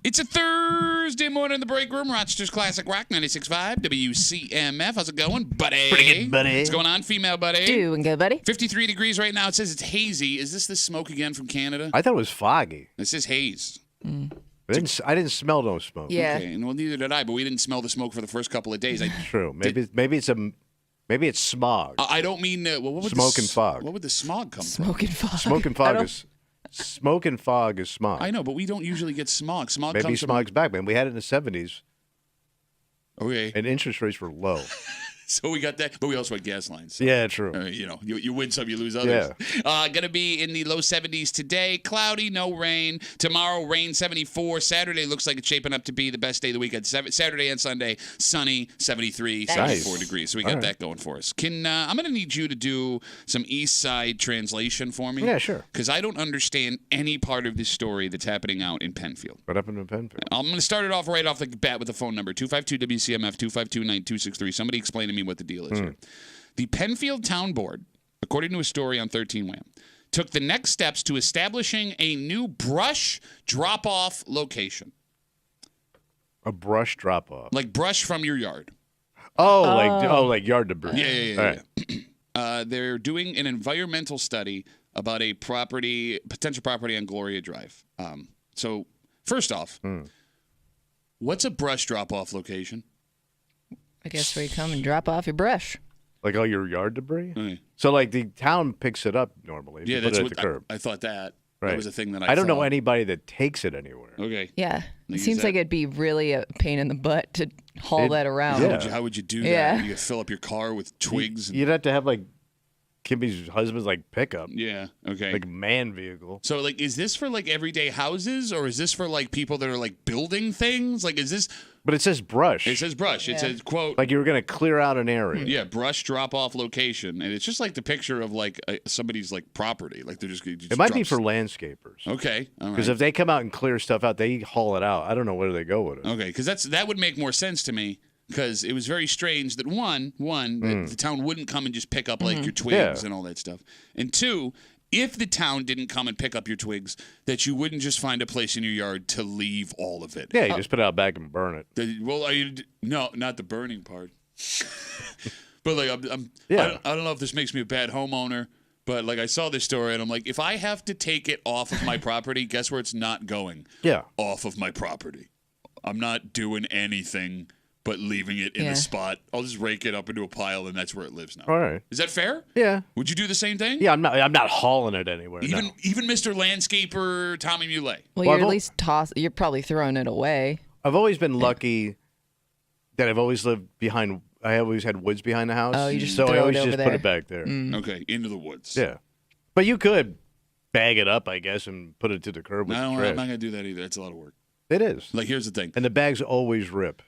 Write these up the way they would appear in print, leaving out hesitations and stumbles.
It's a Thursday morning in the break room. Rochester's Classic Rock 96.5 WCMF. How's it going, buddy? Pretty good, buddy. What's going on, female buddy? Doing good, buddy. 53 degrees right now. It says it's hazy. Is this the smoke again from Canada? I thought it was foggy. It says haze. I didn't smell no smoke. Yeah. Okay, well, neither did I, but we didn't smell the smoke for the first couple of days. True. Maybe it's smog. I don't mean what would Smoke and fog. What would the smog come from? Smoke and fog. Smoke and fog is smog. I know, but we don't usually get smog. Smog Maybe comes smog's back, man. We had it in the 70s, Okay, and interest rates were low. so we got that, but we also had gas lines. So. Yeah, true. You win some, you lose others. Yeah. Going to be in the low 70s today. Cloudy, no rain. Tomorrow, rain 74. Saturday looks like it's shaping up to be the best day of the weekend. Saturday and Sunday, sunny, 73, Nice. 74 degrees. So we got that going for us. I'm going to need you to do some East Side translation for me. Yeah, sure. Because I don't understand any part of this story that's happening out in Penfield. What happened in Penfield? I'm going to start it off right off the bat with the phone number, 252-WCMF, 252-9263. Somebody explain to me what the deal is here. The Penfield Town Board, according to a story on 13 Wham, took the next steps to establishing a new brush drop-off location. A brush drop-off. Like brush from your yard. Like yard debris. Yeah. They're doing an environmental study about a potential property on Gloria Drive. So, first off, what's a brush drop-off location? I guess where you come and drop off your brush. Like all your yard debris? Okay. So, like, the town picks it up normally. Yeah, put that's it at what the curb. I thought that. Right. That was a thing that I don't know thought. anybody that takes it anywhere. Okay. Yeah. Like, It seems like it'd be really a pain in the butt to haul that around. Yeah. How would you do that? Yeah. You fill up your car with twigs? You'd have to have, like, Kimmy's husband's, like, pickup. Yeah, okay. Like, man vehicle. So, like, is this for, like, everyday houses, or is this for, like, people that are, like, building things? Like, is this... But it says brush. It says brush. It says, quote... Like you were going to clear out an area. Yeah, brush drop-off location. And it's just, like, the picture of, like, somebody's, like, property. Like, they're just... It might be for landscapers. Okay, all right. Because if they come out and clear stuff out, they haul it out. I don't know where they go with it. Okay, because that would make more sense to me. Because it was very strange that that the town wouldn't come and just pick up like your twigs and all that stuff, and two, if the town didn't come and pick up your twigs, that you wouldn't just find a place in your yard to leave all of it. Yeah, you just put it out back and burn it. No, not the burning part. But like, I don't know if this makes me a bad homeowner. But like, I saw this story and I'm like, if I have to take it off of my property, guess where it's not going? Yeah, off of my property. I'm not doing anything but leaving it in a spot. I'll just rake it up into a pile, and that's where it lives now. All right. Is that fair? Yeah. Would you do the same thing? Yeah, I'm not hauling it anywhere. Even no. even Mr. Landscaper Tommy Muley. Well, you're at least you're probably throwing it away. I've always been lucky that I've always lived behind. I always had woods behind the house. Oh, you just so throw I always it over just there. put it back there. Okay, into the woods. Yeah, but you could bag it up, I guess, and put it to the curb with No, the I'm trash. not gonna do that either. It's a lot of work. It is. Like, here's the thing. And the bags always rip.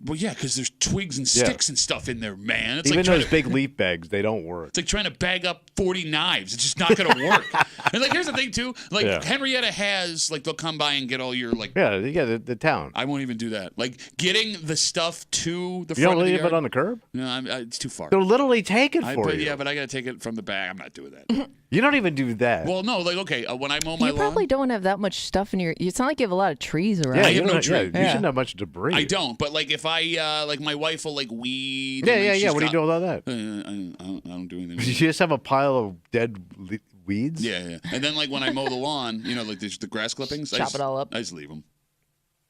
Well, yeah, because there's twigs and sticks and stuff in there, man. It's Even like those big leaf bags, they don't work. It's like trying to bag up 40 knives. It's just not going to work. And, like, here's the thing, too. Like, Henrietta has, like, they'll come by and get all your, like... Yeah, the town. I won't even do that. Like, getting the stuff to the front You don't of the leave yard. it on the curb? No, it's too far. They'll literally take it for you. Yeah, but I got to take it from the back. I'm not doing that. You don't even do that. Well, no, like, okay, when I mow my You probably lawn... don't have that much stuff in your... It's not like you have a lot of trees around. Yeah, I you have no don't- tree. You shouldn't have much debris. I don't, but, like, if I, like, my wife will, like, weed... Yeah. What do you do with all that? I don't do anything. You just have a pile of dead weeds? Yeah. And then, like, when I mow the lawn, you know, like, there's the grass clippings. Chop it all up. I just leave them.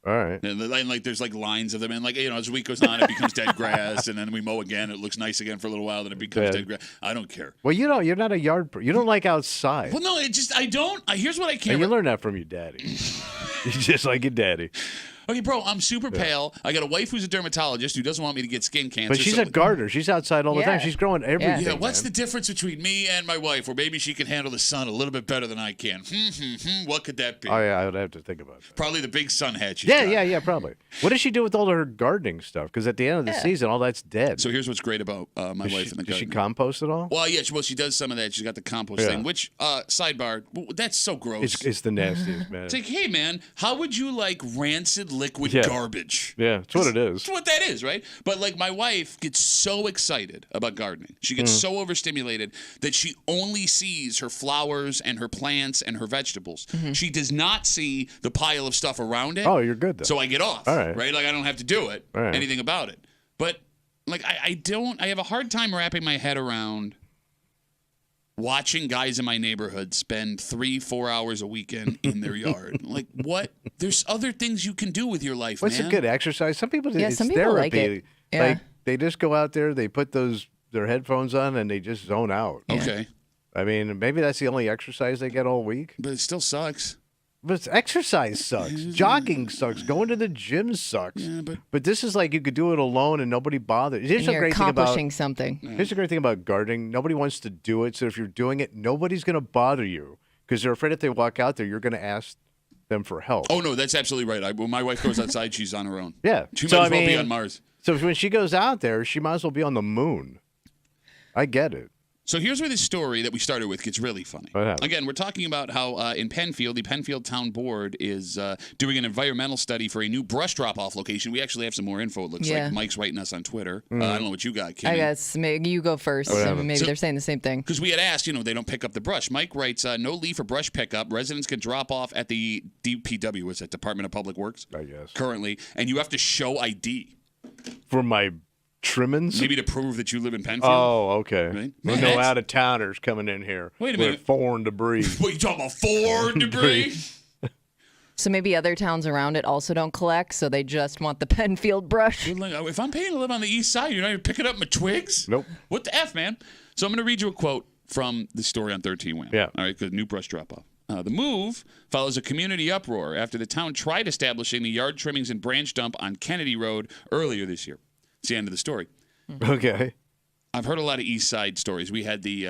All right. And like, there's like lines of them, and like, you know, as the week goes on, it becomes dead grass, and then we mow again. It looks nice again for a little while, then it becomes dead grass. I don't care. Well, you're not a yard. You don't like outside. Well, no, I don't. Here's what I can't. And you learned that from your daddy. You're just like your daddy. Okay, bro, I'm super pale. I got a wife who's a dermatologist who doesn't want me to get skin cancer. But she's a gardener. She's outside all the time. She's growing everything. Yeah, what's the difference between me and my wife? Or maybe she can handle the sun a little bit better than I can. What could that be? Oh, yeah, I would have to think about that. Probably the big sun hat she's Yeah, got. probably. What does she do with all her gardening stuff? Because at the end of the season, all that's dead. So here's what's great about my wife in the garden. Does she compost it all? Well, yeah, she does some of that. She's got the compost thing, which, sidebar, that's so gross. It's the nastiest, man. It's like, hey, man, how would you like rancid liquid Yeah. garbage. Yeah, that's what it is. That's what that is, right? But like my wife gets so excited about gardening. She gets so overstimulated that she only sees her flowers and her plants and her vegetables. She does not see the pile of stuff around it. Oh, you're good then. So I get off. All right. Like I don't have to do it. All right. Anything about it. But like I have a hard time wrapping my head around watching guys in my neighborhood spend 3-4 hours a weekend in their yard. Like, what? There's other things you can do with your life, What's man. a good exercise? Some people, Yeah, it's some people therapy. like it. Yeah. Like, they just go out there, they put their headphones on, and they just zone out. Yeah. Okay. I mean, maybe that's the only exercise they get all week. But it still sucks. But exercise sucks. Jogging sucks. Going to the gym sucks. Yeah, but this is like you could do it alone and nobody bothers. Here's And the you're great thing about accomplishing something. here's the great thing about gardening. Nobody wants to do it. So if you're doing it, nobody's going to bother you because they're afraid if they walk out there, you're going to ask them for help. Oh, no, that's absolutely right. When my wife goes outside, she's on her own. Yeah. She So, might as I well be mean, on Mars. So when she goes out there, she might as well be on the moon. I get it. So here's where this story that we started with gets really funny. What happened? Again, we're talking about how in Penfield, the Penfield Town Board is doing an environmental study for a new brush drop-off location. We actually have some more info, it looks Yeah. like. Mike's writing us on Twitter. Mm-hmm. I don't know what you got, I Kimmy. guess maybe you go first. Whatever. And maybe So- they're saying the same thing. Because we had asked, they don't pick up the brush. Mike writes, no leaf or brush pickup. Residents can drop off at the DPW, what's that, Department of Public Works? I guess. Currently. And you have to show ID, For my trimmings? maybe to prove that you live in Penfield. Oh, okay. Right? Well, Man, no that's- out-of-towners coming in here Wait a with minute. foreign debris. What, you talking about foreign debris? So maybe other towns around it also don't collect, so they just want the Penfield brush. If I'm paying to live on the east side, you're not even picking up my twigs? Nope. What the F, man? So I'm going to read you a quote from the story on 13 Wham. Yeah. All right, because new brush drop-off. The move follows a community uproar after the town tried establishing the yard trimmings and branch dump on Kennedy Road earlier this year. It's the end of the story. Okay. I've heard a lot of east side stories. We had the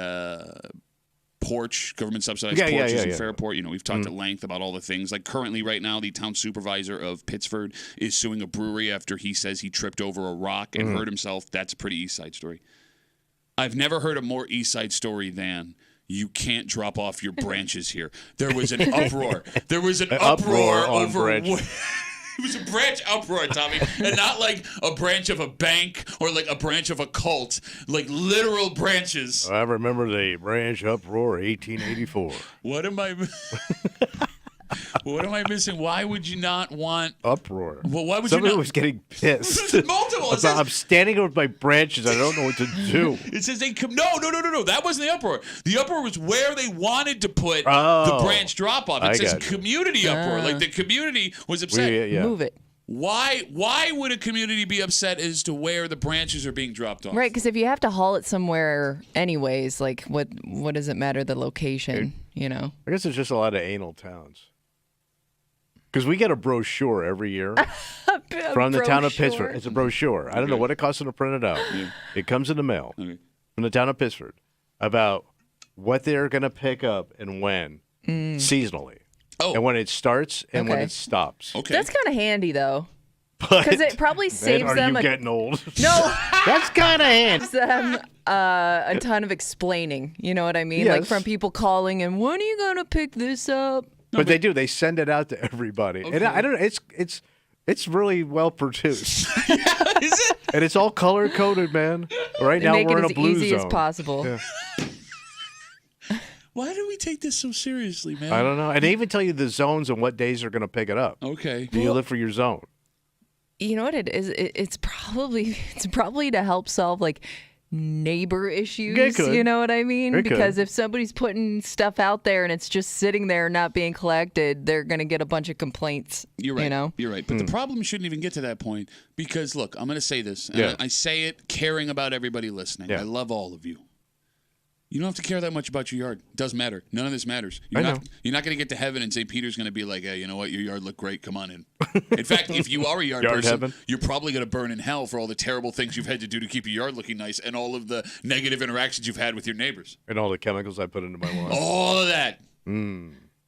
porch, government subsidized Yeah, porches in yeah. Fairport. We've talked at length about all the things. Like currently right now, the town supervisor of Pittsford is suing a brewery after he says he tripped over a rock and hurt himself. That's a pretty east side story. I've never heard a more east side story than you can't drop off your branches here. There was an uproar. There was an uproar on over branches. It was a branch uproar, Tommy, and not like a branch of a bank or like a branch of a cult, like literal branches. I remember the branch uproar 1884. What am I? What am I missing? Why would you not want? Uproar. Well, why would Somebody you not? was getting pissed. Multiple. It I'm says, standing over my branches. I don't know what to do. it says they come. No. That wasn't the uproar. The uproar was where they wanted to put the Oh. branch drop off. It I says got you. community uproar. Like the community was upset. Yeah. Move it. Why would a community be upset as to where the branches are being dropped off? Right, because if you have to haul it somewhere anyways, like what does it matter the location, I guess there's just a lot of anal towns. Because we get a brochure every year from the town of Pittsford. It's a brochure. I don't know what it costs them to print it out. It comes in the mail Okay. from the town of Pittsford about what they're going to pick up and when seasonally. Oh. And when it starts and when Okay. it stops. Okay. That's kind of handy though, But, because it probably man, saves are them you getting old? no, That's kind of handy. them a ton of explaining. You know what I mean? Like Yes. from people calling and when are you gonna pick this up? But they do. They send it out to everybody. And I don't know. It's really well produced. Is it? And it's all color coded, man. Right They now make we're it in as a blue easy zone. as possible. Yeah. Why do we take this so seriously, man? I don't know. And they even tell you the zones and what days they're going to pick it up. Okay. Do you live for your zone? You know what it is? It's probably to help solve like neighbor issues. It could. You know what I mean? It could. Because if somebody's putting stuff out there and it's just sitting there not being collected, they're gonna get a bunch of complaints. You're right. You know? You're right. But the problem shouldn't even get to that point because, look, I'm going to say this. And Yeah. I say it caring about everybody listening. Yeah. I love all of you. You don't have to care that much about your yard. It doesn't matter. None of this matters. I know. You're not going to get to heaven and St. Peter's going to be like, hey, you know what? Your yard looked great. Come on in. In fact, if you are a yard person, heaven. you're probably going to burn in hell for all the terrible things you've had to do to keep your yard looking nice and all of the negative interactions you've had with your neighbors. And all the chemicals I put into my lawn. All of that.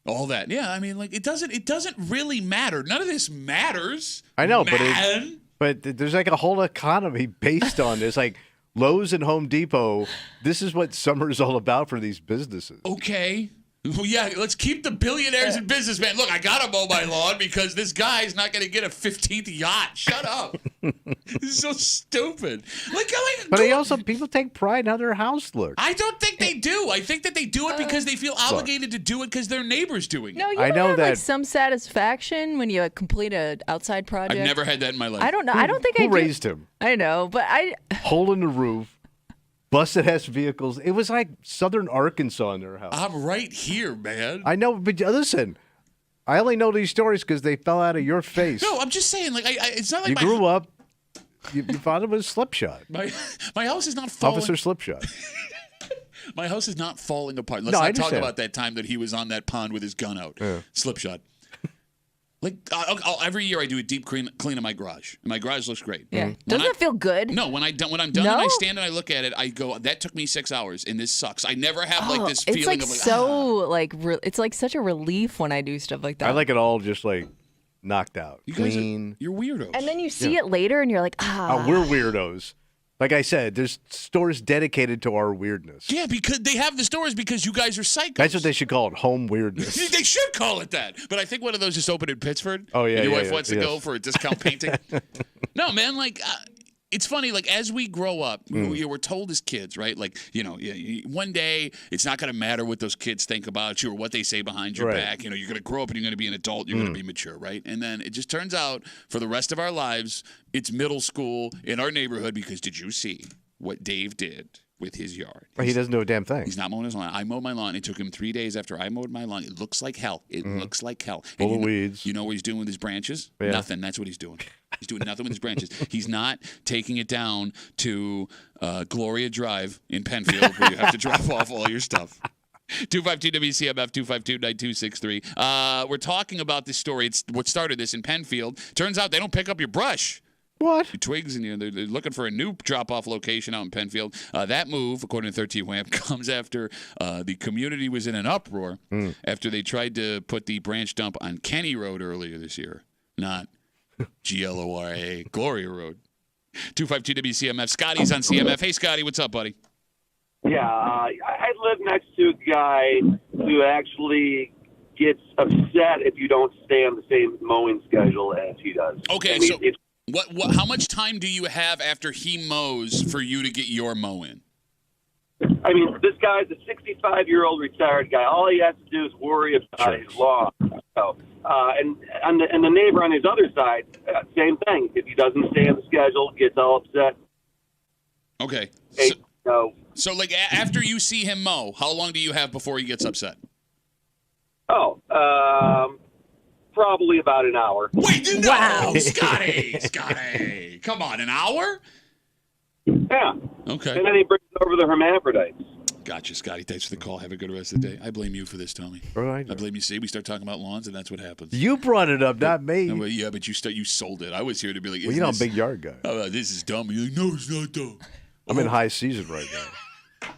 All that. Yeah, I mean, like it doesn't really matter. None of this matters. I know, man. but there's like a whole economy based on this. Like Lowe's and Home Depot, this is what summer is all about for these businesses. Okay. Well, yeah, let's keep the billionaires and businessmen. Look, I got to mow my lawn because this guy's not going to get a 15th yacht. Shut up. This is so stupid. But people take pride in how their house looks. I don't think they do. I think that they do it because they feel obligated to do it because their neighbor's doing it. No, you don't have like some satisfaction when you complete an outside project. I've never had that in my life. I don't know. I don't think I Who raised him? I know, but hole in the roof. Busted ass vehicles. It was like southern Arkansas in their house. I'm right here, man. I know, but listen, I only know these stories because they fell out of your face. No, I'm just saying, like, it's not like you grew up. You thought it was Slipshot. My house is not falling. Officer Slipshot. My house is not falling apart. Let's not talk about that time that he was on that pond with his gun out. Yeah. Slipshot. Like every year I do a deep clean of my garage. And my garage looks great. Yeah. Doesn't it feel good? No, when I'm done and I stand and I look at it, I go, that took me 6 hours and this sucks. I never have like this feeling of like it's like such a relief when I do stuff like that. I like it all just like knocked out. You clean. You're weirdos. And then you see it later and you're like, we're weirdos. Like I said, there's stores dedicated to our weirdness. Yeah, because they have the stores because you guys are psychos. That's what they should call it, home weirdness. They should call it that. But I think one of those just opened in Pittsford. Oh, yeah. And your wife wants to go for a discount painting. No, man, like... it's funny, like, as we grow up, we're told as kids, right? Like, one day it's not going to matter what those kids think about you or what they say behind your back. You're going to grow up and you're going to be an adult. You're going to be mature, right? And then it just turns out for the rest of our lives, it's middle school in our neighborhood because did you see what Dave did with his yard? He doesn't do a damn thing. He's not mowing his lawn. I mowed my lawn. It took him 3 days after I mowed my lawn. It looks like hell. It looks like hell. Full of weeds. You know what he's doing with his branches? Yeah. Nothing. That's what he's doing. He's doing nothing with his branches. He's not taking it down to Gloria Drive in Penfield where you have to drop off all your stuff. 252-WCMF, 252-9263. We're talking about this story. It's what started this in Penfield. Turns out they don't pick up your brush. What? Twigs, and they're looking for a new drop-off location out in Penfield. That move, according to 13 WAMP, comes after the community was in an uproar after they tried to put the branch dump on Kenny Road earlier this year, not Gloria, Gloria Road. 252-WCMF. Scotty's on CMF. Hey, Scotty, what's up, buddy? Yeah, I live next to a guy who actually gets upset if you don't stay on the same mowing schedule as he does. Okay, so what? How much time do you have after he mows for you to get your mow in? I mean, this guy's a 65-year-old retired guy. All he has to do is worry about his lawn. So, and the neighbor on his other side, same thing. If he doesn't stay on the schedule, gets all upset. Okay. Hey, So like after you see him mow, how long do you have before he gets upset? Probably about an hour. Wait, no, wow. Scotty, come on, an hour? Yeah. Okay. And then he brings over the hermaphrodites. Gotcha, Scotty. Thanks for the call. Have a good rest of the day. I blame you for this, Tommy. All right. I blame you. See, we start talking about lawns, and that's what happens. You brought it up, not me. No, but but you sold it. I was here to be like, well, you're not a big yard guy. Oh, this is dumb. You're like, no, it's not dumb. I'm in high season right now.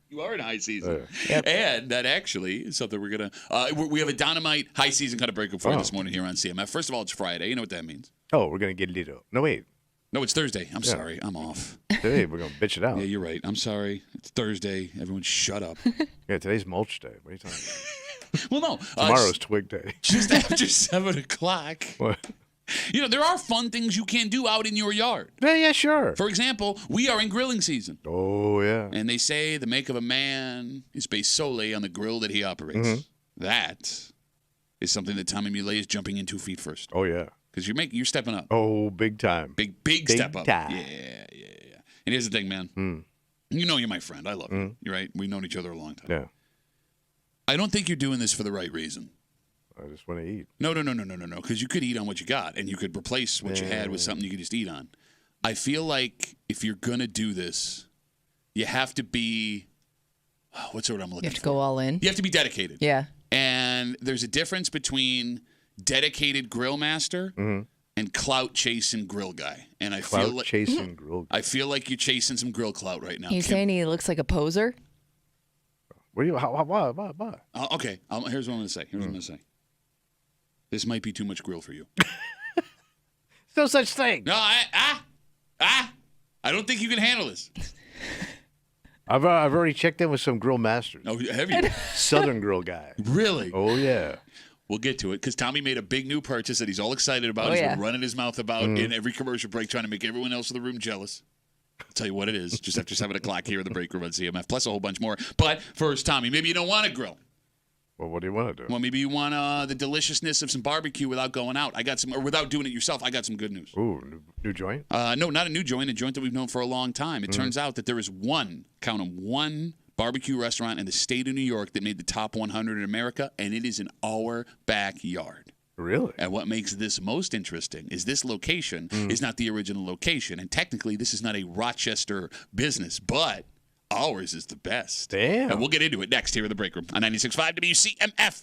You are in high season. Yep. And that actually is something we're going to we have a dynamite high season kind of break for this morning here on CMF. First of all, it's Friday. You know what that means? Oh, we're going to get it up. No, wait. No, it's Thursday. I'm sorry. I'm off. Today, we're going to bitch it out. Yeah, you're right. I'm sorry. It's Thursday. Everyone shut up. Yeah, today's mulch day. What are you talking about? Well, no. Tomorrow's twig day. Just after 7 o'clock. What? There are fun things you can do out in your yard. Yeah, sure. For example, we are in grilling season. Oh, yeah. And they say the make of a man is based solely on the grill that he operates. Mm-hmm. That is something that Tommy Muley is jumping into feet first. Oh, yeah. Because you're stepping up. Oh, big time. Big step up. Time. Yeah. And here's the thing, man. You know you're my friend. I love you. You're right. We've known each other a long time. Yeah. I don't think you're doing this for the right reason. I just want to eat. No. Because you could eat on what you got, and you could replace what you had with something you could just eat on. I feel like if you're going to do this, you have to be... what's the word I'm looking for? You have to go all in. You have to be dedicated. Yeah. And there's a difference between dedicated grill master and clout chasing grill guy. And I feel like chasing grill guy. I feel like you're chasing some grill clout right now. He's saying he looks like a poser? What? Okay. Here's what I'm going to say. This might be too much grill for you. No such thing. No, I don't think you can handle this. I've already checked in with some grill masters. Oh, have you? Southern grill guy. Really? Oh, yeah. We'll get to it because Tommy made a big new purchase that he's all excited about. He's been running his mouth about in every commercial break, trying to make everyone else in the room jealous. I'll tell you what it is, just after 7 o'clock here in the break room on CMF, plus a whole bunch more. But first, Tommy, maybe you don't want to grill. Well, what do you want to do? Well, maybe you want the deliciousness of some barbecue without going out. Or without doing it yourself. I got some good news. Ooh, new joint? No, not a new joint, a joint that we've known for a long time. It turns out that there is one barbecue restaurant in the state of New York that made the top 100 in America, and it is in our backyard. Really? And what makes this most interesting is this location is not the original location. And technically, this is not a Rochester business, but ours is the best. Damn. And we'll get into it next here in the break room on 96.5 WCMF.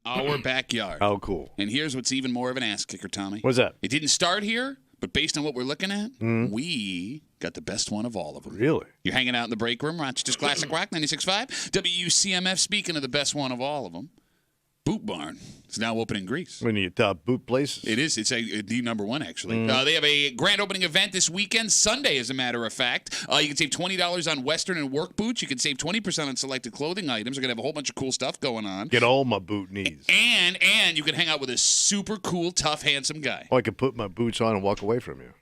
our backyard. How cool. And here's what's even more of an ass kicker, Tommy. What's that? It didn't start here, but based on what we're looking at, we got the best one of all of them. Really? You're hanging out in the break room, Rochester's Classic Rock 96.5. WCMF, speaking of the best one of all of them, Boot Barn. It's now open in Greece. When you top boot places? It is. It's the number one, actually. They have a grand opening event this weekend, Sunday, as a matter of fact. You can save $20 on Western and work boots. You can save 20% on selected clothing items. They're going to have a whole bunch of cool stuff going on. Get all my boot needs. And you can hang out with a super cool, tough, handsome guy. Oh, I could put my boots on and walk away from you.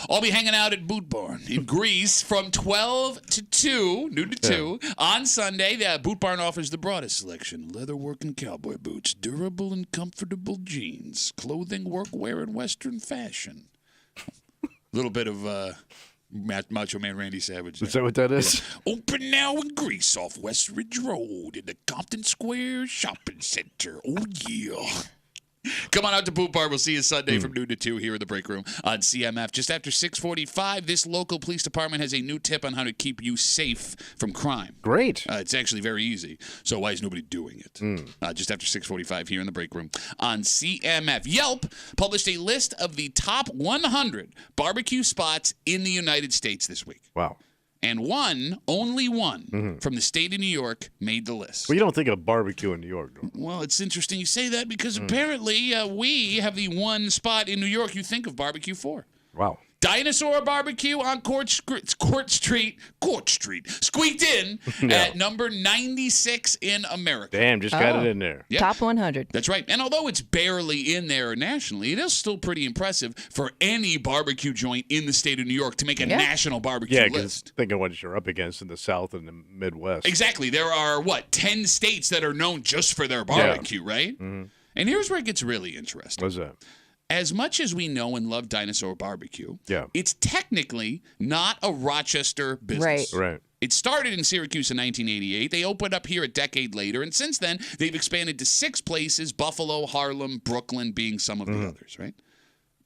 I'll be hanging out at Boot Barn in Greece from 12 to 2, noon to 2. On Sunday, the Boot Barn offers the broadest selection. Leather-working cowboy boots, durable and comfortable jeans, clothing, workwear, and Western fashion. A little bit of Macho Man Randy Savage there. Is that what that is? Open now in Greece off West Ridge Road in the Compton Square Shopping Center. Oh, yeah. Come on out to Boot Bar. We'll see you Sunday from noon to 2 here in the break room on CMF. Just after 6:45, this local police department has a new tip on how to keep you safe from crime. Great. It's actually very easy. So why is nobody doing it? Just after 6:45 here in the break room on CMF. Yelp published a list of the top 100 barbecue spots in the United States this week. Wow. And only one, from the state of New York made the list. Well, you don't think of barbecue in New York, though. Well, it's interesting you say that because apparently we have the one spot in New York you think of barbecue for. Wow. Dinosaur Barbecue on Court Street, squeaked in at number 96 in America. Damn, just got it in there. Yep. Top 100. That's right. And although it's barely in there nationally, it is still pretty impressive for any barbecue joint in the state of New York to make a national barbecue Yeah, list. think of what you're up against in the South and the Midwest. Exactly. There are, 10 states that are known just for their barbecue, right? And here's where it gets really interesting. What's that? As much as we know and love Dinosaur Barbecue, it's technically not a Rochester business. Right. It started in Syracuse in 1988. They opened up here a decade later, and since then, they've expanded to 6 places, Buffalo, Harlem, Brooklyn being some of the others, right?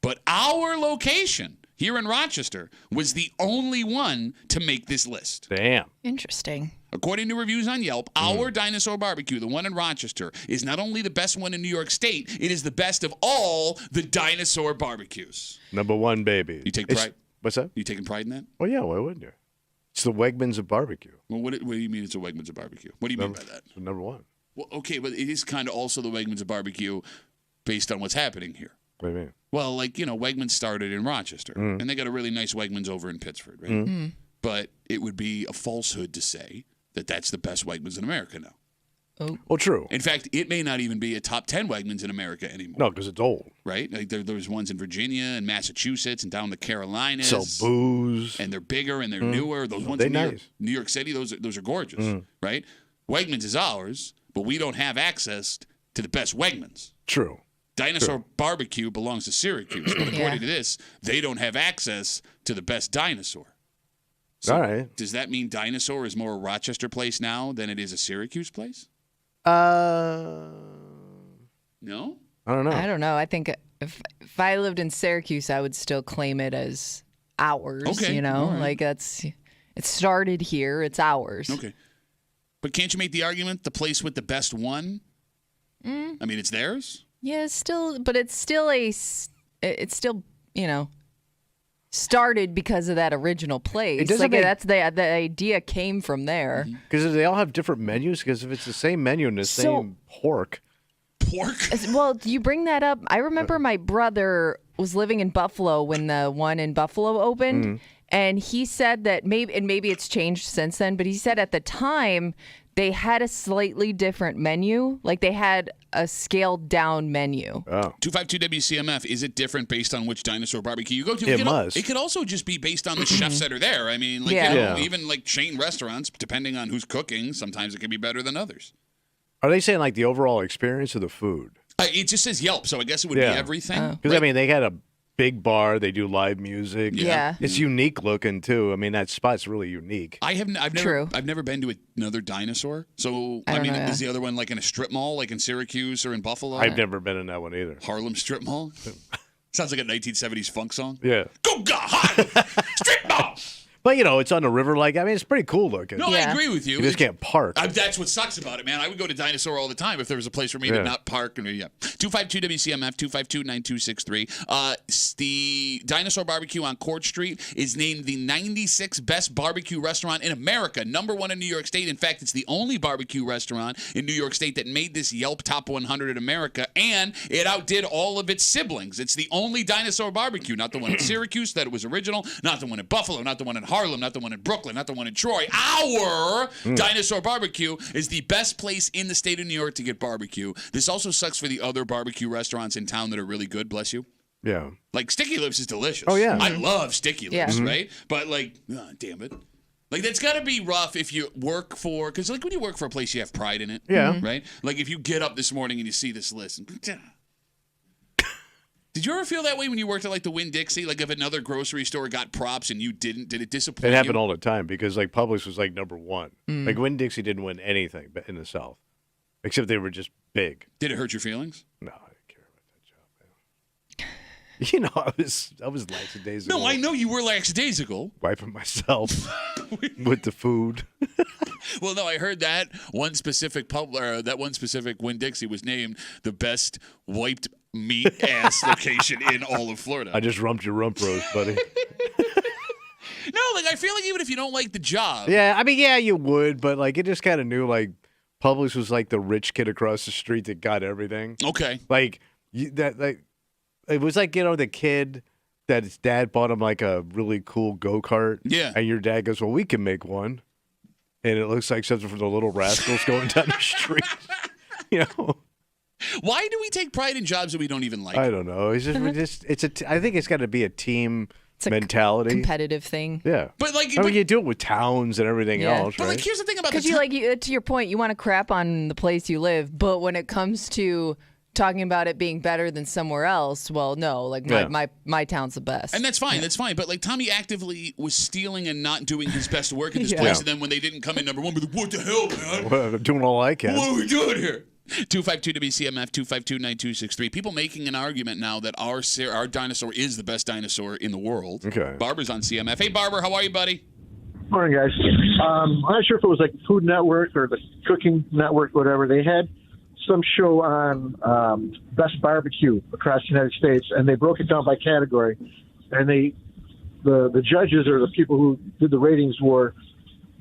But our location here in Rochester was the only one to make this list. Damn. Interesting. According to reviews on Yelp, our Dinosaur Barbecue, the one in Rochester, is not only the best one in New York State, it is the best of all the Dinosaur barbecues. Number one, baby. You take pride? What's that? You taking pride in that? Well, yeah, why wouldn't you? It's the Wegmans of barbecue. Well, what do you mean it's a Wegmans of barbecue? What do you mean by that? It's number one. Well, okay, but it is kind of also the Wegmans of barbecue based on what's happening here. What do you mean? Well, Wegmans started in Rochester, and they got a really nice Wegmans over in Pittsford, right? But it would be a falsehood to say that that's the best Wegmans in America now. Oh, true. In fact, it may not even be a top 10 Wegmans in America anymore. No, because it's old. Right? Like there's ones in Virginia and Massachusetts and down in the Carolinas. Sell booze. And they're bigger and they're newer. Those ones They're in New York City, those are gorgeous, right? Wegmans is ours, but we don't have access to the best Wegmans. True. Dinosaur Barbecue belongs to Syracuse, but according to this, they don't have access to the best Dinosaur. So all right. Does that mean Dinosaur is more a Rochester place now than it is a Syracuse place? No? I don't know. I don't know. I think if I lived in Syracuse, I would still claim it as ours. Okay. You know, All right. it started here. It's ours. Okay. But can't you make the argument the place with the best one? I mean, it's theirs? Yeah, it's still, started because of that original place. That's the idea came from there. Because they all have different menus. Because if it's the same menu and the same pork. Well, you bring that up. I remember my brother was living in Buffalo when the one in Buffalo opened, and he said that maybe it's changed since then, but he said at the time they had a slightly different menu. Like they had a scaled down menu. Oh. 252 WCMF, is it different based on which Dinosaur Barbecue you go to? It must. It could also just be based on the chefs that are there. I mean, even like chain restaurants, depending on who's cooking, sometimes it can be better than others. Are they saying like the overall experience of the food? It just says Yelp, so I guess it would be everything. Because, I mean, they got a big bar. They do live music. Yeah. It's unique looking, too. I mean, that spot's really unique. I've never been to another Dinosaur. So, I mean, is the other one like in a strip mall, like in Syracuse or in Buffalo? I've never been in that one either. Harlem Strip Mall? Sounds like a 1970s funk song. Yeah. Go, Harlem Strip Mall! But, it's on the river. It's pretty cool looking. No, I agree with you. You just can't park. That's what sucks about it, man. I would go to Dinosaur all the time if there was a place for me to not park. 252 WCMF 252-9263. The Dinosaur Barbecue on Court Street is named the 96th best barbecue restaurant in America, #1 in New York State. In fact, it's the only barbecue restaurant in New York State that made this Yelp Top 100 in America, and it outdid all of its siblings. It's the only Dinosaur Barbecue, not the one in Syracuse that it was original, not the one in Buffalo, not the one in Harlem, not the one in Brooklyn, not the one in Troy. Our Dinosaur Barbecue is the best place in the state of New York to get barbecue. This also sucks for the other barbecue restaurants in town that are really good, bless you. Yeah. Like Sticky Lips is delicious. Oh, yeah. I love Sticky Lips, right? But damn it. That's got to be rough if you work for, because when you work for a place, you have pride in it. Yeah. Right? Like if you get up this morning and you see this list. Did you ever feel that way when you worked at the Winn-Dixie? Like if another grocery store got props and you didn't, did it disappoint you? It happened all the time because Publix was #1. Winn-Dixie didn't win anything but in the South, except they were just big. Did it hurt your feelings? No, I didn't care about that job, man. I was lackadaisical. No, I know you were lackadaisical. Wiping myself with the food. Well, no, I heard that one specific Winn-Dixie was named the best wiped meat ass location in all of Florida. I just rumped your rump roast, buddy. No, I feel like even if you don't like the job. Yeah, you would, but it just kind of knew Publix was the rich kid across the street that got everything. Okay. It was the kid that his dad bought him a really cool go-kart. Yeah. And your dad goes, well, we can make one. And it looks like something from the Little Rascals going down the street. Why do we take pride in jobs that we don't even like? I don't know. It's just I think it's got to be a team mentality, competitive thing. Yeah, but you do it with towns and everything else, but right? Here's the thing about because to your point, you want to crap on the place you live, but when it comes to talking about it being better than somewhere else, well, no, my town's the best. And that's fine, that's fine. But Tommy actively was stealing and not doing his best work at this place, and then when they didn't come in number one, be like, what the hell, man? Well, I'm doing all I can. What are we doing here? 252 WCMF 252-9263. People making an argument now that our dinosaur is the best dinosaur in the world. Okay. Barber's on CMF. Hey, Barber, how are you, buddy? Morning, guys. I'm not sure if it was Food Network or the Cooking Network, whatever. They had some show on best barbecue across the United States, and they broke it down by category. And the judges or the people who did the ratings were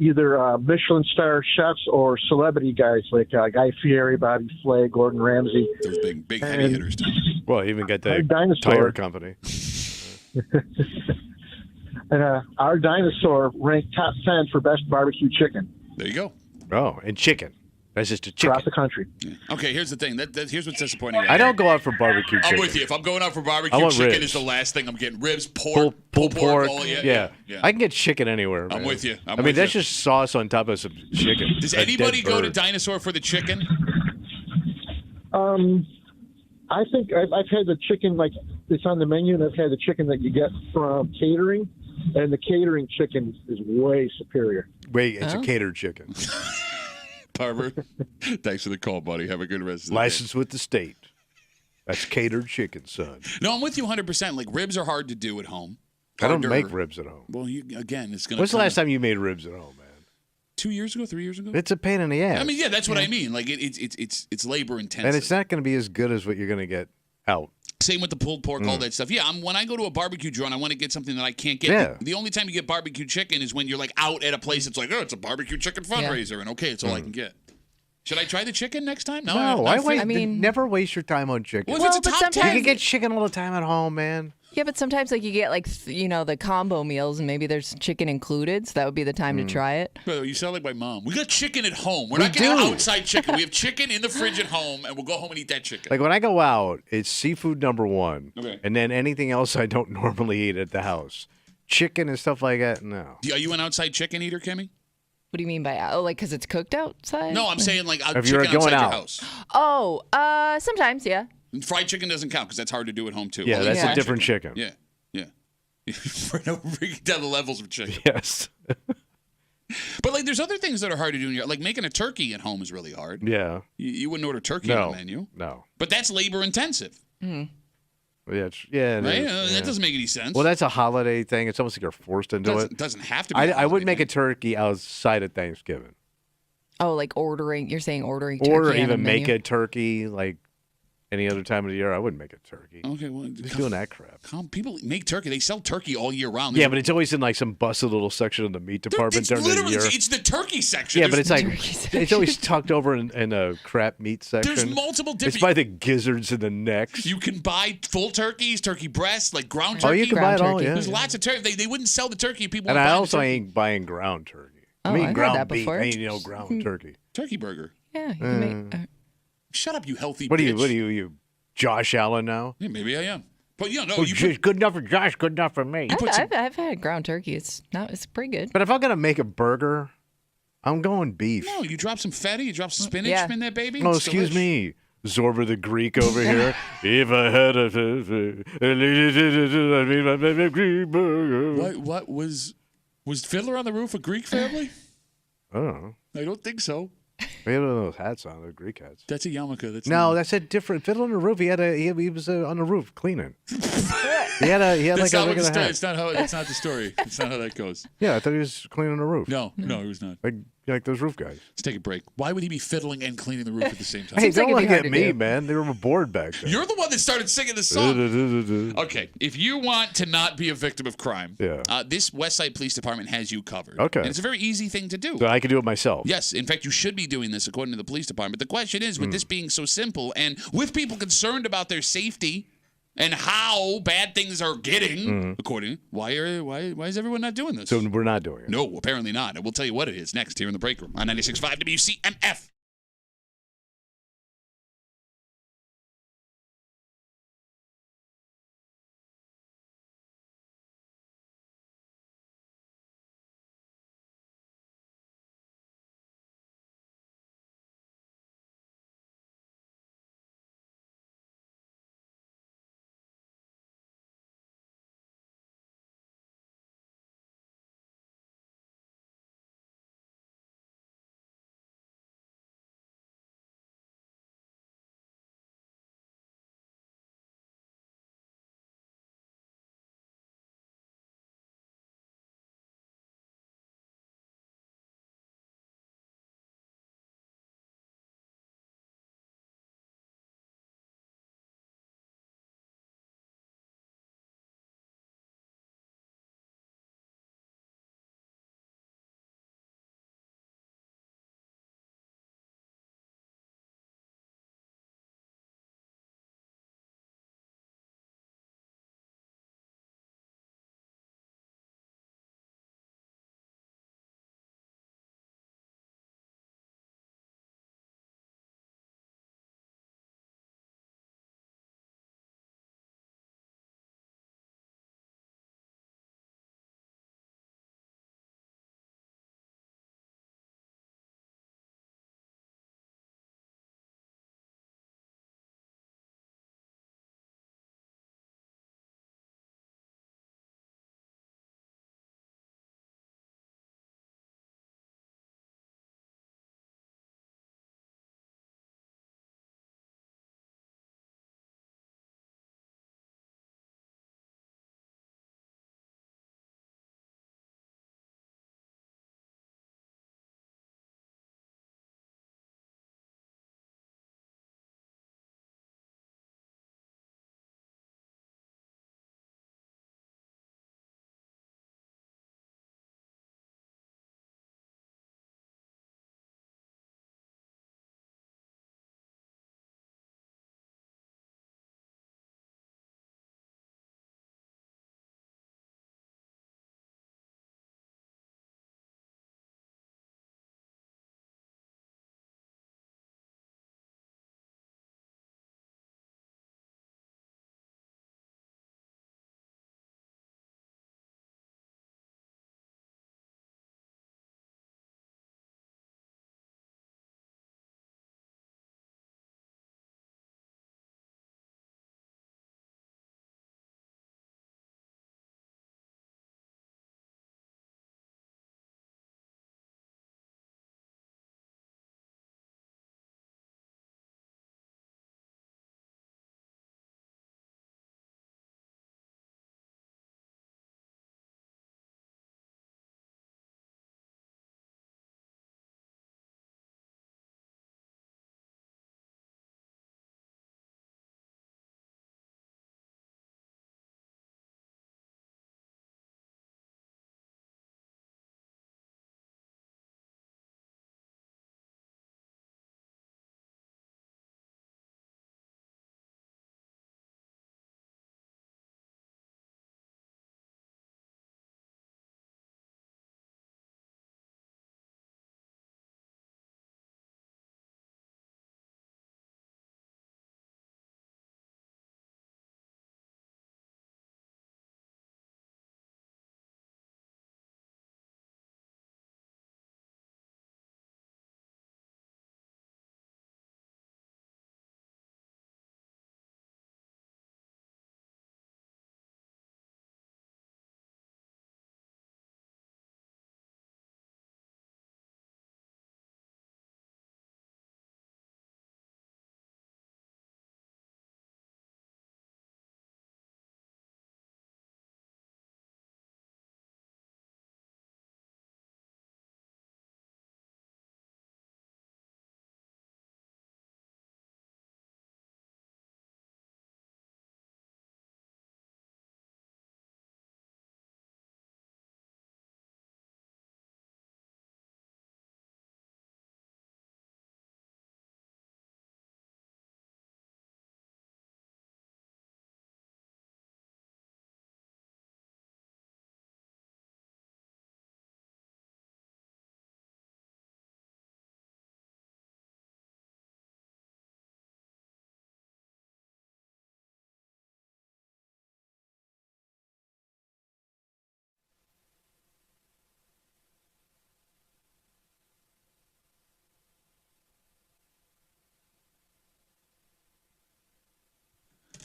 either Michelin star chefs or celebrity guys like Guy Fieri, Bobby Flay, Gordon Ramsay. Those big heavy hitters. Well, even got the dinosaur tire company. And our dinosaur ranked top 10 for best barbecue chicken. There you go. Oh, and chicken. That's just a chicken. Across the country. Yeah. Okay, here's the thing. Here's what's disappointing. I don't go out for barbecue chicken. I'm with you. If I'm going out for barbecue, chicken is the last thing I'm getting. Ribs, pork, pulled pork. Yeah. I can get chicken anywhere, man. I'm with you. That's just sauce on top of some chicken. Does anybody go to Dinosaur for the chicken? I think I've had the chicken it's on the menu, and I've had the chicken that you get from catering, and the catering chicken is way superior. Wait, it's a catered chicken. Barber, thanks for the call, buddy. Have a good rest of the Licensed with the state. That's catered chicken, son. No, I'm with you 100%. Ribs are hard to do at home. I don't make ribs at home. Well, it's going to. When's the last time you made ribs at home, man? 2 years ago, 3 years ago. It's a pain in the ass. That's what I mean. It's labor intensive, and it's not going to be as good as what you're going to get out. Same with the pulled pork, all that stuff. Yeah, when I go to a barbecue joint, I want to get something that I can't get. Yeah. The only time you get barbecue chicken is when you're out at a place. It's it's a barbecue chicken fundraiser, and it's all I can get. Should I try the chicken next time? No, never waste your time on chicken. Well, if it's a top 10. You can get chicken all the time at home, man. Yeah, but sometimes you get the combo meals and maybe there's chicken included, so that would be the time to try it. Well, you sound like my mom. We got chicken at home. We're not getting outside chicken. We have chicken in the fridge at home, and we'll go home and eat that chicken. When I go out, it's seafood #1, okay, and then anything else I don't normally eat at the house. Chicken and stuff like that, no. Are you an outside chicken eater, Kimmy? What do you mean by because it's cooked outside? No, I'm saying if chicken you're going outside out. your house. Oh, sometimes, yeah. And fried chicken doesn't count because that's hard to do at home too. Yeah, that's a different chicken. Yeah. We're bringing down the levels of chicken. Yes. But there's other things that are hard to do. Making a turkey at home is really hard. Yeah. You wouldn't order turkey on the menu. No. But that's labor intensive. Mm. Yeah, yeah. Right? That doesn't make any sense. Well, that's a holiday thing. It's almost like you're forced into it. Doesn't have to be. I would make a turkey outside of Thanksgiving. Oh, like ordering. You're saying ordering or turkey even on a make menu? a turkey like any other time of the year. I wouldn't make a turkey. Okay, well, Just doing that crap. People make turkey. They sell turkey all year round. Yeah, but it's always in like some busted little section of the meat department during the year. It's the turkey section. Yeah, but it's like it's always tucked over in a crap meat section. There's multiple different. It's by the gizzards and the necks. You can buy full turkeys, turkey breasts, like ground turkey. Oh, you can buy it all. Yeah, There's lots of turkey. They wouldn't sell the turkey if people. And I also ain't buying ground turkey. Oh, I mean I've ground heard that beef. before. I ain't ground turkey. Turkey burger. Yeah, you can make. Shut up, you healthy. What are bitch. you, Josh Allen now? Yeah, maybe I am. But you know, Oh, good enough for Josh, good enough for me. I've had ground turkey. It's pretty good. But if I'm gonna make a burger, I'm going beef. No, you drop some feta, you drop some spinach in there, baby. Oh, It's excuse delish. me. Zorba the Greek over here. If I had a Greek burger. What was Fiddler on the Roof a Greek family? I don't know. I don't think so. They had those hats on, the Greek hats. That's a yarmulke. That's a different Fiddler on the Roof. He was on the roof cleaning. he had like a regular hat. It's not the story. It's not how that goes. Yeah, I thought he was cleaning the roof. No, he was not. Like those roof guys. Let's take a break. Why would he be fiddling and cleaning the roof at the same time? Hey, Seems like don't it'd be look hard at to me, do. man. They were bored back then. You're the one that started singing the song. Okay, if you want to not be a victim of crime, this Westside Police Department has you covered. Okay. And it's a very easy thing to do. So I can do it myself. Yes, in fact, you should be doing this according to the police department. The question is, with this being so simple and with people concerned about their safety and how bad things are getting, according, why is everyone not doing this? So we're not doing it. No, apparently not. And we'll tell you what it is next here in the break room on 96.5 WCMF.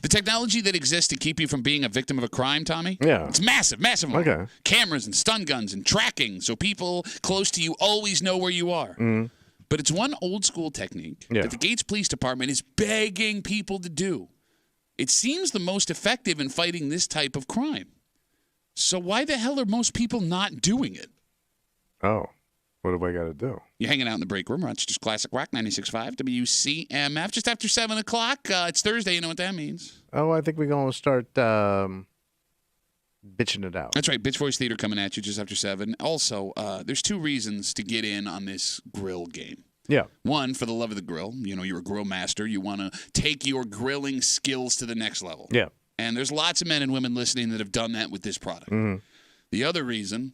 The technology that exists to keep you from being a victim of a crime, Tommy? Yeah. It's massive, massive. Okay. Cameras and stun guns and tracking so people close to you always know where you are. But it's one old school technique that the Gates Police Department is begging people to do. It seems the most effective in fighting this type of crime. So why the hell are most people not doing it? Oh, what have I got to do? You're hanging out in the break room. Rochester's Classic Rock 96.5 WCMF. Just after 7 o'clock. It's Thursday. You know what that means. Oh, I think we're going to start bitching it out. That's right. Bitch Voice Theater coming at you just after 7. Also, there's 2 reasons to get in on this grill game. Yeah. One, for the love of the grill. You know, you're a grill master. You want to take your grilling skills to the next level. Yeah. And there's lots of men and women listening that have done that with this product. The other reason,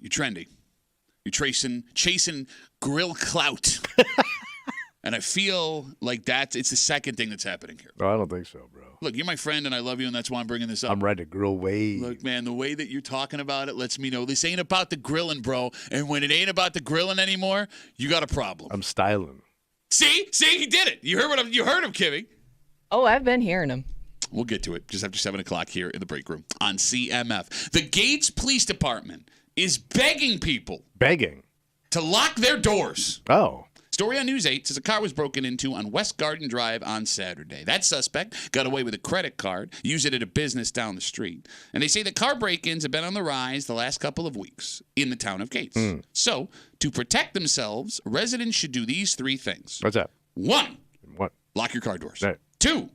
you're trendy. You're chasing grill clout. And I feel like it's the second thing that's happening here. No, I don't think so, bro. Look, you're my friend and I love you, and that's why I'm bringing this up. I'm ready to grill way. Look, man, the way that you're talking about it lets me know this ain't about the grilling, bro. And when it ain't about the grilling anymore, you got a problem. I'm styling. See, he did it. You heard him, Kimmy. Oh, I've been hearing him. We'll get to it just after 7 o'clock here in the break room on CMF. The Gates Police Department is begging people to lock their doors. Oh. Story on News 8 says a car was broken into on West Garden Drive on Saturday. That suspect got away with a credit card, used it at a business down the street. And they say that car break-ins have been on the rise the last couple of weeks in the town of Gates. So, to protect themselves, residents should do these 3 things. What's that? 1, What? lock your car doors. Right. 2,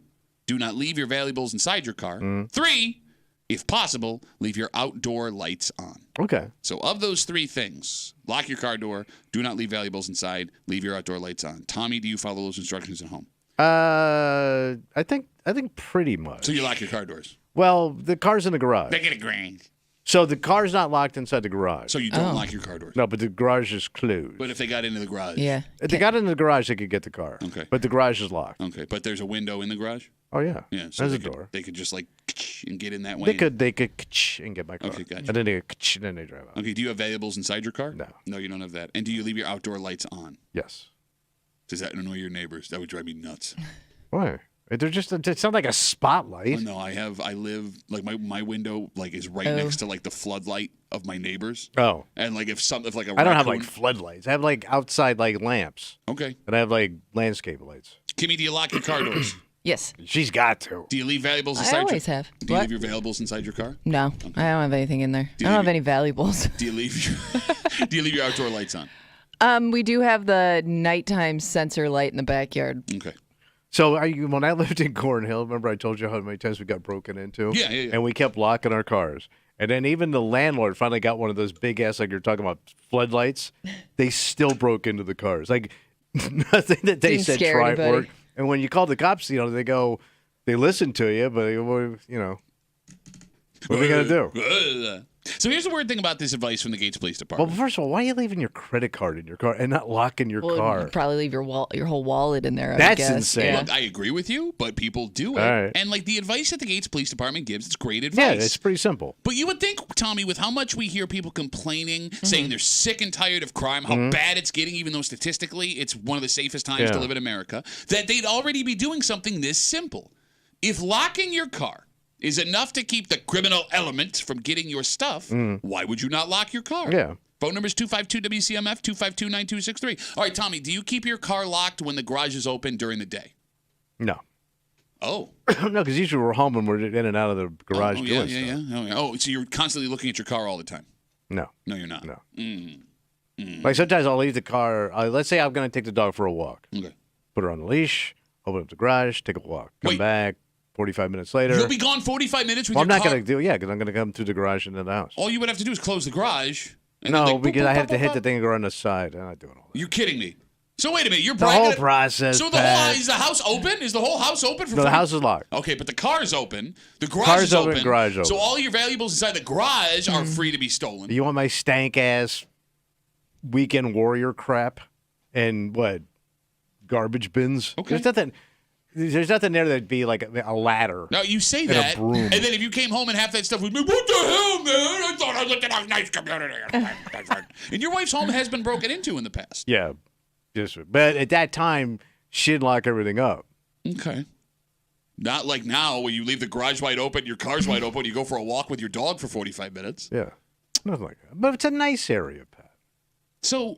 do not leave your valuables inside your car. 3, if possible, leave your outdoor lights on. Okay. So of those 3 things, lock your car door, do not leave valuables inside, leave your outdoor lights on. Tommy, do you follow those instructions at home? I think pretty much. So you lock your car doors? Well, the car's in the garage. They get a grand. So the car's not locked inside the garage. So you don't lock your car doors? No, but the garage is closed. But if they got into the garage? Yeah. If they got into the garage, they could get the car. Okay. But the garage is locked. Okay, but there's a window in the garage? Oh, yeah. Yeah. So There's a they door. They could just like and get in that way? They could and get my car. Okay, gotcha. And then then they drive out. Okay, do you have valuables inside your car? No. No, you don't have that. And do you leave your outdoor lights on? Yes. Does that annoy your neighbors? That would drive me nuts. Why? They're just, it's not like a spotlight. Oh, no, I live, like my window like is right next to like the floodlight of my neighbors. Oh. And like if like a I don't have raccoon- like floodlights. I have like outside like lamps. Okay. And I have like landscape lights. Kimmy, do you lock your car doors? Yes. She's got to. Do you leave valuables inside I always your have. Do you What? leave your valuables inside your car? No, I don't have anything in there. Do I you don't have leave- any valuables. Do you leave your outdoor lights on? We do have the nighttime sensor light in the backyard. Okay. So when I lived in Cornhill, remember I told you how many times we got broken into? Yeah. And we kept locking our cars. And then even the landlord finally got one of those big ass, like you're talking about, floodlights. They still broke into the cars. Like nothing that they Didn't said scare tried anybody. worked. And when you call the cops, they go, they listen to you, but what are we gonna do? So here's the weird thing about this advice from the Gates Police Well, Department. first of all, why are you leaving your credit card in your car and not locking your Well, car? you'd probably leave your whole wallet in there. I would That's guess. insane. Yeah. Look, I agree with you, but people do it. All right. And like the advice that the Gates Police Department gives, it's great Yeah, advice. it's pretty simple. But you would think, Tommy, with how much we hear people complaining, saying they're sick and tired of crime, how bad it's getting, even though statistically it's one of the safest times to Yeah. live in America, that they'd already be doing something this simple. If locking your car is enough to keep the criminal element from getting your stuff, why would you not lock your car? Yeah. Phone number is 252-WCMF, 252-9263. All right, Tommy, do you keep your car locked when the garage is open during the day? No. Oh. No, because usually we're home and we're in and out of the garage Oh, doing yeah. stuff. Oh, yeah. Oh, so you're constantly looking at your car all the time? No. No, you're not. No. Mm. Like sometimes I'll leave the car. Let's say I'm going to take the dog for a walk. Okay. Put her on the leash, open up the garage, take a walk. Come Wait. back 45 minutes later. You'll be gone 45 minutes with Well, I'm your not car? going to do because I'm going to come through the garage into the house. All you would have to do is close the garage. And No, then they- because I have to hit boop, the boop, thing and go on the side. I'm not doing all that. You're kidding me. So wait a minute, you're The bragging. whole process, So Pat. is the house open? Is the whole house open for? No, the 40 house is locked. Okay, but the car's open. The garage Car's is open, open. garage open. So all your valuables inside the garage are free to be stolen. You want my stank ass weekend warrior crap and what? Garbage bins? Okay. There's nothing there that'd be like a ladder. Now you say And a that, broom. and then if you came home and half that stuff was me, what the hell, man? I thought I lived in a nice community. And your wife's home has been broken into in the past. Yeah. But at that time, she'd lock everything up. Okay. Not like now where you leave the garage wide open, your car's wide open, you go for a walk with your dog for 45 minutes. Yeah. Nothing like that. But it's a nice area, Pat. So,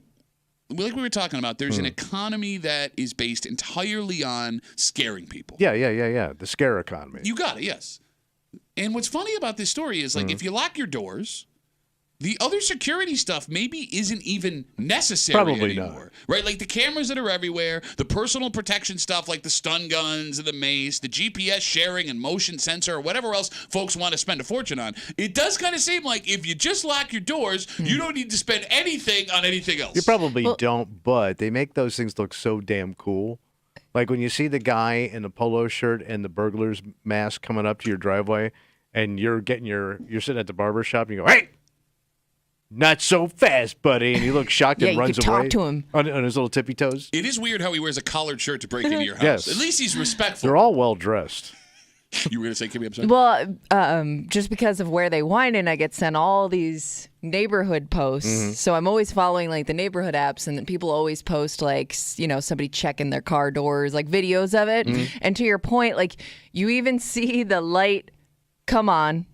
like we were talking about, there's an economy that is based entirely on scaring people. Yeah. The scare economy. You got it, yes. And what's funny about this story is, like, if you lock your doors, the other security stuff maybe isn't even necessary Probably anymore. not. Right? Like the cameras that are everywhere, the personal protection stuff like the stun guns and the mace, the GPS sharing and motion sensor or whatever else folks want to spend a fortune on. It does kind of seem like if you just lock your doors, you don't need to spend anything on anything else. You probably don't, but they make those things look so damn cool. Like when you see the guy in the polo shirt and the burglar's mask coming up to your driveway and you're sitting at the barber shop and you go, "Hey! Not so fast, buddy." And he looks shocked and runs away. Yeah, you could talk to him. On his little tippy toes. It is weird how he wears a collared shirt to break into your house. Yes. At least he's respectful. They're all well dressed. You were going to say, Kimmy, I'm sorry? Well, just because of where they whine and I get sent all these neighborhood posts. So I'm always following like the neighborhood apps and then people always post like, somebody checking their car doors, like videos of it. And to your point, like you even see the light come on.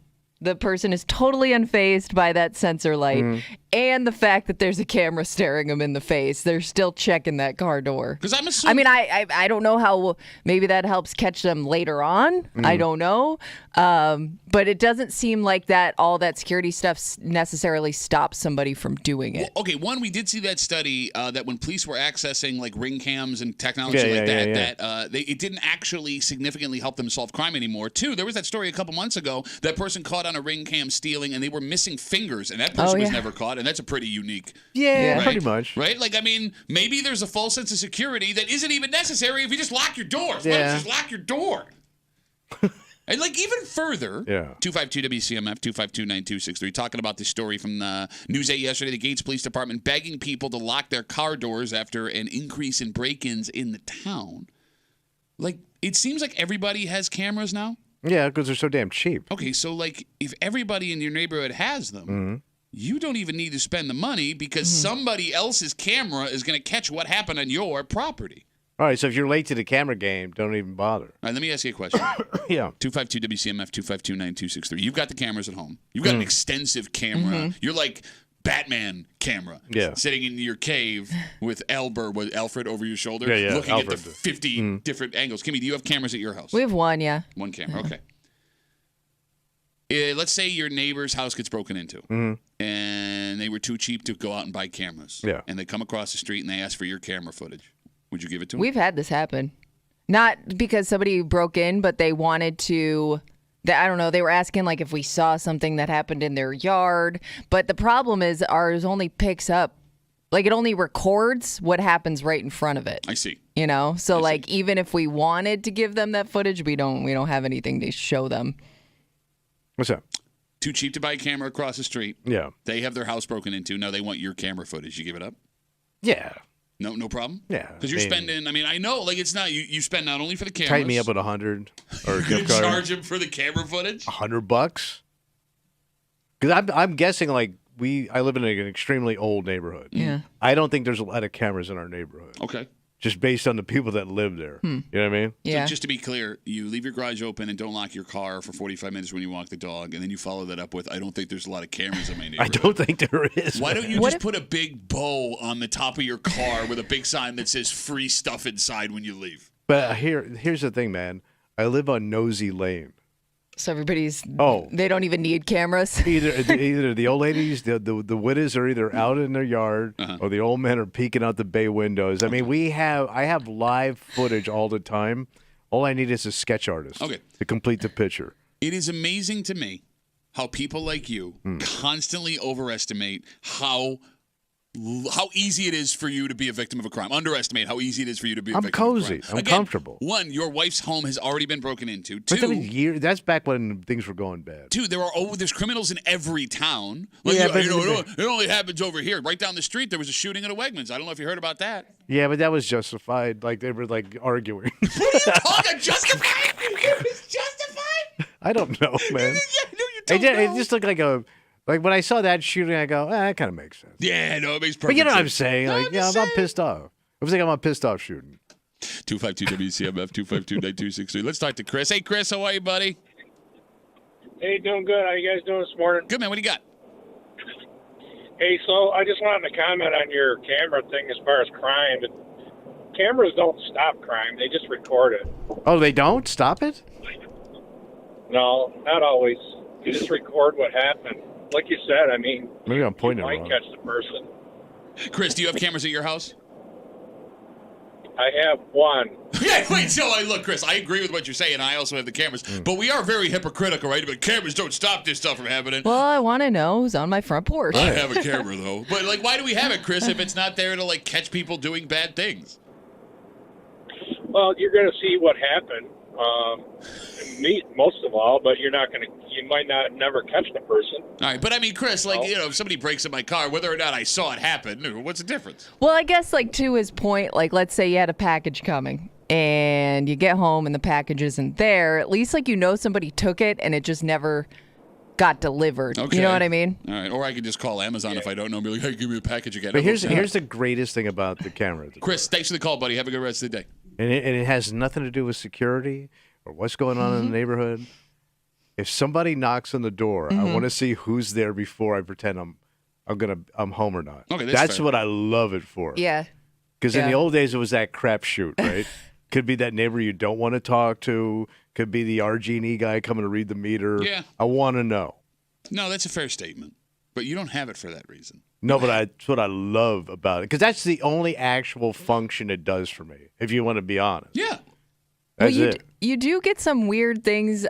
The person is totally unfazed by that sensor light and the fact that there's a camera staring them in the face. They're still checking that car door. Because I'm assuming. I mean, I don't know how maybe that helps catch them later on. I don't know. But it doesn't seem like that all that security stuff necessarily stops somebody from doing it. Well, okay, one, we did see that study that when police were accessing like ring cams and technology that it didn't actually significantly help them solve crime anymore. Two, there was that story a couple months ago, that person caught on a ring cam stealing and they were missing fingers and that person was never caught, and that's a pretty unique. Yeah, right? pretty much. Right? Like, I mean, maybe there's a false sense of security that isn't even necessary if you just lock your doors. Yeah. Why don't you just lock your door? And like even further, 252 WCMF 252-9263, talking about this story from the News 8 yesterday, the Gates Police Department begging people to lock their car doors after an increase in break-ins in the town. Like, it seems like everybody has cameras now. Yeah, because they're so damn cheap. Okay, so like if everybody in your neighborhood has them, you don't even need to spend the money because somebody else's camera is going to catch what happened on your property. All right, so if you're late to the camera game, don't even bother. All right, let me ask you a question. Yeah. 252 WCMF 252-9263. You've got the cameras at home. You've got an extensive camera. You're like Batman camera. Yeah. Sitting in your cave with Alfred over your shoulder, Yeah, looking Alfred. at the 50 different angles. Kimmy, do you have cameras at your house? We have one, yeah. One camera, okay. Let's say your neighbor's house gets broken into, and they were too cheap to go out and buy cameras. Yeah. And they come across the street and they ask for your camera footage. Would you give it to them? We've had this happen. Not because somebody broke in, but they wanted to, I don't know, they were asking like if we saw something that happened in their yard. But the problem is ours only picks up, like it only records what happens right in front of it. I see. You know? So like even if we wanted to give them that footage, we don't have anything to show them. What's up? Too cheap to buy a camera across the street. Yeah. They have their house broken into. Now they want your camera footage. You give it up? Yeah. No problem? Yeah. Because you're spending, I know, like it's not, you spend not only for the cameras. Tighten me up with 100 or a gift card. Charge him for the camera footage? $100? Because I'm guessing like I live in an extremely old neighborhood. Yeah. I don't think there's a lot of cameras in our neighborhood. Okay. Just based on the people that live there. You know what I mean? Yeah. So just to be clear, you leave your garage open and don't lock your car for 45 minutes when you walk the dog, and then you follow that up with, I don't think there's a lot of cameras in my I neighborhood. don't think there is. Why don't you What just if- put a big bow on the top of your car with a big sign that says free stuff inside when you leave? But here's the thing, man. I live on Nosy Lane. So everybody's, they don't even need cameras. Either the old ladies, the widows are either out in their yard or the old men are peeking out the bay windows. I mean, I have live footage all the time. All I need is a sketch artist to complete the picture. It is amazing to me how people like you constantly overestimate how easy it is for you to be a victim of a crime. Underestimate how easy it is for you to be a I'm victim cozy. of a crime. I'm Again, comfortable. One, your wife's home has already been broken into. But Two, that's back when things were going bad. Two, there's criminals in every town. Like, Yeah, but- it only happens over here. Right down the street, there was a shooting at a Wegmans. I don't know if you heard about that. Yeah, but that was justified. Like they were like arguing. What are you talking? Justified? It was justified? I don't know, man. No, you don't know. It just looked like when I saw that shooting, I go, that kind of makes sense. Yeah, no, it makes perfect But you know what I'm sense. saying? No, Like, I'm yeah, just I'm not saying. pissed off. It was like I'm a pissed off shooting. 252 WCMF 252-9263. Let's talk to Chris. Hey, Chris, how are you, buddy? Hey, doing good. How you guys doing this morning? Good, man. What do you got? Hey, so I just wanted to comment on your camera thing as far as crime. Cameras don't stop crime; they just record it. Oh, they don't stop it? No, not always. You just record what happened. Like you said, I mean, Maybe I'm pointing you it might wrong. catch the person. Chris, do you have cameras at your house? I have one. Yeah, wait, so look, Chris, I agree with what you're saying. I also have the cameras. But we are very hypocritical, right? But cameras don't stop this stuff from happening. Well, I want to know who's on my front porch. I have a camera, though. But, like, why do we have it, Chris, if it's not there to, like, catch people doing bad things? Well, you're going to see what happened. Me, most of all, but you're not going to. You might not never catch the person. All right, but I mean, Chris, like, you know, if somebody breaks in my car, whether or not I saw it happen, what's the difference? Well, I guess, like, to his point, like, let's say you had a package coming and you get home and the package isn't there. At least, like, you know somebody took it and it just never got delivered. Okay. You know what I mean? All right, or I could just call Amazon if I don't know and be like, hey, give me a package again. But here's the greatest thing about the camera. Chris, thanks for the call, buddy. Have a good rest of the day. And it has nothing to do with security or what's going on in the neighborhood. If somebody knocks on the door, I want to see who's there before I pretend I'm home or not. Okay, that's fair. what I love it for. Yeah. Because in Yeah. the old days, it was that crapshoot, right? Could be that neighbor you don't want to talk to. Could be the RG&E guy coming to read the meter. Yeah. I want to know. No, that's a fair statement. But you don't have it for that reason. No, but that's what I love about it. Because that's the only actual function it does for me, if you want to be honest. Yeah. That's well, it. You do get some weird things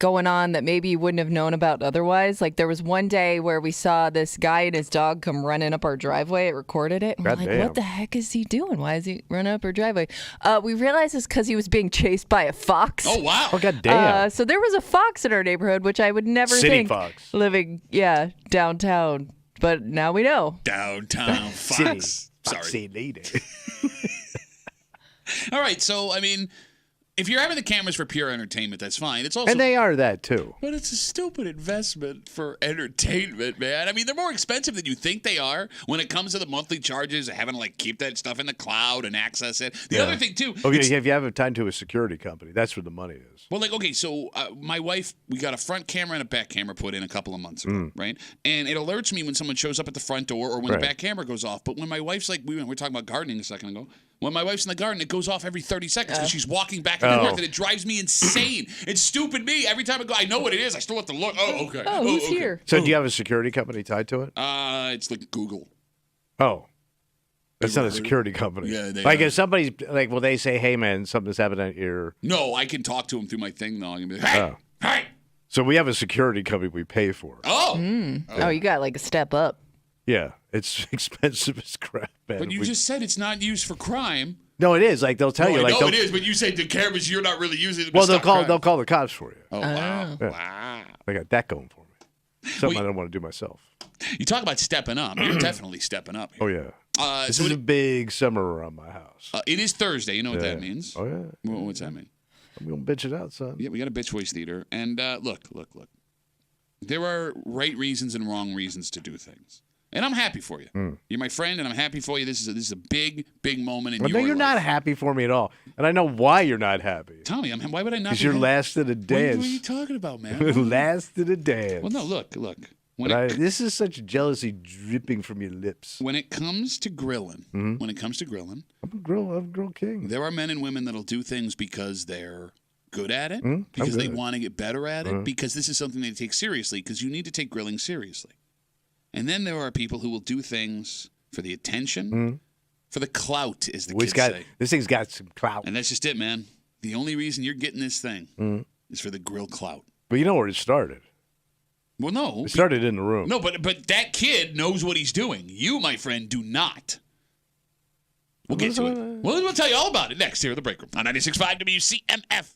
going on that maybe you wouldn't have known about otherwise. Like there was one day where we saw this guy and his dog come running up our driveway. It recorded it. And we're like, Goddamn. what the heck is he doing? Why is he running up our driveway? We realized it's because he was being chased by a fox. Oh, wow. Oh, God damn. So there was a fox in our neighborhood, which I would never City think fox. living, downtown. But now we know. Downtown Fox. Sorry. Foxy lady. All right, so, I mean, if you're having the cameras for pure entertainment, that's fine. It's also... And they are that, too. But it's a stupid investment for entertainment, man. I mean, they're more expensive than you think they are when it comes to the monthly charges of having to, like, keep that stuff in the cloud and access it. The other thing, too... Okay, if you have it tied to a security company, that's where the money is. Well, like, okay, so my wife, we got a front camera and a back camera put in a couple of months ago, right? And it alerts me when someone shows up at the front door or when the Right. back camera goes off. But when my wife's like, we were talking about gardening a second ago. When my wife's in the garden, it goes off every 30 seconds because she's walking back and forth, and it drives me insane. It's stupid me. Every time I go, I know what it is. I still have to look. Oh, okay. Oh, who's okay. here? So do you have a security company tied to it? It's like Google. Oh. That's not a heard- security company. Yeah, they like are. if somebody's like, will they say, "Hey, man, something's happened at your"? No, I can talk to him through my thing, though. I can be like, hey, hey. So we have a security company we pay for. Oh. Oh, you got like a step up. Yeah, it's expensive as crap, man. But you just said it's not used for crime. No, it is. Like they'll tell you, I like know they'll, it is, but you say the cameras you're not really using them. well, to stop they'll crime. call the cops for you. Oh, wow. Yeah. Wow. I got that going for me. Something I don't want to do myself. You talk about stepping up. You're definitely stepping up Oh here. yeah, this So is a it, big summer around my house. it is Thursday. You know what Yeah. that means? Oh yeah, What's that mean? I'm gonna bitch it out, son. Yeah, we got a bitch voice theater. And look. There are right reasons and wrong reasons to do things. And I'm happy for you. You're my friend, and I'm happy for you. This is a big, big moment in But your no, you're life. not happy for me at all, and I know why you're not happy. Tommy, why would I not Because be you're happy? last in a What are you dance. talking about, man? Last in a dance. Well, no, look. When But it, this is such jealousy dripping from your lips. when it comes to grilling, Mm-hmm. when I'm a grill king. there are men and women that'll do things because they're good at it, I'm because they good. want to get better at it, because this is something they take seriously, because you need to take grilling seriously. And then there are people who will do things for the attention, for the clout, as the kids say. This thing's got some clout. And that's just it, man. The only reason you're getting this thing is for the grill clout. But you know where it started. Well, no. It started in the room. No, but that kid knows what he's doing. You, my friend, do not. We'll get to it. Well, we'll tell you all about it next here at the break room on 96.5 WCMF.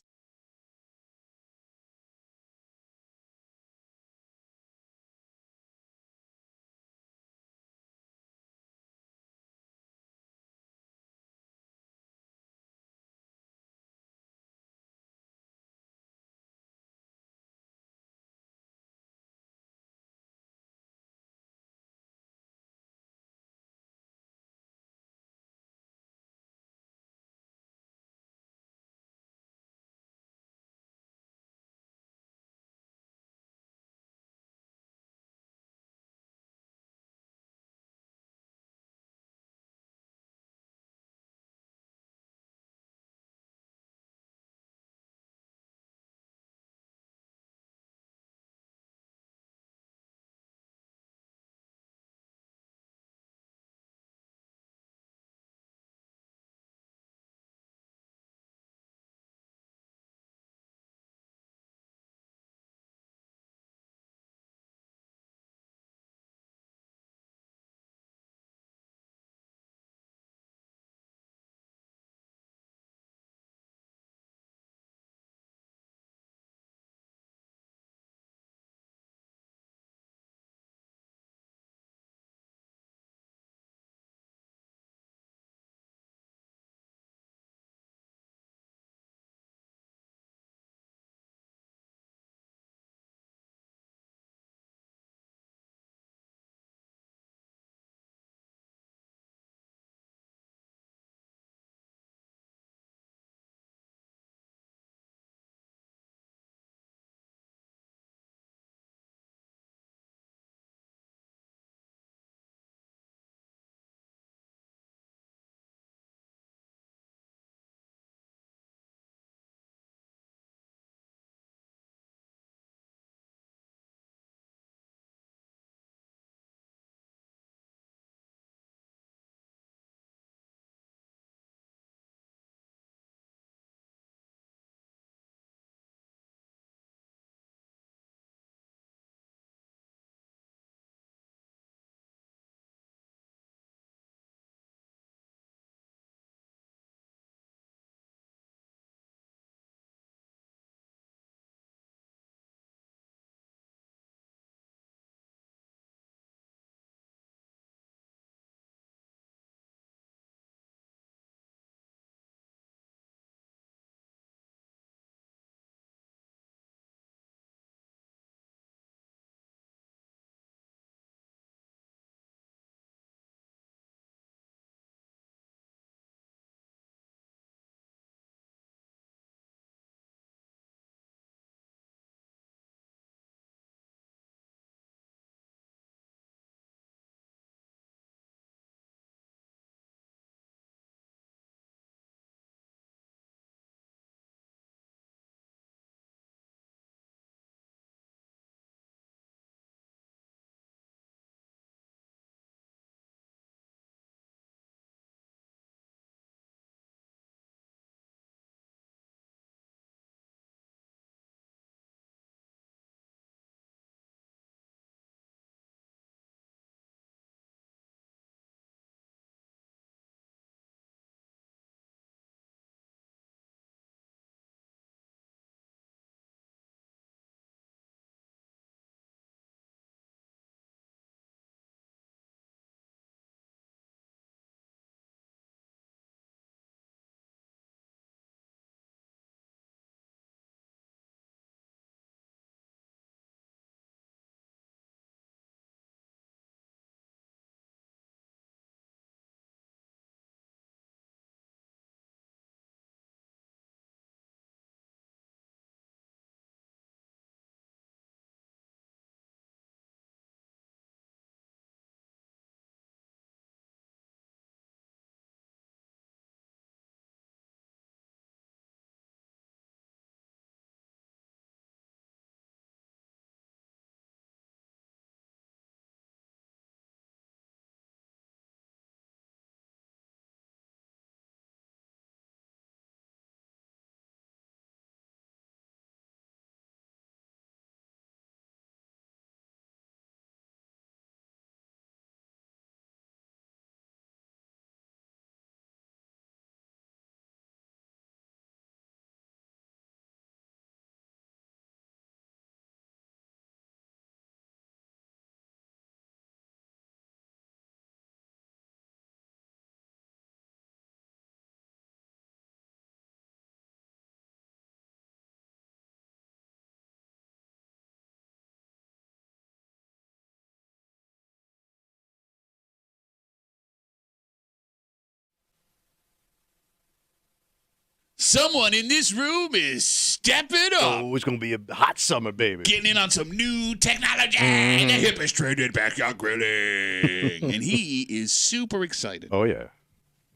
Someone in this room is stepping up. Oh, it's gonna be a hot summer, baby. Getting in on some new technology. The hippest trended backyard grilling. And he is super excited. Oh yeah.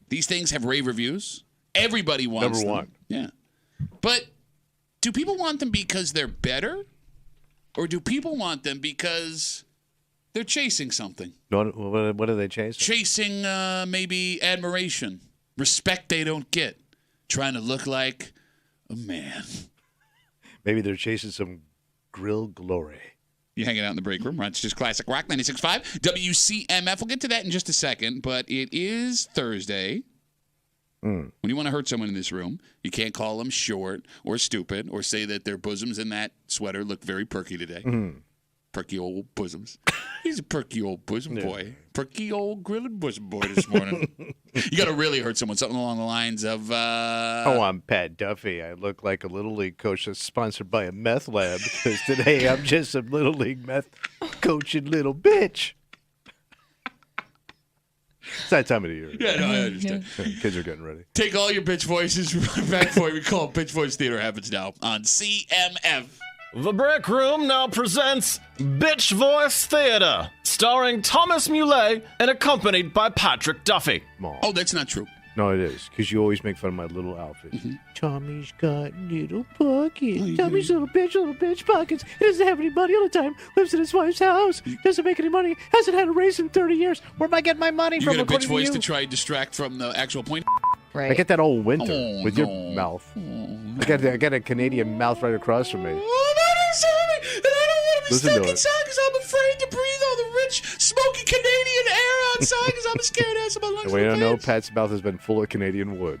These things have rave reviews. Everybody wants Number them. one. Yeah. But do people want them because they're better? Or do people want them because they're chasing something? What are they chasing? Chasing maybe admiration, respect they don't get, trying to look like a man. Maybe they're chasing some grill glory. You hanging out in the break room. It's just Classic Rock 96.5 WCMF. We'll get to that in just a second, but it is Thursday. When you want to hurt someone in this room, you can't call them short or stupid or say that their bosoms in that sweater look very perky today. Perky old bosoms. He's a perky old bosom boy. Perky old grilling bosom boy this morning. You got to really hurt someone. Something along the lines of... Oh, I'm Pat Duffy. I look like a Little League coach that's sponsored by a meth lab because today I'm just a Little League meth coaching little bitch. It's that time of the year. Yeah, no, I understand. Kids are getting ready. Take all your bitch voices back for you. We call it Bitch Voice Theater happens now on CMF. The Break Room now presents Bitch Voice Theater, starring Thomas Muley and accompanied by Patrick Duffy. Mom. Oh, that's not true. No, it is, because you always make fun of my little outfit. Tommy's got little pockets. Tommy's little bitch pockets. He doesn't have any money all the time. Lives in his wife's house. Doesn't make any money. Hasn't had a raise in 30 years. Where am I getting my money You from? got a bitch according voice you? to try and distract from the actual point? Right. I get that all winter Oh, with no. your mouth. I got a Canadian mouth right across from me. Oh, that is sorry. And I don't want to be Listen stuck to it. inside because I'm afraid to breathe all the rich, smoky Canadian air outside because I'm scared to have my lungs. And we don't know, Pat's mouth has been full of Canadian wood.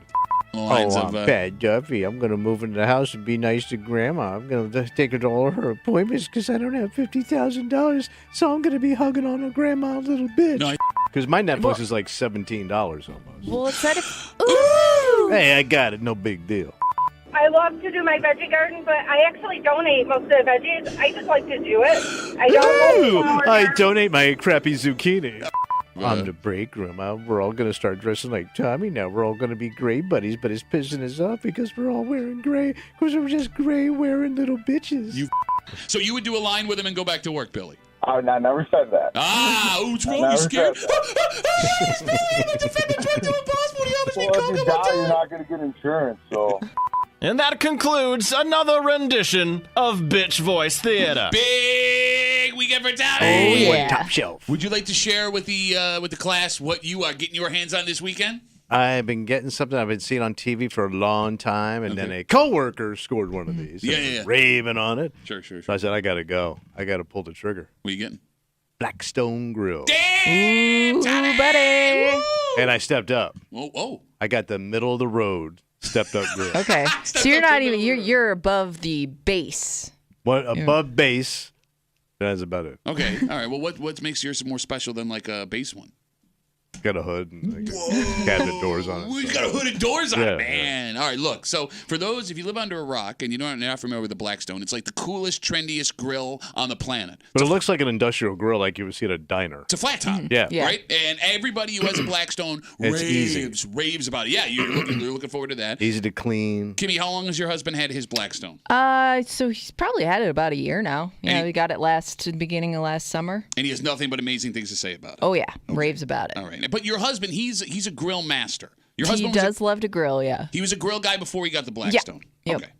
Lines I'm of, Pat Duffy. I'm going to move into the house and be nice to Grandma. I'm going to take her to all her appointments because I don't have $50,000. So I'm going to be hugging on her grandma, little bitch. No, Because my Netflix is like $17 almost. Well, it's that. Ooh. Hey, I got it. No big deal. I love to do my veggie garden, but I actually donate most of the veggies. I just like to do it. I don't Ooh, know. I donate my crappy zucchini. On the break room, we're all going to start dressing like Tommy now. We're all going to be gray buddies, but it's pissing us off because we're all wearing gray. Because we're just gray wearing little bitches. So you would do a line with him and go back to work, Billy? I never said that. Ah, what's wrong? never You scared? said Well, if you die, you're not going to get insurance, so... And that concludes another rendition of Bitch Voice Theater. Big weekend for Tommy. Oh, Yeah. top shelf. Would you like to share with the class what you are getting your hands on this weekend? I've been getting something I've been seeing on TV for a long time, and then a coworker scored one of these. and Yeah. was raving on it. Sure. So I said, I got to go. I got to pull the trigger. What are you getting? Blackstone Grill. Damn, Ooh, Tommy! buddy. Woo! And I stepped up. Oh. I got the middle of the road stepped up grill. Okay. So you're not even. You're above the base. What above base? That's about it. Okay. All right. Well, what makes yours more special than like a base one? Got a hood and like cabinet doors on it. We've got a hooded doors on Yeah, it, man. All right, look. So for those, if you live under a rock and you're not familiar with the Blackstone, it's like the coolest, trendiest grill on the planet. But it looks like an industrial grill like you would see at a diner. It's a flat top. Yeah. Yeah. Right? And everybody who has a Blackstone It's easy. raves about it. Yeah, you're looking forward to that. Easy to clean. Kimmy, how long has your husband had his Blackstone? So he's probably had it about a year now. Yeah, we got it beginning of last summer. And he has nothing but amazing things to say about it. Oh yeah, raves about it. All right. But your husband, he's a grill master. Your He husband does love to grill. Yeah. he was a grill guy before he got the Blackstone. Yep. Okay.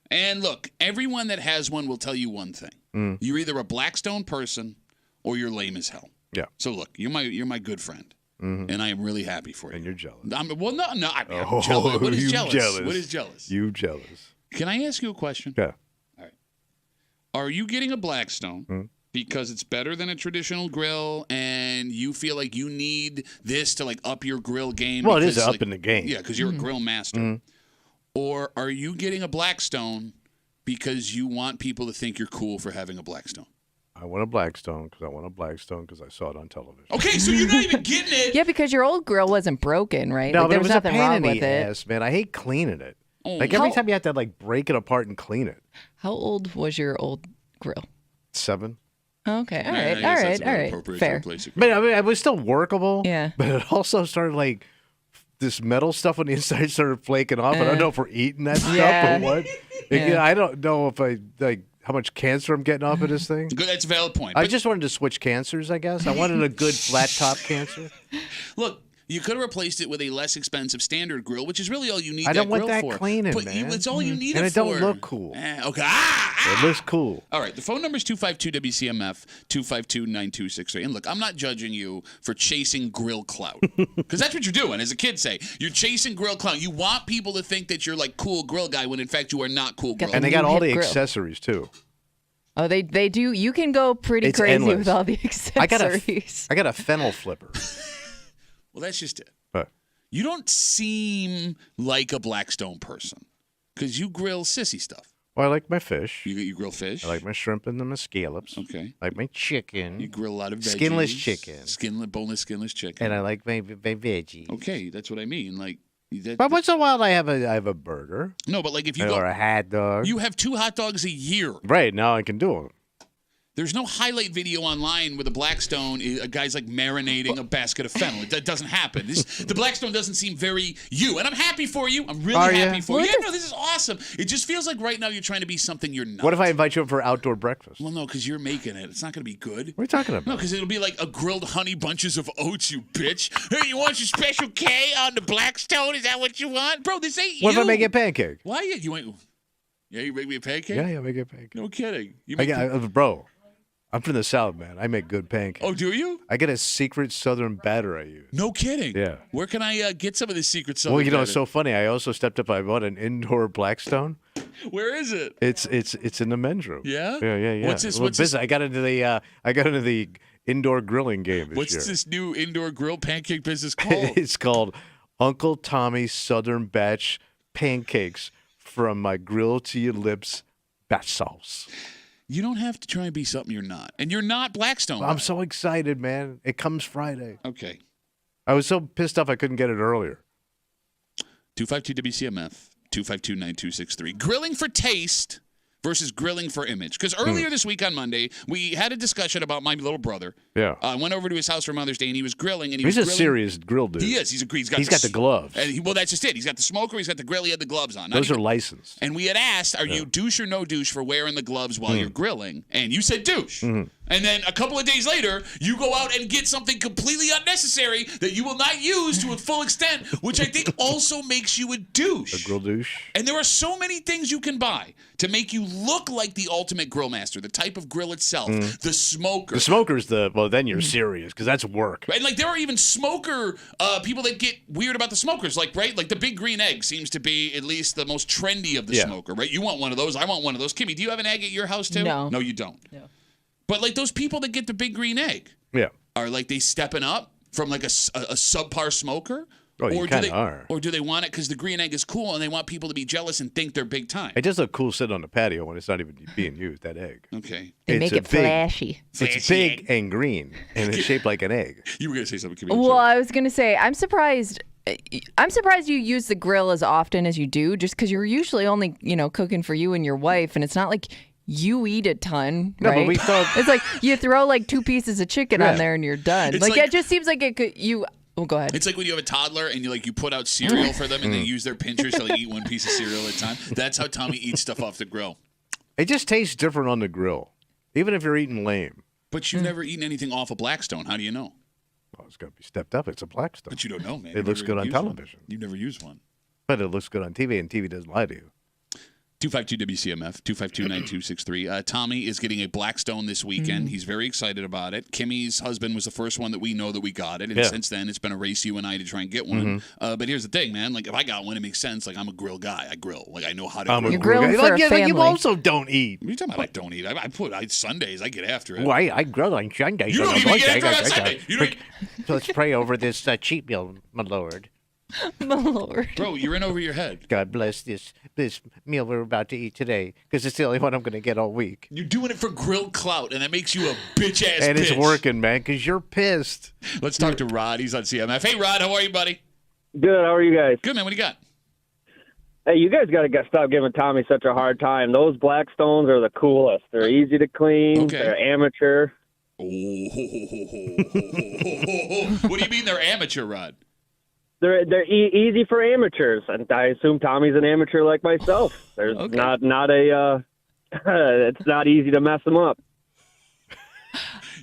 And look, everyone that has one will tell you one thing. You're either a Blackstone person or you're lame as hell. Yeah. So look, you're my good friend. And I am really happy for you. And you're jealous. I'm jealous. Oh, What is you jealous? jealous. What is jealous? You jealous. Can I ask you a question? Yeah. Are you getting a Blackstone because it's better than a traditional grill and you feel like you need this to like up your grill game? Well, it is because, up like, in the game. Yeah, because you're a grill master. Or are you getting a Blackstone because you want people to think you're cool for having a Blackstone? I want a Blackstone because I want a Blackstone because I saw it on television. Okay, so you're not even getting it. Yeah, because your old grill wasn't broken, right? No, Like, but there it was nothing a pain wrong in with the it. ass, man. I hate cleaning it. Oh. Like every How- time you have to like break it apart and clean it. How old was your old grill? 7. Okay, all I right, guess all that's right, a all little right. appropriate to Fair. replace it. But I mean, it was still workable. Yeah. But it also started like this metal stuff on the inside started flaking off. I don't know if we're eating that stuff Yeah. or what. Yeah. I don't know if I like how much cancer I'm getting off of this thing. Good, that's a valid point. I But just wanted to switch cancers, I guess. I wanted a good flat top cancer. look, you could have replaced it with a less expensive standard grill, which is really all you need. I don't want grill that for. cleaning, but man. It's all you need And it it don't for. look cool. Okay. It looks cool. All right, the phone number is 252-WCMF, 252-9263. And look, I'm not judging you for chasing grill clout. Because that's what you're doing, as a kid say. You're chasing grill clout. You want people to think that you're like cool grill guy when in fact you are not cool grill. And they got all the hip grill. accessories, too. Oh, they do. You can go pretty It's crazy endless. with all the accessories. I got a fennel flipper. Well, that's just it. But You don't seem like a Blackstone person because you grill sissy stuff. well, I like my fish. You grill fish. I like my shrimp and my scallops. Okay. I like my chicken. You grill a lot of veggies. Skinless chicken. Boneless, skinless chicken. And I like my veggies. Okay, that's what I mean. Like, that, But once in a while, I have a burger no, but like if you or go, a hot dog. you have 2 hot dogs a year. Right, now I can do them. There's no highlight video online with a Blackstone. A guy's like marinating a basket of fennel. That doesn't happen. The Blackstone doesn't seem very you, and I'm happy for you. I'm really Are happy ya? for you. Yeah, no, this is awesome. It just feels like right now you're trying to be something you're not. What if I invite you up for outdoor breakfast? Well, no, because you're making it. It's not going to be good. What are you talking No, about? because it'll be like a grilled honey bunches of oats, you bitch. Hey, you want your special K on the Blackstone? Is that what you want? Bro, this ain't What you. if I make it a pancake? Why you ain't... Yeah, you make me a pancake? Yeah, make it a pancake. No kidding. You I make bro, I'm from the South, man. I make good pancakes. Oh, do you? I get a secret Southern batter I use. No kidding. Yeah. Where can I get some of this secret sauce? Well, it's so funny. I also stepped up. I bought an indoor Blackstone. Where is it? It's in the men's room. Yeah? Yeah. What's this- A little what's this- business. I got into the indoor grilling game this What's year. this new indoor grill pancake business called? It's called Uncle Tommy's Southern Batch Pancakes from my Grill to Your Lips batch sauce. You don't have to try and be something you're not. And you're not Blackstone. I'm guy. so excited, man. It comes Friday. Okay. I was so pissed off I couldn't get it earlier. 252-WCMF, 252-9263. Grilling for taste versus grilling for image. Because earlier this week on Monday, we had a discussion about my little brother. Yeah. I went over to his house for Mother's Day, and he was grilling. And He's a was grilling. serious grill dude. He is. He's got the gloves. And well, that's just it. He's got the smoker. He's got the grill. He had the gloves on. Those are licensed. And we had asked, are you douche or no douche for wearing the gloves while you're grilling? And you said douche. And then a couple of days later, you go out and get something completely unnecessary that you will not use to a full extent, which I think also makes you a douche. A grill douche. And there are so many things you can buy to make you look like the ultimate grill master. The type of grill itself, the smoker. The smoker's then you're serious because that's work. And like there are even smoker people that get weird about the smokers, like like the big green egg seems to be at least the most trendy of the smoker, right? You want one of those, I want one of those. Kimmy, do you have an egg at your house too? No. No, you don't. No. But like those people that get the big green egg Yeah. are like they stepping up from like a subpar smoker. Oh, you or do kinda they are. Or do they want it because the green egg is cool and they want people to be jealous and think they're big time? It does look cool sitting on the patio when it's not even being used, that egg. Okay. They make it flashy. It's big and green, and it's shaped like an egg. You were gonna say something, Kimmy. I'm Well, sorry. I was gonna say I'm surprised. I'm surprised you use the grill as often as you do, just because you're usually only cooking for you and your wife, and it's not like you eat a ton, No, right? but we thought It's like you throw like 2 pieces of chicken on there and you're done. It's Like, like- it just seems like it could. Oh, go ahead. It's like when you have a toddler and you put out cereal for them and they use their pinchers so they eat one piece of cereal at a time. That's how Tommy eats stuff off the grill. it just tastes different on the grill, even if you're eating lame. But you've never eaten anything off a Blackstone. How do you know? Oh, it's got to be stepped up. It's a Blackstone. But you don't know, man. It You've looks never good on used one. television. You've never used one. But it looks good on TV, and TV doesn't lie to you. 252-WCMF, 252-9263. Tommy is getting a Blackstone this weekend. He's very excited about it. Kimmy's husband was the first one that we know that we got it. And since then, it's been a race, you and I, to try and get one. But here's the thing, man. Like, if I got one, it makes sense. Like, I'm a grill guy. I grill. Like, I know how to grill. You're grilling for a But you family. also don't eat. What are you talking about? I don't eat. I put Sundays. I get after it. Well, I grill on Sundays. You don't even get after it on Sunday. You don't. So let's pray over this cheap meal, my Lord. My Lord. Bro, you're in over your head. God bless this meal we're about to eat today, because it's the only one I'm going to get all week. You're doing it for grill clout, and that makes you a bitch-ass And it's bitch. working, man, because you're pissed. Let's talk to Rod. He's on CMF. Hey, Rod, how are you, buddy? Good. How are you guys? Good, man. What do you got? Hey, you guys got to stop giving Tommy such a hard time. Those Blackstones are the coolest. They're easy to clean. Okay. They're amateur. Oh, what do you mean they're amateur, Rod? they're easy for amateurs, and I assume Tommy's an amateur like myself. There's not a it's not easy to mess them up.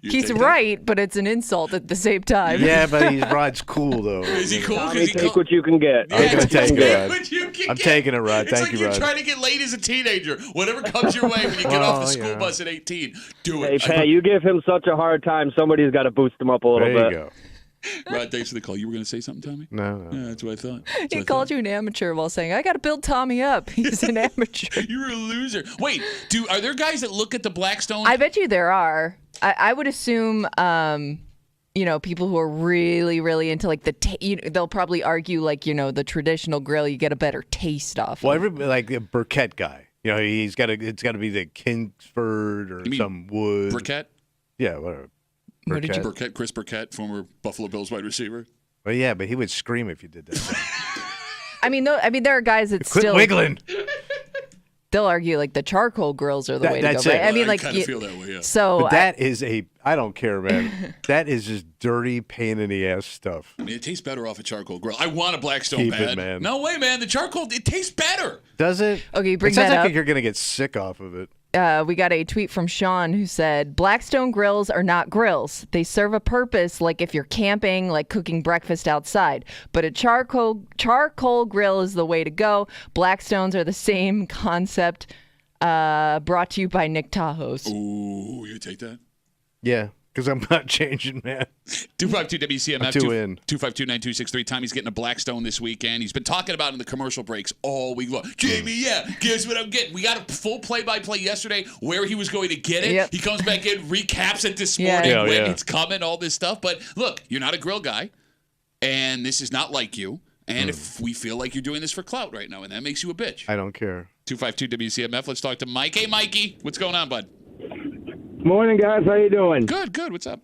He's right, but it's an insult at the same time. Yeah, but Rod's cool though. Is he cool? Tommy, take what you can get. I'm gonna take it, Rod. What you can I'm get. taking it, Rod. It's Thank like you, you're Rod. trying to get laid as a teenager. Whatever comes your way when you get off the school bus at 18, do it. Hey, Pat, you give him such a hard time, somebody's got to boost him up a little There bit. you go. Rod, thanks for the call. You were going to say something, Tommy? No. Yeah, that's what I thought. He called you an amateur while saying, I got to build Tommy up. He's an amateur. You're a loser. Wait, are there guys that look at the Blackstone? I bet you there are. I would assume, people who are really, really into like they'll probably argue like, the traditional grill, you get a better taste off. Well, everybody like a Burkett guy. It's got to be the Kingsford or some wood. Burkett? Yeah, whatever. What did you- Burkett, Chris Burkett, former Buffalo Bills wide receiver. Well, yeah, but he would scream if you did that. there are guys that Quit still wiggling. they'll argue like the charcoal grills are the way to go. That's Right? it. I mean, I like kind of feel that way, yeah. So But that is I don't care, man. That is just dirty, pain in the ass stuff. I mean, it tastes better off a charcoal grill. I want a Blackstone Keep bad. it, man. No way, man. The charcoal, it tastes better. Does it? Okay, bring it sounds that like up. you're gonna get sick off of it. we got a tweet from Sean who said, Blackstone grills are not grills. They serve a purpose, like if you're camping, like cooking breakfast outside. But a charcoal grill is the way to go. Blackstones are the same concept. Brought to you by Nick Tajos. Ooh, you take that? Yeah, because I'm not changing, man. 252 WCMF. I'm too in. 252-9263. Tommy's getting a Blackstone this weekend. He's been talking about it in the commercial breaks all week long. Jamie, guess what I'm getting? We got a full play-by-play yesterday where he was going to get it. Yep. He comes back in, recaps it this Yeah. morning when Yeah. it's coming, all this stuff. But look, you're not a grill guy, and this is not like you. And if we feel like you're doing this for clout right now, and that makes you a bitch. I don't care. 252 WCMF. Let's talk to Mike. Hey, Mikey. What's going on, bud? Morning, guys. How you doing? Good. What's up?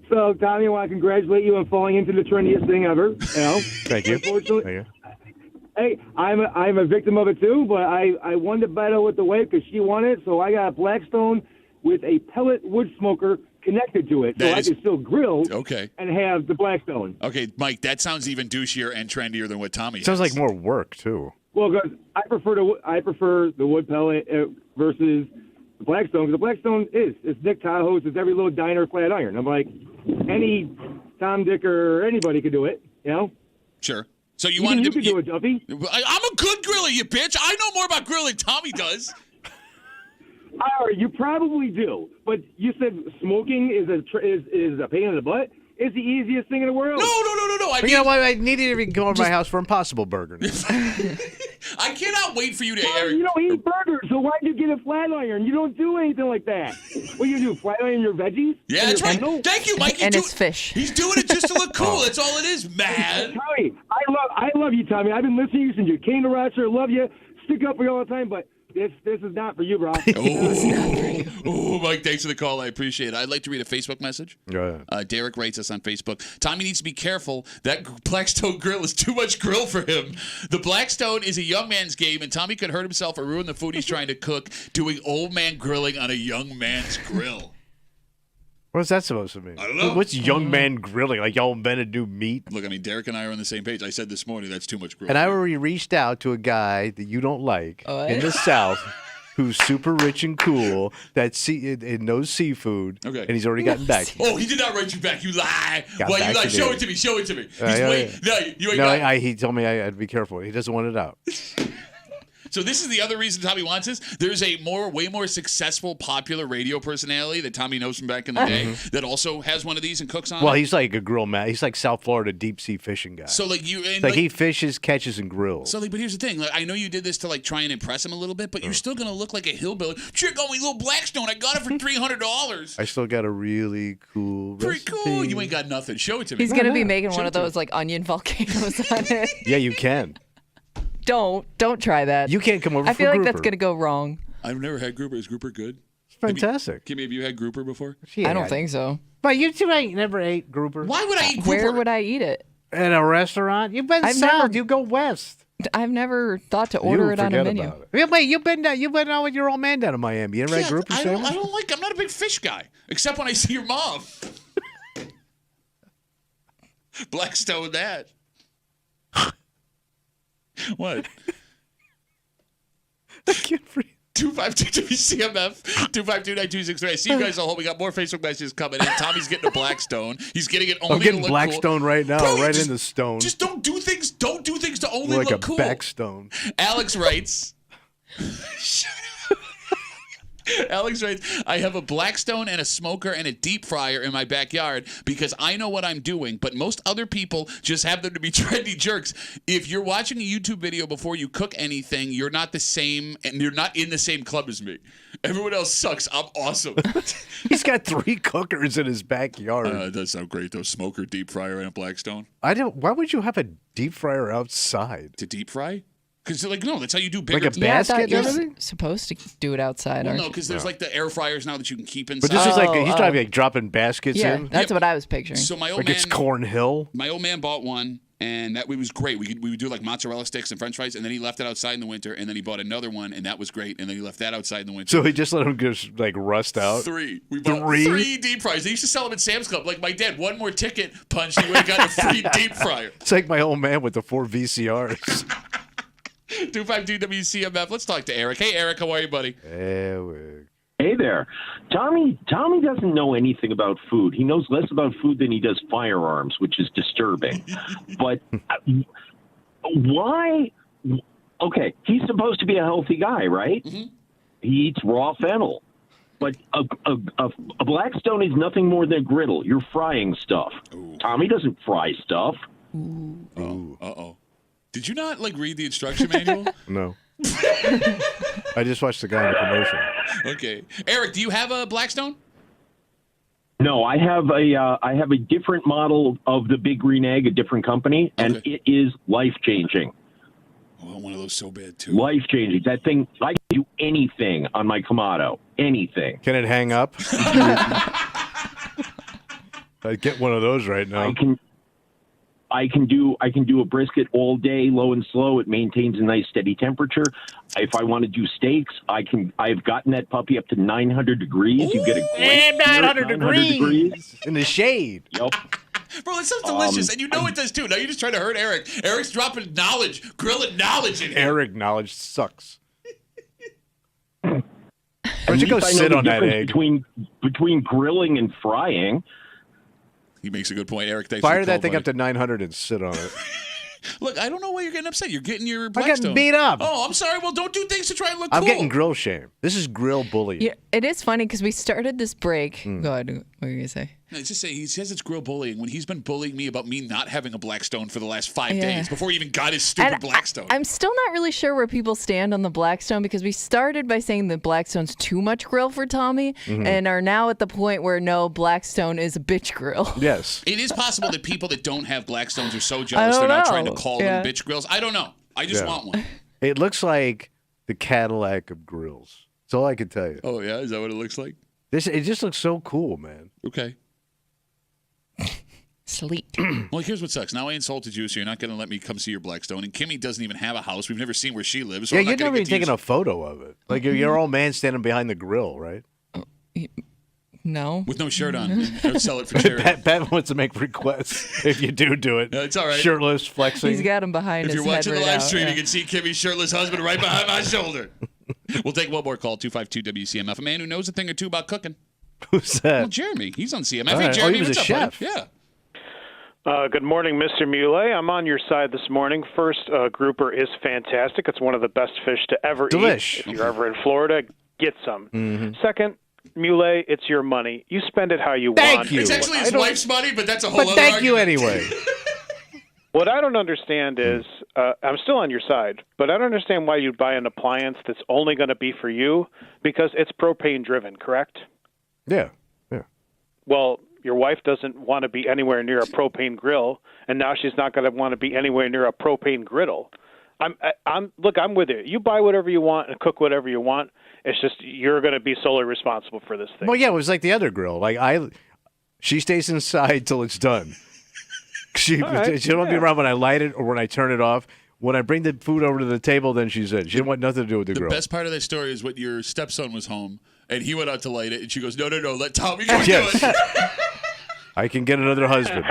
So, Tommy, I want to congratulate you on falling into the trendiest thing ever. Thank you. Unfortunately, Thank you. hey, I'm a victim of it too, but I won the battle with the wife because she won it, so I got a Blackstone with a pellet wood smoker connected to it, so I can still grill and have the Blackstone. Okay, Mike, that sounds even douchier and trendier than what Tommy has. Sounds like more work too. Well, because I prefer the wood pellet versus the Blackstone, because the Blackstone it's Nick Tajos, it's every little diner flat iron. I'm like, any Tom, Dick, or anybody could do it, Sure. So you Even wanted you to could do it, Duffy. I'm a good griller, you bitch. I know more about grilling than Tommy does. All right, you probably do, but you said smoking is a pain in the butt. It's the easiest thing in the world. No. But you know what? I needed to come over to my house for Impossible Burger. I cannot wait for you to Well, you don't eat burgers, so why'd you get a flat iron? You don't do anything like that. What you do, flat iron your veggies? Yeah, that's right. Thank you, Mike. And it's fish. He's doing it just to look cool. That's all it is, man. Tommy, I love you, Tommy. I've been listening to you since you came to Rochester. Love you. Stick up for you all the time, but this is not for you, bro. Oh, Mike, thanks for the call. I appreciate it. I'd like to read a Facebook message. Yeah. Derek writes us on Facebook. Tommy needs to be careful. That Blackstone grill is too much grill for him. The Blackstone is a young man's game, and Tommy could hurt himself or ruin the food he's trying to cook doing old man grilling on a young man's grill. What's that supposed to mean? I don't know. What's young man grilling? Like y'all invented new meat? Look, I mean, Derek and I are on the same page. I said this morning that's too much grill. And I already reached out to a guy that you don't like in the South who's super rich and cool and knows seafood. Okay. And he's already gotten back to you. Oh, he did not write you back. You lie. Got Why you back lie? to Show me. it to me. Show it to me. He's Yeah. No, you ain't got it. He told me I'd be careful. He doesn't want it out. So this is the other reason Tommy wants this. There's a way more successful, popular radio personality that Tommy knows from back in the day that also has one of these and cooks on Well, it. he's like a grill man. He's like South Florida deep sea fishing guy. So like you, and like he fishes, catches, and grills. So like, but here's the thing. Like, I know you did this to like try and impress him a little bit, but you're still gonna look like a hillbilly. Check out my little Blackstone. I got it for $300. I still got a really cool Pretty recipe. cool. You ain't got nothing. Show it to me. He's going to be making one of those like onion volcanoes on it. Yeah, you can. Don't try that. You can't come over I feel for like that's grouper. going to go wrong. I've never had grouper. Is grouper good? It's fantastic. Kimmy, have you had grouper before? I don't think so. But you two ain't never ate grouper. Why would I eat grouper? Where would I eat it? At a restaurant? You've been I've south. never- You go west. I've never thought to order it on a forget menu. about it. Yeah, wait, you've been out with your old man down in Miami. You ever had grouper I sandwich? don't like. I'm not a big fish guy, except when I see your mom. Blackstone that. What? I can't breathe. 252-WCMF, 252-9263. I see you guys all home. We got more Facebook messages coming in. Tommy's getting a Blackstone. He's getting it only I'm getting to look Blackstone cool. right now, Bro, right just, in the stone. Just don't do things to only like look a cool. backstone. Alex writes. Alex writes, I have a Blackstone and a smoker and a deep fryer in my backyard because I know what I'm doing, but most other people just have them to be trendy jerks. If you're watching a YouTube video before you cook anything, you're not the same, and you're not in the same club as me. Everyone else sucks. I'm awesome. He's got 3 cookers in his backyard. It does sound great, though. Smoker, deep fryer, and a Blackstone. Why would you have a deep fryer outside? To deep fry? Because, no, that's how you do bigger. Like a basket and you're everything? supposed to do it outside. Well, aren't no, you? because there's like the air fryers now that you can keep inside. But this is like he's trying to dropping baskets Yeah, in. that's what I was picturing. So my old Like man, it's Cornhill. my old man bought one, and that was great. We would do like mozzarella sticks and French fries, and then he left it outside in the winter, and then he bought another one, and that was great, and then he left that outside in the winter. So he just let them just like rust out. 3. We bought 3 deep fryers. They used to sell them at Sam's Club. Like my dad, one more ticket punch, he would have gotten a free deep fryer. It's like my old man with the 4 VCRs. 252-WCMF. Let's talk to Eric. Hey, Eric, how are you, buddy? Eric. Hey there. Tommy doesn't know anything about food. He knows less about food than he does firearms, which is disturbing. But why? Okay, he's supposed to be a healthy guy, right? Mm-hmm. He eats raw fennel. But a Blackstone is nothing more than a griddle. You're frying stuff. Ooh. Tommy doesn't fry stuff. Ooh. Uh-oh. Did you not, read the instruction manual? No. I just watched the guy in the commercial. Okay. Eric, do you have a Blackstone? No, I have a different model of the Big Green Egg, a different company, and it is life-changing. I want one of those so bad, too. Life-changing. That thing, I can do anything on my Kamado. Anything. Can it hang up? I'd get one of those right now. I can do a brisket all day, low and slow. It maintains a nice steady temperature. If I want to do steaks, I've gotten that puppy up to 900 degrees. Ooh, you get a great 900 degrees in the shade. Yep. Bro, that sounds delicious, and you know it does too. Now you're just trying to hurt Eric. Eric's dropping knowledge, grilling knowledge in here. Eric knowledge sucks. Why don't you go sit on that egg? Between grilling and frying. He makes a good point, Eric. Thanks Fire for the that call, thing buddy. up to 900 and sit on it. Look, I don't know why you're getting upset. You're getting your I'm Blackstone. getting beat up. Oh, I'm sorry. Well, don't do things to try and look cool. I'm getting grill shame. This is grill bullying. Yeah, it is funny because we started this break. Go ahead. What were you going to say? No, just say he says it's grill bullying when he's been bullying me about me not having a Blackstone for the last 5 days before he even got his stupid Blackstone. I'm still not really sure where people stand on the Blackstone because we started by saying the Blackstone's too much grill for Tommy and are now at the point where no, Blackstone is a bitch grill. Yes. It is possible that people that don't have Blackstones are so jealous they're not trying to call them bitch grills. I don't know. I just want one. It looks like the Cadillac of grills. That's all I can tell you. Oh, yeah? Is that what it looks like? It just looks so cool, man. Okay. Sleep. Well, here's what sucks. Now I insulted you, so you're not going to let me come see your Blackstone. And Kimmy doesn't even have a house. We've never seen where she lives. So Yeah, I'm not you've gonna never get even to taken use- a photo of it. Like your old man standing behind the grill, right? No. With no shirt on. Or sell it for charity. Pat wants to make requests if you do it. It's all right. Shirtless, flexing. He's got him behind If his you're head watching the right live out, stream, yeah. you can see Kimmy's shirtless husband right behind my shoulder. We'll take one more call, 252-WCMF. A man who knows a thing or two about cooking. Who's that? Well, Jeremy. He's on CMF. All Hey, right. Jeremy, he was what's a up, chef. buddy? Yeah. Good morning, Mr. Muley. I'm on your side this morning. First, grouper is fantastic. It's one of the best fish to ever Delish. eat. If you're ever in Florida, get some. Mm-hmm. Second, Muley, it's your money. You spend it how you Thank want. you. It's actually his wife's money, but that's a whole But other thank you argument. anyway. What I don't understand is, I'm still on your side, but I don't understand why you'd buy an appliance that's only going to be for you because it's propane driven, correct? Yeah. Well, your wife doesn't want to be anywhere near a propane grill, and now she's not going to want to be anywhere near a propane griddle. I'm with you. You buy whatever you want and cook whatever you want. It's just you're going to be solely responsible for this thing. Well, yeah, it was like the other grill. She stays inside till it's done. She don't be around when I light it or when I turn it off. When I bring the food over to the table, then she's in. She didn't want nothing to do with the grill. The best part of that story is when your stepson was home and he went out to light it, and she goes, no, let Tommy go do it. I can get another husband.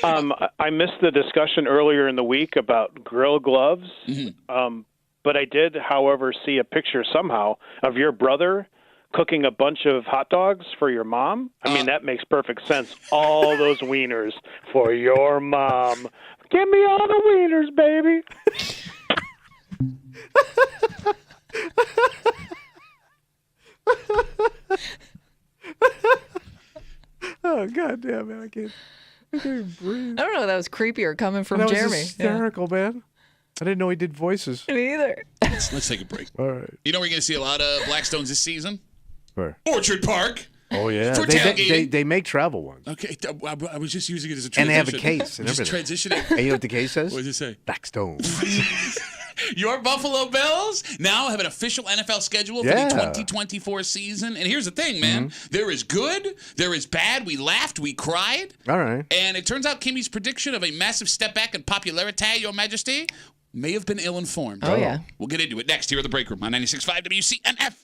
I missed the discussion earlier in the week about grill gloves. But I did, however, see a picture somehow of your brother cooking a bunch of hot dogs for your mom. I mean, that makes perfect sense. All those wieners for your mom. Give me all the wieners, baby. Oh, God damn it. I can't even breathe. I don't know if that was creepier coming from That was Jeremy. hysterical, man. I didn't know he did voices. Me either. Let's take a break. All right. You know we're going to see a lot of Blackstones this season? Where? Orchard Park. Oh, yeah. For tailgating. They make travel ones. Okay, I was just using it as a And transition. they have a case and Just everything. transitioning. And you know what the case says? What does it say? Blackstone. Your Buffalo Bills now have an official NFL schedule for the 2024 season. And here's the thing, man. There is good, there is bad. We laughed, we cried. All right. And it turns out Kimmy's prediction of a massive step back in popularity, Your Majesty, may have been ill-informed. Oh, yeah. We'll get into it next here at the Break Room on 96.5 WCMF.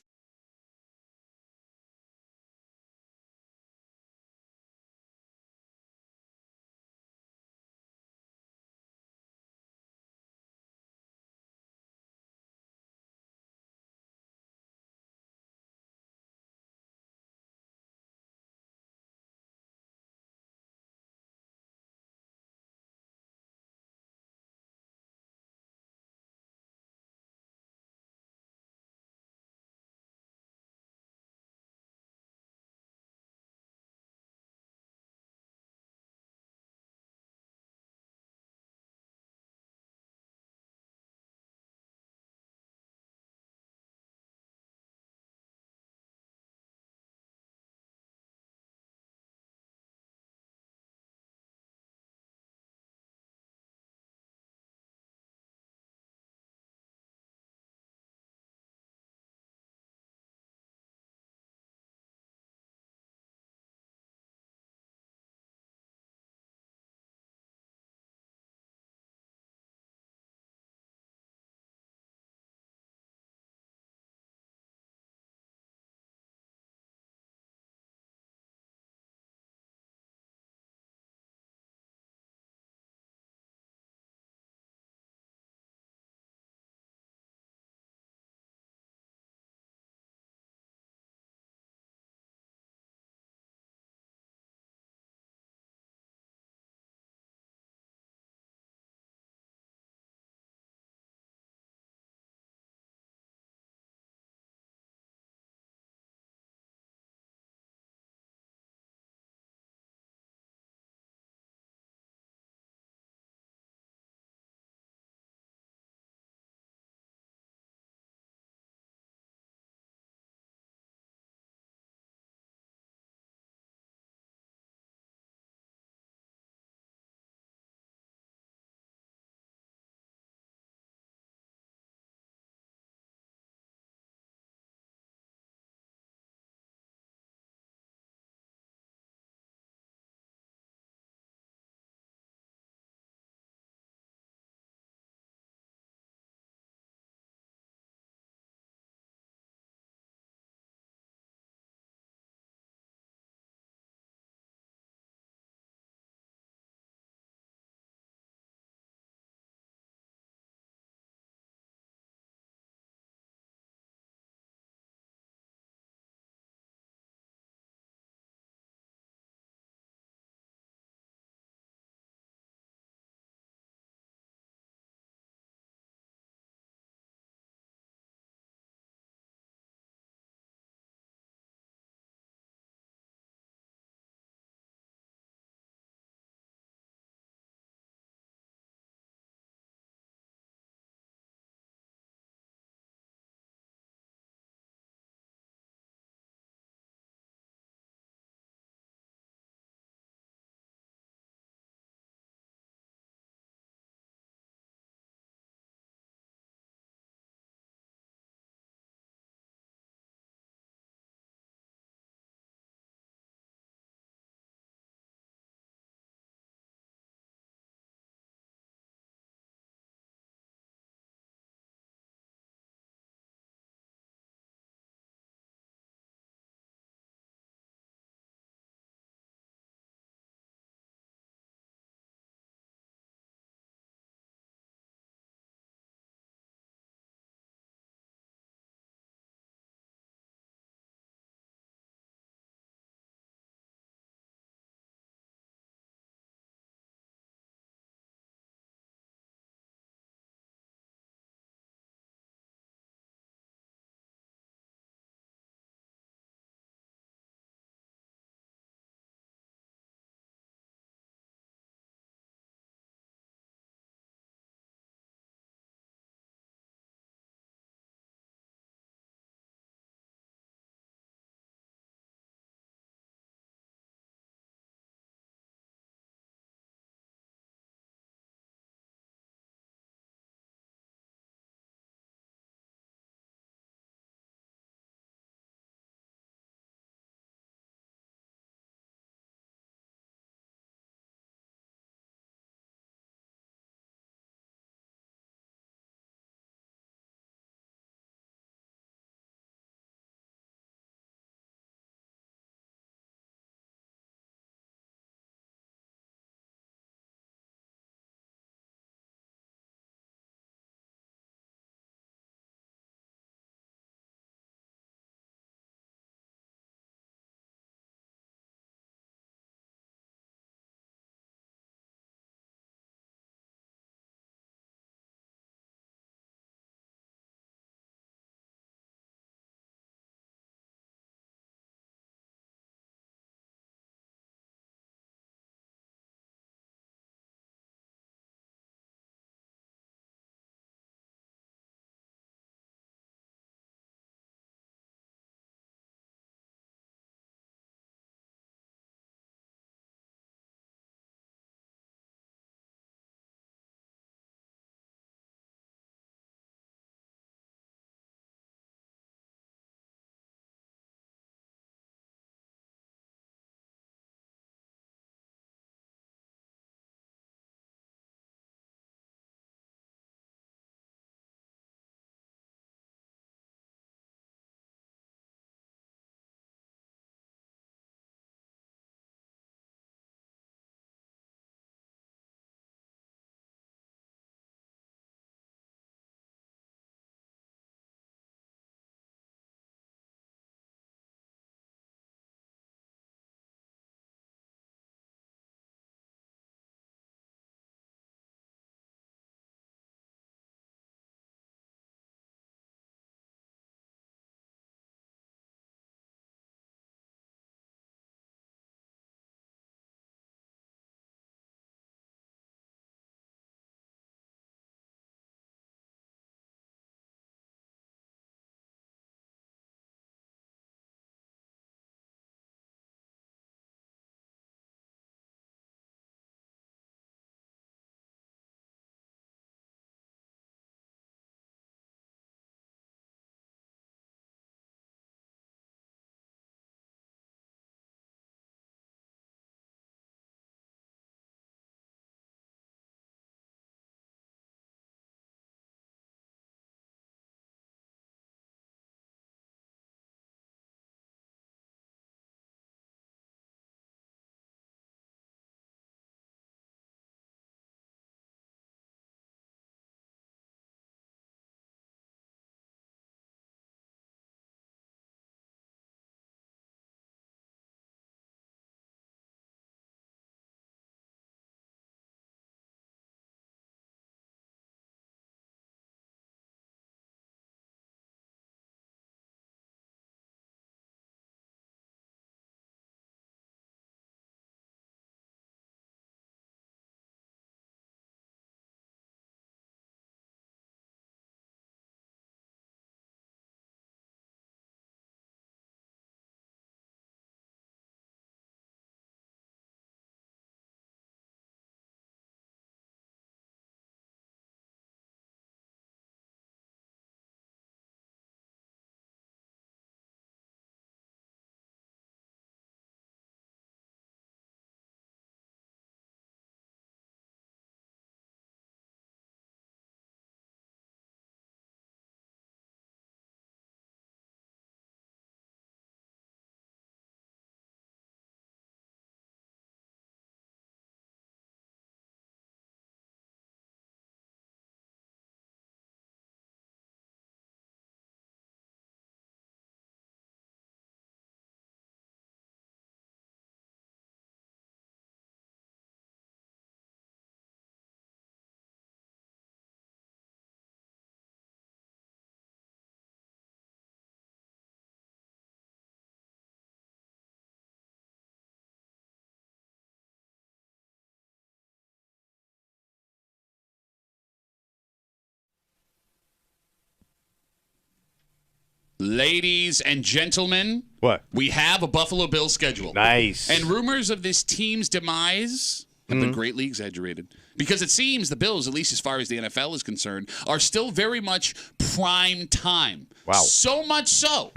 Ladies and gentlemen, what? We have a Buffalo Bills schedule. Nice. And rumors of this team's demise have been greatly exaggerated. Because it seems the Bills, at least as far as the NFL is concerned, are still very much prime time. Wow. So much so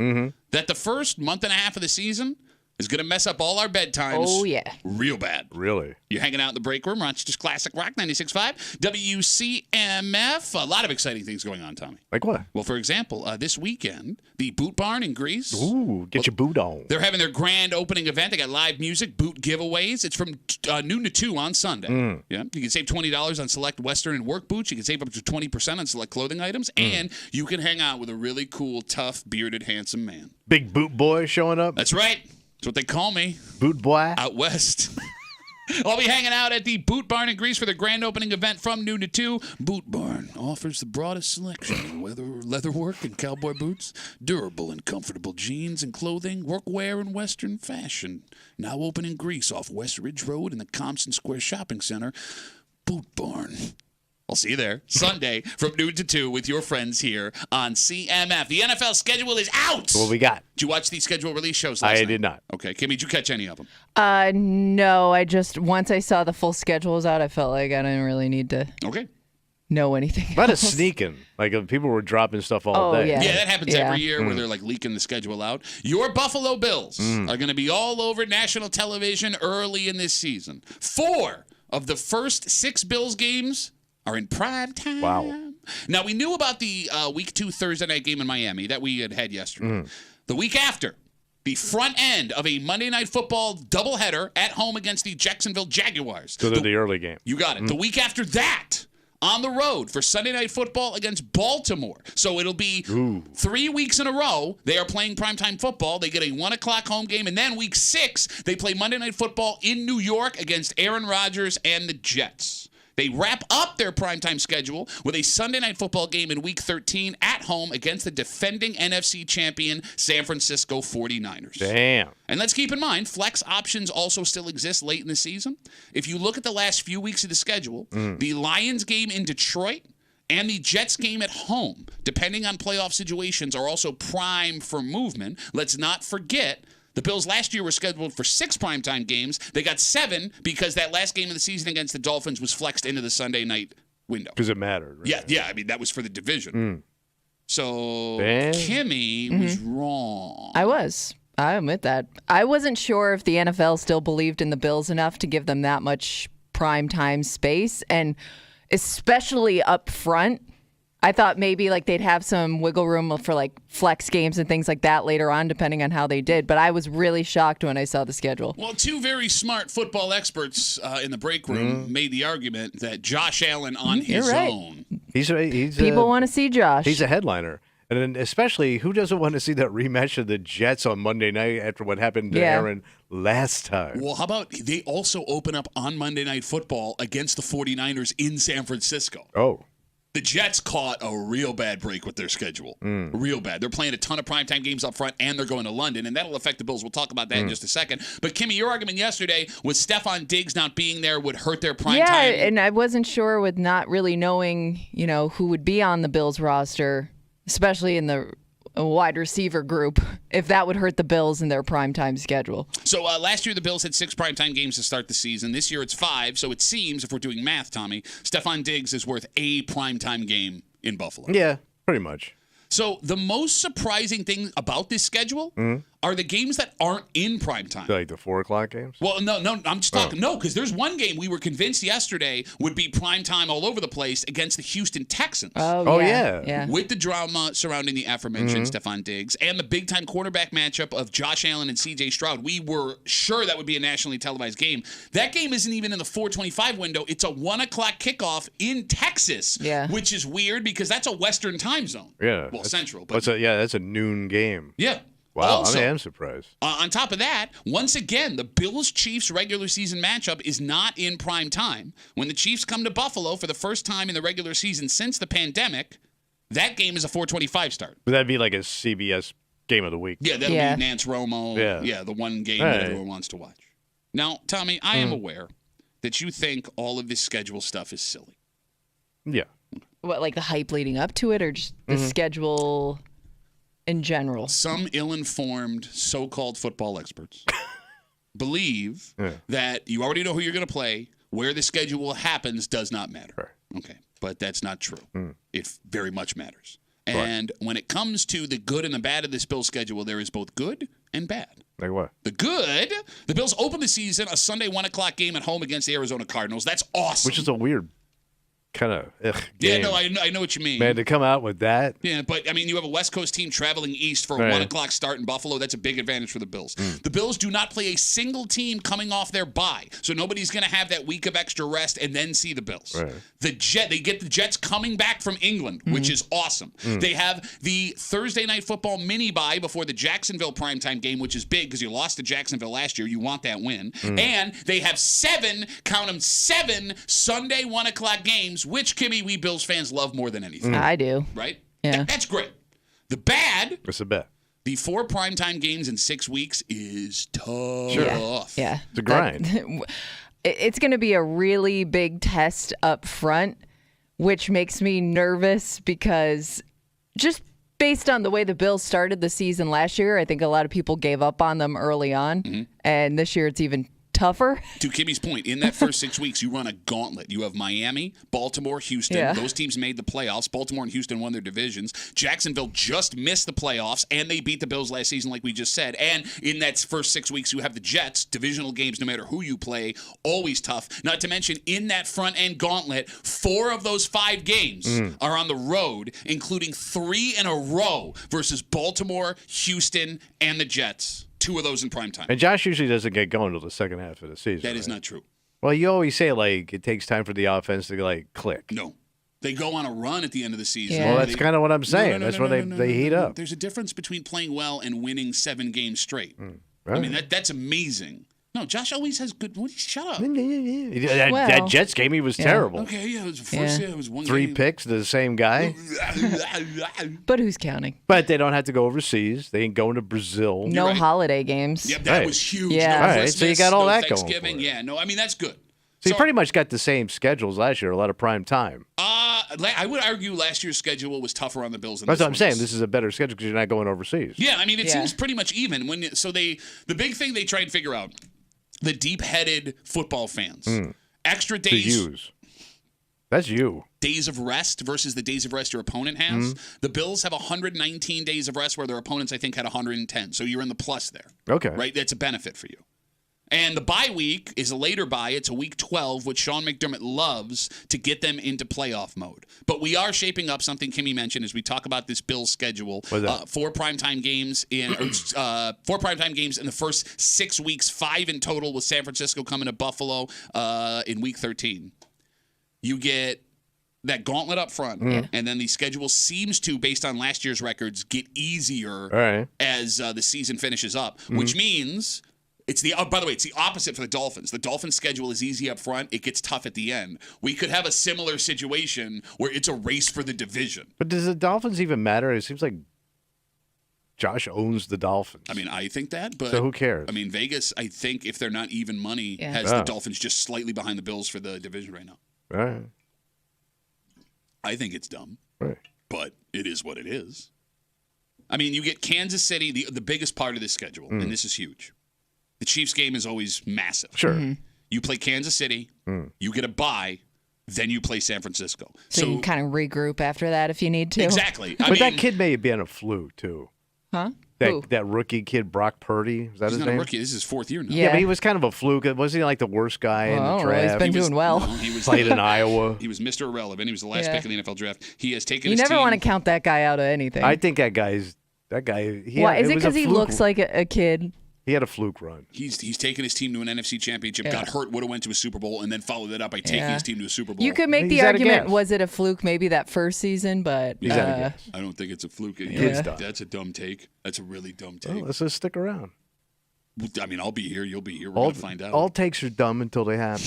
that the first month and a half of the season is going to mess up all our bedtimes. Oh, yeah. Real bad. Really? You're hanging out in the break room. Rochester's Classic Rock 96.5. WCMF. A lot of exciting things going on, Tommy. Like what? Well, for example, this weekend, the Boot Barn in Greece. Ooh, get your boot on. They're having their grand opening event. They got live music, boot giveaways. It's from noon to 2 on Sunday. Yeah, you can save $20 on select Western and work boots. You can save up to 20% on select clothing items. And you can hang out with a really cool, tough, bearded, handsome man. Big boot boy showing up? That's right. That's what they call me. Boot boy? Out west. I'll be hanging out at the Boot Barn in Greece for their grand opening event from noon to 2. Boot Barn offers the broadest selection of leatherwork and cowboy boots, durable and comfortable jeans and clothing, workwear and Western fashion. Now open in Greece off West Ridge Road in the Compson Square Shopping Center. Boot Barn. I'll see you there Sunday from noon to 2 with your friends here on CMF. The NFL schedule is out. What we got? Did you watch the schedule release shows last night? I did not. Okay. Kimmy, did you catch any of them? No, I just, once I saw the full schedule was out, I felt like I didn't really need to know anything A lot of else. sneaking. Like people were dropping stuff all day. Yeah. Yeah, that happens every year where they're like leaking the schedule out. Your Buffalo Bills are going to be all over national television early in this season. 4 of the first 6 Bills games are in prime time. Wow. Now, we knew about the Week 2 Thursday night game in Miami that we had yesterday. The week after, the front end of a Monday Night Football doubleheader at home against the Jacksonville Jaguars. So they're the early game. You got it. The week after that, on the road for Sunday Night Football against Baltimore. So it'll be 3 weeks in a row. They are playing primetime football. They get a 1 o'clock home game. And then week 6, they play Monday Night Football in New York against Aaron Rodgers and the Jets. They wrap up their primetime schedule with a Sunday Night Football game in Week 13 at home against the defending NFC champion San Francisco 49ers. Damn. And let's keep in mind, flex options also still exist late in the season. If you look at the last few weeks of the schedule, the Lions game in Detroit and the Jets game at home, depending on playoff situations, are also prime for movement. Let's not forget the Bills last year were scheduled for 6 primetime games. They got 7 because that last game of the season against the Dolphins was flexed into the Sunday night window. Because it mattered. Right? Yeah. I mean, that was for the division. So Kimmy was wrong. I admit that. I wasn't sure if the NFL still believed in the Bills enough to give them that much primetime space, and especially up front. I thought maybe like they'd have some wiggle room for like flex games and things like that later on, depending on how they did. But I was really shocked when I saw the schedule. Well, 2 very smart football experts in the break room made the argument that Josh Allen on his own. He's People want to see Josh. He's a headliner. And then especially, who doesn't want to see that rematch of the Jets on Monday night after what happened to Aaron last time? Well, how about they also open up on Monday Night Football against the 49ers in San Francisco? Oh. The Jets caught a real bad break with their schedule. Real bad. They're playing a ton of primetime games up front, and they're going to London, and that'll affect the Bills. We'll talk about that in just a second. But, Kimmy, your argument yesterday was Stephon Diggs not being there would hurt their primetime. Yeah, and I wasn't sure with not really knowing, who would be on the Bills roster, especially in the wide receiver group, if that would hurt the Bills in their primetime schedule. So last year the Bills had 6 primetime games to start the season. This year it's 5. So it seems, if we're doing math, Tommy, Stephon Diggs is worth a primetime game in Buffalo. Yeah, pretty much. So the most surprising thing about this schedule are the games that aren't in primetime. Like the 4 o'clock games? Well, no, I'm just talking. No, because there's one game we were convinced yesterday would be primetime all over the place against the Houston Texans. Oh yeah. With the drama surrounding the aforementioned Stephon Diggs and the big-time quarterback matchup of Josh Allen and C.J. Stroud, we were sure that would be a nationally televised game. That game isn't even in the 4:25 window. It's a 1 o'clock kickoff in Texas, which is weird because that's a Western time zone. Yeah. Well, Central. But that's a noon game. Yeah. Wow, Also, I am surprised. On top of that, once again, the Bills-Chiefs regular season matchup is not in prime time. When the Chiefs come to Buffalo for the first time in the regular season since the pandemic, that game is a 4:25 start. But that'd be like a CBS game of the week. Yeah, that'll be Nance Romo. Yeah, the one game that everyone wants to watch. Now, Tommy, I am aware that you think all of this schedule stuff is silly. Yeah. What, like the hype leading up to it, or just the schedule in general. Some ill-informed so-called football experts believe that you already know who you're going to play. Where the schedule happens does not matter. Okay, but that's not true. It very much matters. And when it comes to the good and the bad of this Bills schedule, there is both good and bad. Like what? The good, the Bills open the season a Sunday 1 o'clock game at home against the Arizona Cardinals. That's awesome. Which is a weird kind of Yeah, game. no, I know what you mean. Man, to come out with that. Yeah, but, I mean, you have a West Coast team traveling east for a 1 o'clock start in Buffalo. That's a big advantage for the Bills. The Bills do not play a single team coming off their bye, so nobody's going to have that week of extra rest and then see the Bills. They get the Jets coming back from England, which is awesome. They have the Thursday Night Football mini-bye before the Jacksonville primetime game, which is big because you lost to Jacksonville last year. You want that win. And they have 7 Sunday 1 o'clock games, which, Kimmy, we Bills fans love more than anything. I do. Right? Yeah. That's great. The bad. What's the bad? The 4 primetime games in 6 weeks is tough. Yeah. It's a grind. It's going to be a really big test up front, which makes me nervous because just based on the way the Bills started the season last year, I think a lot of people gave up on them early on. And this year it's even tougher. To Kimmy's point, in that first 6 weeks, you run a gauntlet. You have Miami, Baltimore, Houston. Those teams made the playoffs. Baltimore and Houston won their divisions. Jacksonville just missed the playoffs, and they beat the Bills last season, like we just said. And in that first 6 weeks, you have the Jets. Divisional games, no matter who you play, always tough. Not to mention, in that front-end gauntlet, 4 of those 5 games are on the road, including 3 in a row versus Baltimore, Houston, and the Jets. 2 of those in primetime. And Josh usually doesn't get going until the second half of the season. That is not true. Well, you always say, like, it takes time for the offense to, like, click. No. They go on a run at the end of the season. Well, that's kind of what I'm saying. That's when they heat up. There's a difference between playing well and winning 7 games straight. I mean, that's amazing. No, Josh always has good. Shut up. That Jets game, he was terrible. Okay, yeah, it was first. Yeah, it was 1 3 game. picks to the same guy. But who's counting? But they don't have to go overseas. They ain't going to Brazil. No holiday games. Yep, that was huge. Yeah. No All right, Christmas, so you got all no that going for Thanksgiving. it. Yeah, no, I mean that's good. So you pretty much got the same schedules last year, a lot of prime time. I would argue last year's schedule was tougher on the Bills than That's this what I'm saying. one is. This is a better schedule because you're not going overseas. Yeah, I mean it seems pretty much even. The big thing they try and figure out, the deep-headed football fans, extra To days. use. That's you. Days of rest versus the days of rest your opponent has. The Bills have 119 days of rest where their opponents, I think, had 110. So you're in the plus there. Okay. Right? That's a benefit for you. And the bye week is a later bye. It's a week 12, which Sean McDermott loves to get them into playoff mode. But we are shaping up something Kimmy mentioned as we talk about this Bills schedule. 4 primetime games in 4 primetime games in the first 6 weeks, 5 in total with San Francisco coming to Buffalo in week 13. You get that gauntlet up front, and then the schedule seems to, based on last year's records, get easier as the season finishes up, which means it's the by the way, it's the opposite for the Dolphins. The Dolphins' schedule is easy up front; it gets tough at the end. We could have a similar situation where it's a race for the division. But does the Dolphins even matter? It seems like Josh owns the Dolphins. I mean, I think that, but so who cares? I mean, Vegas, I think if they're not even money, has the Dolphins just slightly behind the Bills for the division right now. Right. I think it's dumb, right? But it is what it is. I mean, you get Kansas City, the biggest part of this schedule, and this is huge. The Chiefs game is always massive. Sure. You play Kansas City, you get a bye, then you play San Francisco. So you can kind of regroup after that if you need to. Exactly. But that kid may be on a flu, too. Huh? That rookie kid, Brock Purdy. Is that he's his not name? a rookie. This is his 4th year now. Yeah, but he was kind of a fluke. Wasn't he like the worst guy in the draft? He's been doing well. No, he was played in Iowa. He was Mr. Irrelevant. He was the last pick in the NFL draft. He has taken You his never team. want to count that guy out of anything. I think that guy. Why? Is it because he looks like a kid? He had a fluke run. He's taken his team to an NFC championship, got hurt, would have went to a Super Bowl, and then followed that up by taking his team to a Super Bowl. You could make the argument, was it a fluke maybe that first season, but I don't think it's a fluke. That's a dumb take. That's a really dumb take. Well, let's just stick around. I mean, I'll be here. You'll be here. We're going to find out. All takes are dumb until they happen.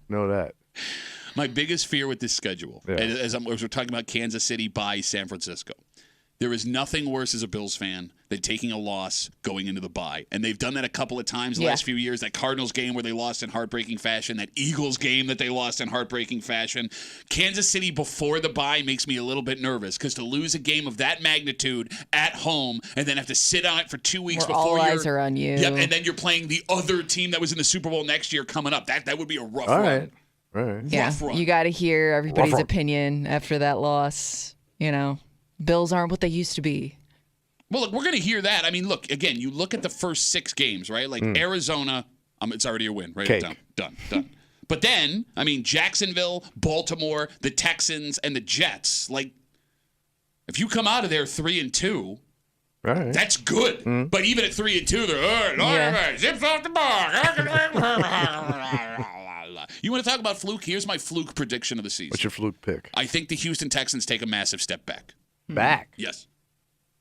Know that. My biggest fear with this schedule, as we're talking about Kansas City by San Francisco, There is nothing worse as a Bills fan than taking a loss going into the bye. And they've done that a couple of times the last few years. That Cardinals game where they lost in heartbreaking fashion. That Eagles game that they lost in heartbreaking fashion. Kansas City before the bye makes me a little bit nervous because to lose a game of that magnitude at home and then have to sit on it for 2 weeks Where before all eyes are on you. Yep, and then you're playing the other team that was in the Super Bowl next year coming up. That would be a rough run. Right. Yeah, you got to hear everybody's opinion after that loss. You know, Bills aren't what they used to be. Well, look, we're going to hear that. I mean, look, again, you look at the first 6 games, right? Like Arizona, it's already a win, right? Done. But then, I mean, Jacksonville, Baltimore, the Texans, and the Jets. Like, if you come out of there 3-2, that's good. But even at 3-2, they're zips off the bar. You want to talk about fluke? Here's my fluke prediction of the season. What's your fluke pick? I think the Houston Texans take a massive step back. Back? Yes.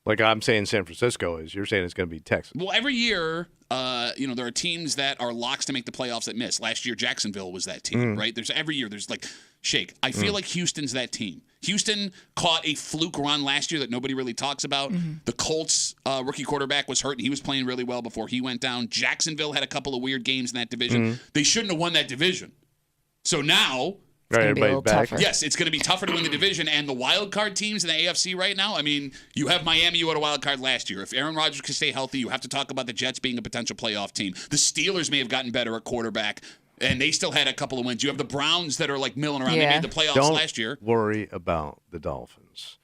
Like I'm saying San Francisco is. You're saying it's going to be Texas. Well, every year, there are teams that are locks to make the playoffs that miss. Last year, Jacksonville was that team, right? Every year, there's like shake. I feel like Houston's that team. Houston caught a fluke run last year that nobody really talks about. The Colts rookie quarterback was hurt, and he was playing really well before he went down. Jacksonville had a couple of weird games in that division. They shouldn't have won that division. So now... It's going to be a little tougher. Yes, it's going to be tougher to win the division. And the wild card teams in the AFC right now, I mean, you have Miami, you had a wild card last year. If Aaron Rodgers can stay healthy, you have to talk about the Jets being a potential playoff team. The Steelers may have gotten better at quarterback, and they still had a couple of wins. You have the Browns that are like milling around. Yeah. They made the playoffs last year. Don't worry about the Dolphins.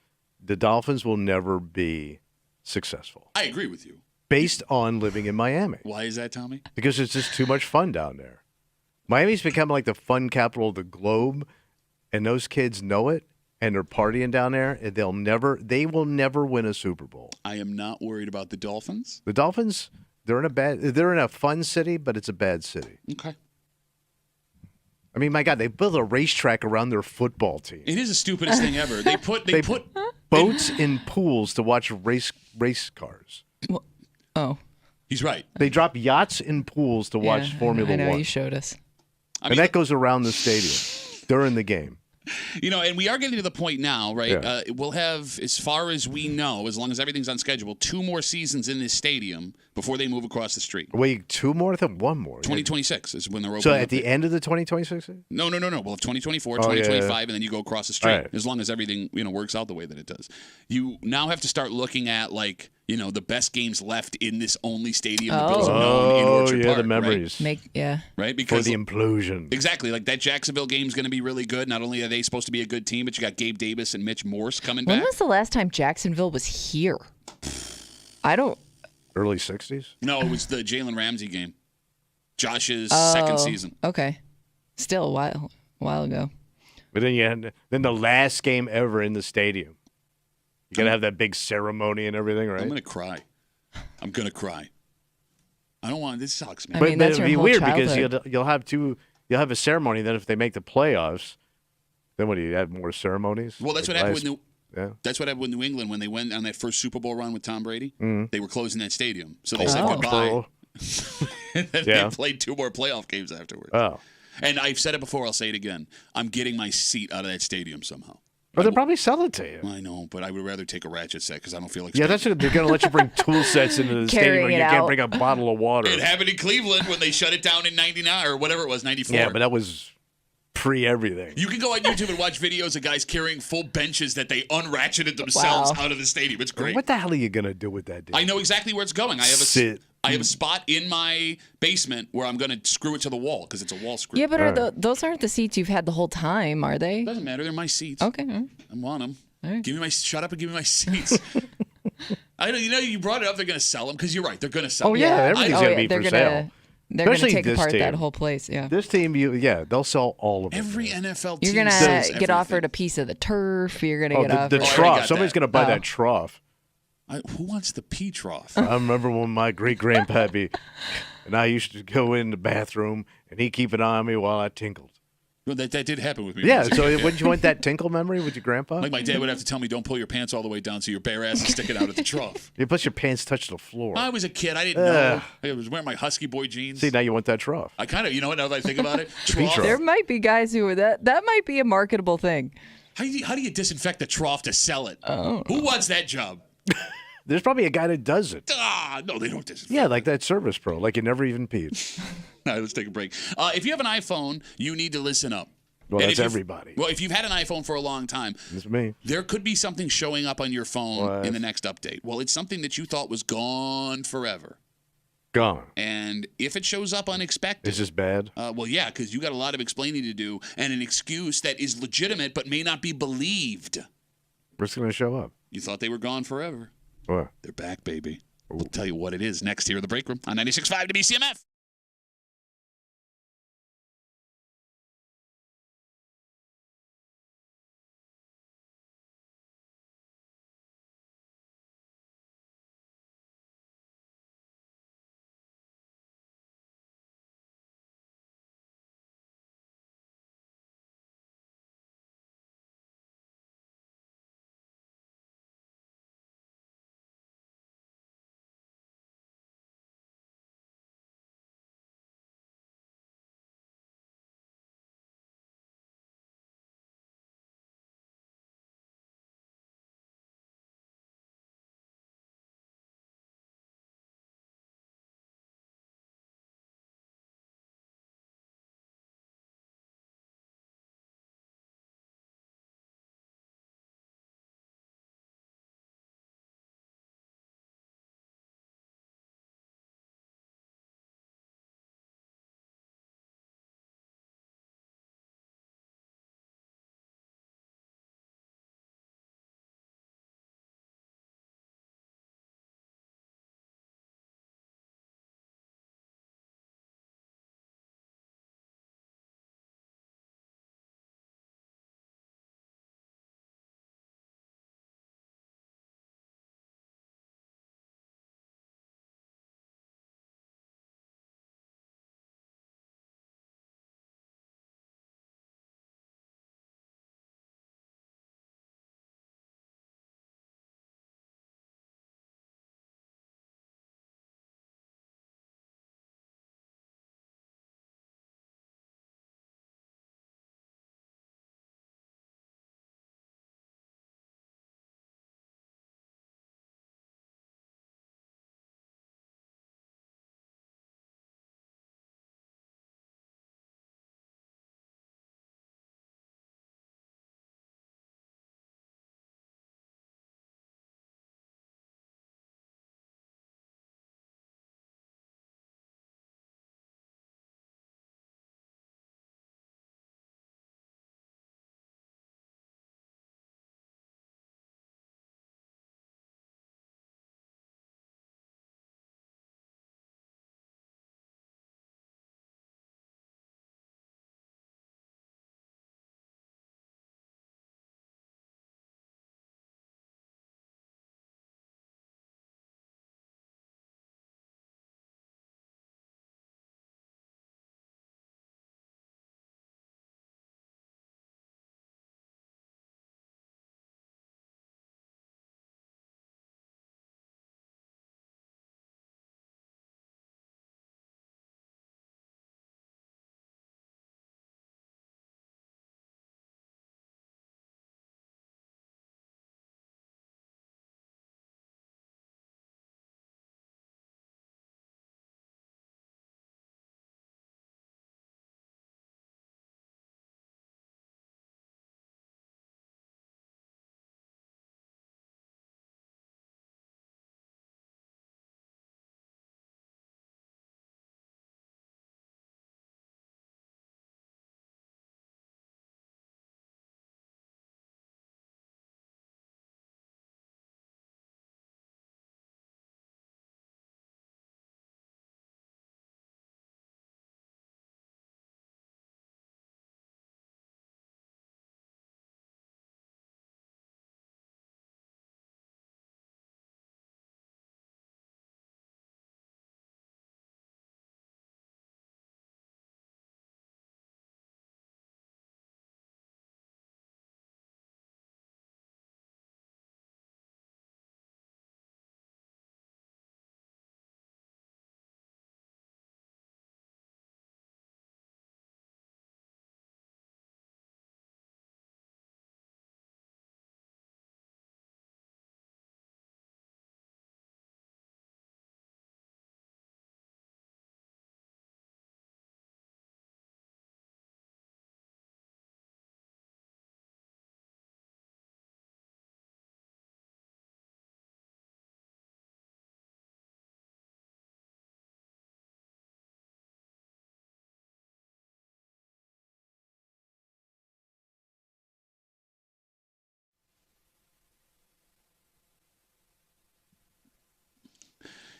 The Dolphins will never be successful. I agree with you. Based on living in Miami. Why is that, Tommy? Because it's just too much fun down there. Miami's become like the fun capital of the globe. And those kids know it, and they're partying down there. And they will never win a Super Bowl. I am not worried about the Dolphins. The Dolphins, they're in a fun city, but it's a bad city. Okay. I mean, my God, they built a racetrack around their football team. It is the stupidest thing ever. They put boats in pools to watch race cars. Oh, he's right. They drop yachts in pools to watch Formula I know, 1. you showed us. And that goes around the stadium during the game. And we are getting to the point now, right? Yeah. We'll have, as far as we know, as long as everything's on schedule, 2 more seasons in this stadium before they move across the street. Wait, 2 more? I thought 1 more. 2026 is when they're opening. So at the end of the 2026? No. We'll have 2024, 2025, and then you go across the street. As long as everything works out the way that it does. You now have to start looking at the best games left in this only stadium the Bills have known in Orchard Park. The memories. Right? Because for the implosion. Exactly. Like that Jacksonville game is going to be really good. Not only are they supposed to be a good team, but you got Gabe Davis and Mitch Morse coming back. When was the last time Jacksonville was here? Early 60s? No, it was the Jalen Ramsey game. Josh's second season. Okay. Still a while ago. But then the last game ever in the stadium. You got to have that big ceremony and everything, right? I'm going to cry. I don't want this sucks, man. But it'd be weird because you'll have a ceremony. Then if they make the playoffs, then what do you have more ceremonies? Well, that's what happened with That's what happened with New England when they went on that first Super Bowl run with Tom Brady. They were closing that stadium, so they said goodbye. And then they played 2 more playoff games afterwards. Oh, and I've said it before. I'll say it again. I'm getting my seat out of that stadium somehow. But they'll probably sell it to you. I know, but I would rather take a ratchet set because I don't feel like. Yeah, they're going to let you bring tool sets into the stadium, or you can't bring a bottle of water. It happened in Cleveland when they shut it down in '99 or whatever it was, '94. Yeah, but that was pre-everything. You can go on YouTube and watch videos of guys carrying full benches that they unratcheted themselves out of the stadium. It's great. What the hell are you going to do with that? Dude? I know exactly where it's going. I have a spot in my basement where I'm going to screw it to the wall because it's a wall screw. Yeah, but those aren't the seats you've had the whole time, are they? Doesn't matter. They're my seats. Okay. I want them. Right. Shut up and give me my seats. I know. You brought it up. They're going to sell them because you're right. They're going to sell them. Oh yeah, everything's going to be for sale. They're going to take apart that whole place. Yeah. This team, they'll sell all of it. Every NFL team. You're going to get offered a piece of the turf. You're going to get offered the trough. Somebody's going to buy that trough. Who wants the pea trough? I remember when my great-grandpappy and I used to go in the bathroom, and he'd keep an eye on me while I tinkled. Well, that did happen with me. Yeah, so wouldn't you want that tinkle memory with your grandpa? Like my dad would have to tell me, don't pull your pants all the way down so your bare ass is sticking out at the trough. Plus your pants touch the floor. I was a kid. I didn't know. I was wearing my Husky Boy jeans. See, now you want that trough. I kind of, now that I think about it, there might be guys who are that might be a marketable thing. How do you disinfect the trough to sell it? Who wants that job? There's probably a guy that does it. No, they don't disinfect. Yeah, like that Service Pro, like you never even peed. All right, let's take a break. If you have an iPhone, you need to listen up. Well, And that's if everybody. Well, if you've had an iPhone for a long time, It's me. there could be something showing up on your phone What? in the next update. Well, it's something that you thought was gone forever. Gone. And if it shows up unexpected. Is this bad? Well, yeah, because you got a lot of explaining to do and an excuse that is legitimate but may not be believed. What's going to show up? You thought they were gone forever. What? They're back, baby. We'll tell you what it is next here in the break room on 96.5 WCMF.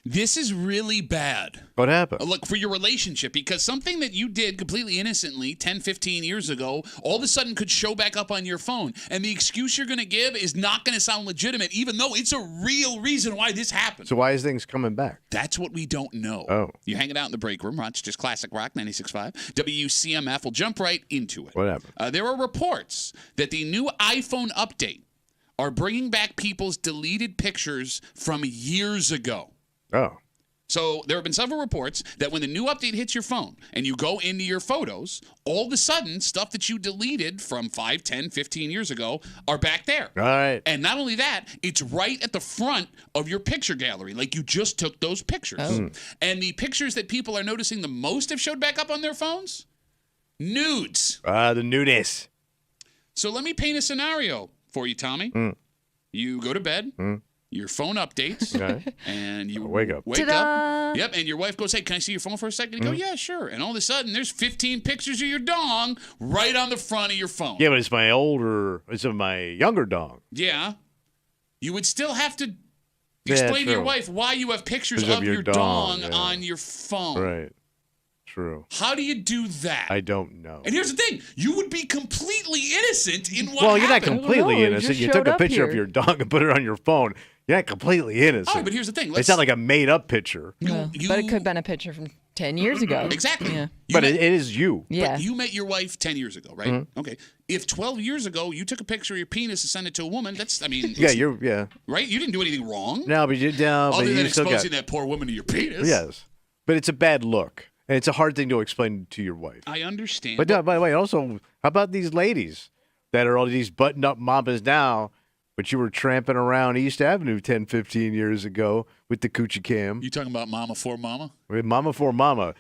This is really bad. What happened? Look, for your relationship, because something that you did completely innocently 10, 15 years ago, all of a sudden could show back up on your phone. And the excuse you're going to give is not going to sound legitimate, even though it's a real reason why this happened. So why is things coming back? That's what we don't know. Oh. You're hanging out in the break room. Rochester's Classic Rock 96.5. WCMF. We'll jump right into it. What happened? There are reports that the new iPhone update are bringing back people's deleted pictures from years ago. Oh. So there have been several reports that when the new update hits your phone and you go into your photos, all of a sudden, stuff that you deleted from 5, 10, 15 years ago are back there. All right. And not only that, it's right at the front of your picture gallery, like you just took those pictures. Oh. And the pictures that people are noticing the most have showed back up on their phones? Nudes. The nudies. So let me paint a scenario for you, Tommy. You go to bed. Your phone updates, and you wake up. Yep, and your wife goes, "Hey, can I see your phone for a second?" You go, "Yeah, sure." And all of a sudden, there's 15 pictures of your dong right on the front of your phone. Yeah, but it's my younger dong. Yeah. You would still have to explain to your wife why you have pictures of your dong on your phone. Right. True. How do you do that? I don't know. And here's the thing. You would be completely innocent in what Well, you're not happened. completely innocent. You took a picture of your dong and put it on your phone. You're not completely innocent. All right, but here's the thing. It's not like a made-up picture. But it could have been a picture from 10 years ago. Exactly. Yeah. But it is you. Yeah. But you met your wife 10 years ago, right? Okay. If 12 years ago you took a picture of your penis and sent it to a woman, Yeah, right? You didn't do anything wrong. No, but Other than still exposing that poor woman to your penis. Yes. But it's a bad look. And it's a hard thing to explain to your wife. I understand. But by the way, also, how about these ladies that are all these button-up mamas now, but you were tramping around East Avenue 10, 15 years ago with the coochie cam? You talking about Mama for Mama? With Mama for Mama,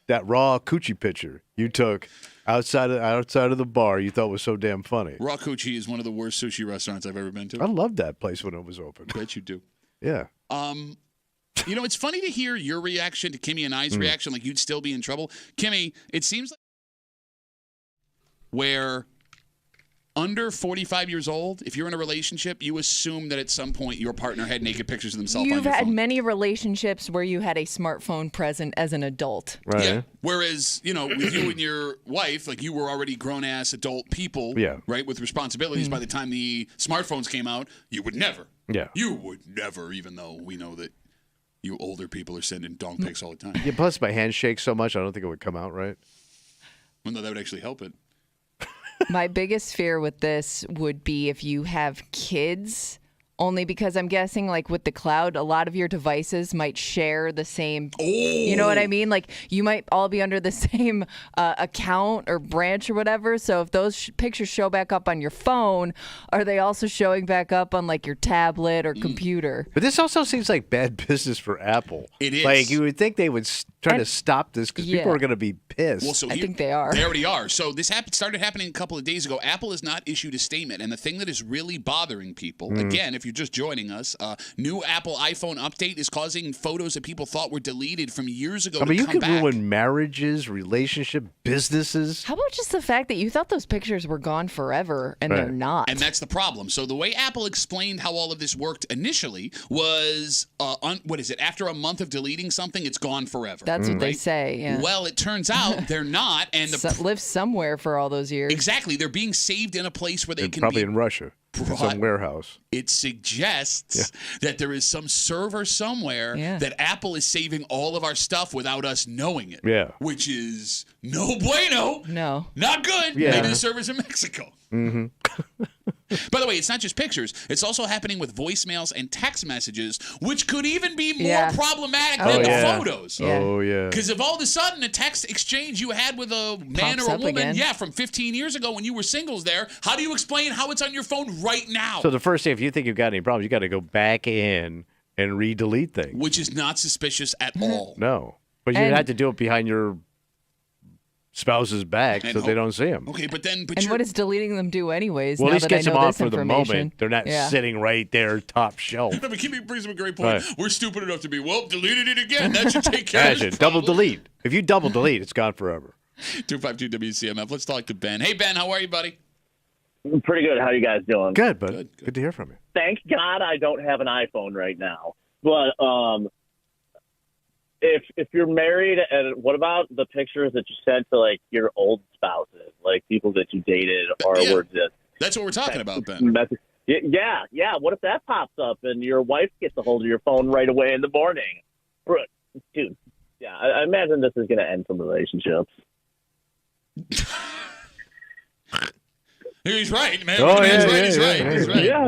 that raw coochie picture you took outside of the bar you thought was so damn funny. Raw Coochie is one of the worst sushi restaurants I've ever been to. I loved that place when it was open. Bet you do. Yeah. You know, it's funny to hear your reaction to Kimmy and I's reaction, like you'd still be in trouble. Kimmy, it seems like where under 45 years old, if you're in a relationship, you assume that at some point your partner had naked pictures of themselves on your phone. You've had many relationships where you had a smartphone present as an adult. Right. Yeah. Whereas, with you and your wife, like you were already grown-ass adult people, right, with responsibilities. By the time the smartphones came out, you would never. Yeah. You would never, even though we know that you older people are sending dong pics all the time. Yeah, plus my hand shakes so much, I don't think it would come out right. Well, no, that would actually help it. My biggest fear with this would be if you have kids, only because I'm guessing, like with the cloud, a lot of your devices might share the same. Oh. You know what I mean? Like you might all be under the same account or branch or whatever. So if those pictures show back up on your phone, are they also showing back up on like your tablet or computer? But this also seems like bad business for Apple. It is. Like you would think they would try to stop this because people are going to be pissed. Well, so I think they are. They already are. So this started happening a couple of days ago. Apple has not issued a statement. And the thing that is really bothering people, again, if you're just joining us, new Apple iPhone update is causing photos that people thought were deleted from years ago to come back. You could ruin marriages, relationship, businesses. How about just the fact that you thought those pictures were gone forever and they're not? And that's the problem. So the way Apple explained how all of this worked initially was, after a month of deleting something, it's gone forever. That's what they say, yeah. Well, it turns out they're not. And live somewhere for all those years. Exactly. They're being saved in a place where they can probably be in Russia. Some warehouse. It suggests that there is some server somewhere that Apple is saving all of our stuff without us knowing it. Yeah. Which is no bueno. No. Not good. Yeah. Maybe the server's in Mexico. Mm-hmm. By the way, it's not just pictures. It's also happening with voicemails and text messages, which could even be more problematic than the photos. Yeah. Oh, yeah. Because if all of a sudden a text exchange you had with a man or a woman, from 15 years ago when you were singles there, how do you explain how it's on your phone right now? So the first thing, if you think you've got any problems, you got to go back in and re-delete things. Which is not suspicious at all. No. But you had to do it behind your spouse's back so they don't see them. Okay, but what does deleting them do anyways? Well, at least gets them off for the moment. They're not sitting right there top shelf. No, but Kimmy brings up a great point. Right. We're stupid enough to be, deleted it again. That should take care of it. Double delete. If you double delete, it's gone forever. 252 WCMF. Let's talk to Ben. Hey, Ben, how are you, buddy? Pretty good. How you guys doing? Good, bud. Good to hear from you. Thank God I don't have an iPhone right now. But if you're married, and what about the pictures that you sent to like your old spouses, like people that you dated or were just? That's what we're talking about, Ben. Yeah. What if that pops up and your wife gets a hold of your phone right away in the morning? Dude, yeah, I imagine this is going to end some relationships. He's right, man. Oh, He's yeah, right. He's right. Yeah.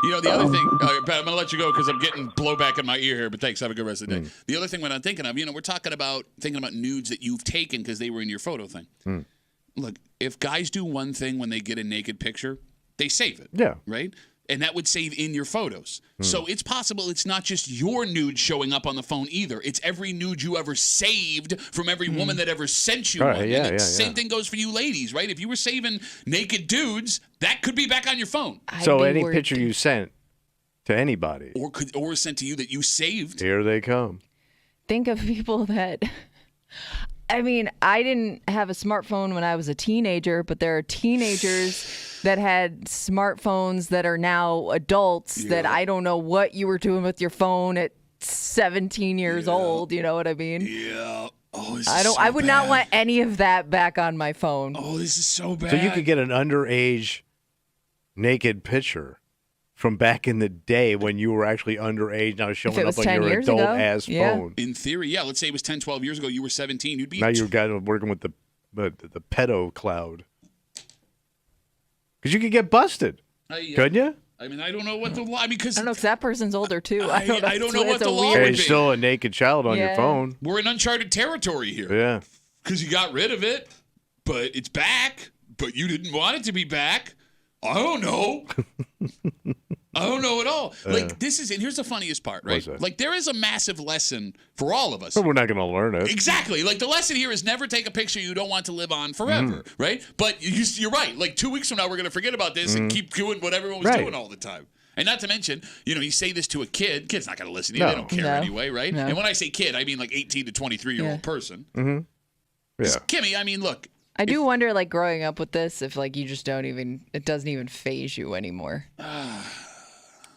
You know, the other thing, Pat, I'm going to let you go because I'm getting blowback in my ear here, but thanks. Have a good rest of the day. The other thing when I'm thinking of, we're thinking about nudes that you've taken because they were in your photo thing. Look, if guys do one thing when they get a naked picture, they save it. Yeah. Right? And that would save in your photos. So it's possible it's not just your nude showing up on the phone either. It's every nude you ever saved from every woman that ever sent you one. Yeah, Same thing goes for you ladies, right? If you were saving naked dudes, that could be back on your phone. So any picture you sent to anybody. Or sent to you that you saved. Here they come. Think of people that... I mean, I didn't have a smartphone when I was a teenager, but there are teenagers that had smartphones that are now adults that I don't know what you were doing with your phone at 17 years old. You know what I mean? Yeah. Oh, this I would not want any of that back on my phone. Oh, this is so bad. So you could get an underage naked picture from back in the day when you were actually underage, now showing up on your adult-ass phone. In theory, yeah. Let's say it was 10, 12 years ago. You were 17. You'd be... Now you're guys working with the pedo cloud. Because you could get busted. Couldn't you? I mean, I don't know what the law... I mean, because... I don't know, because that person's older, too. I don't know what the law would Hey, be. there's still a naked child on your phone. We're in uncharted territory here. Yeah. Because you got rid of it, but it's back, but you didn't want it to be back. I don't know. I don't know at all. Like, this is, and here's the funniest part, right? Like, there is a massive lesson for all of us. But we're not going to learn it. Exactly. Like, the lesson here is never take a picture you don't want to live on forever, right? But you're right. Like, 2 weeks from now, we're going to forget about this and keep doing what everyone was doing all the time. And not to mention, you say this to a kid. Kid's not going to listen to you. They don't care anyway, right? No. And when I say kid, I mean like 18 to 23-year-old person. Yeah. Kimmy, I mean, look. I do wonder, like, growing up with this, if, like, you just don't even, it doesn't even phase you anymore.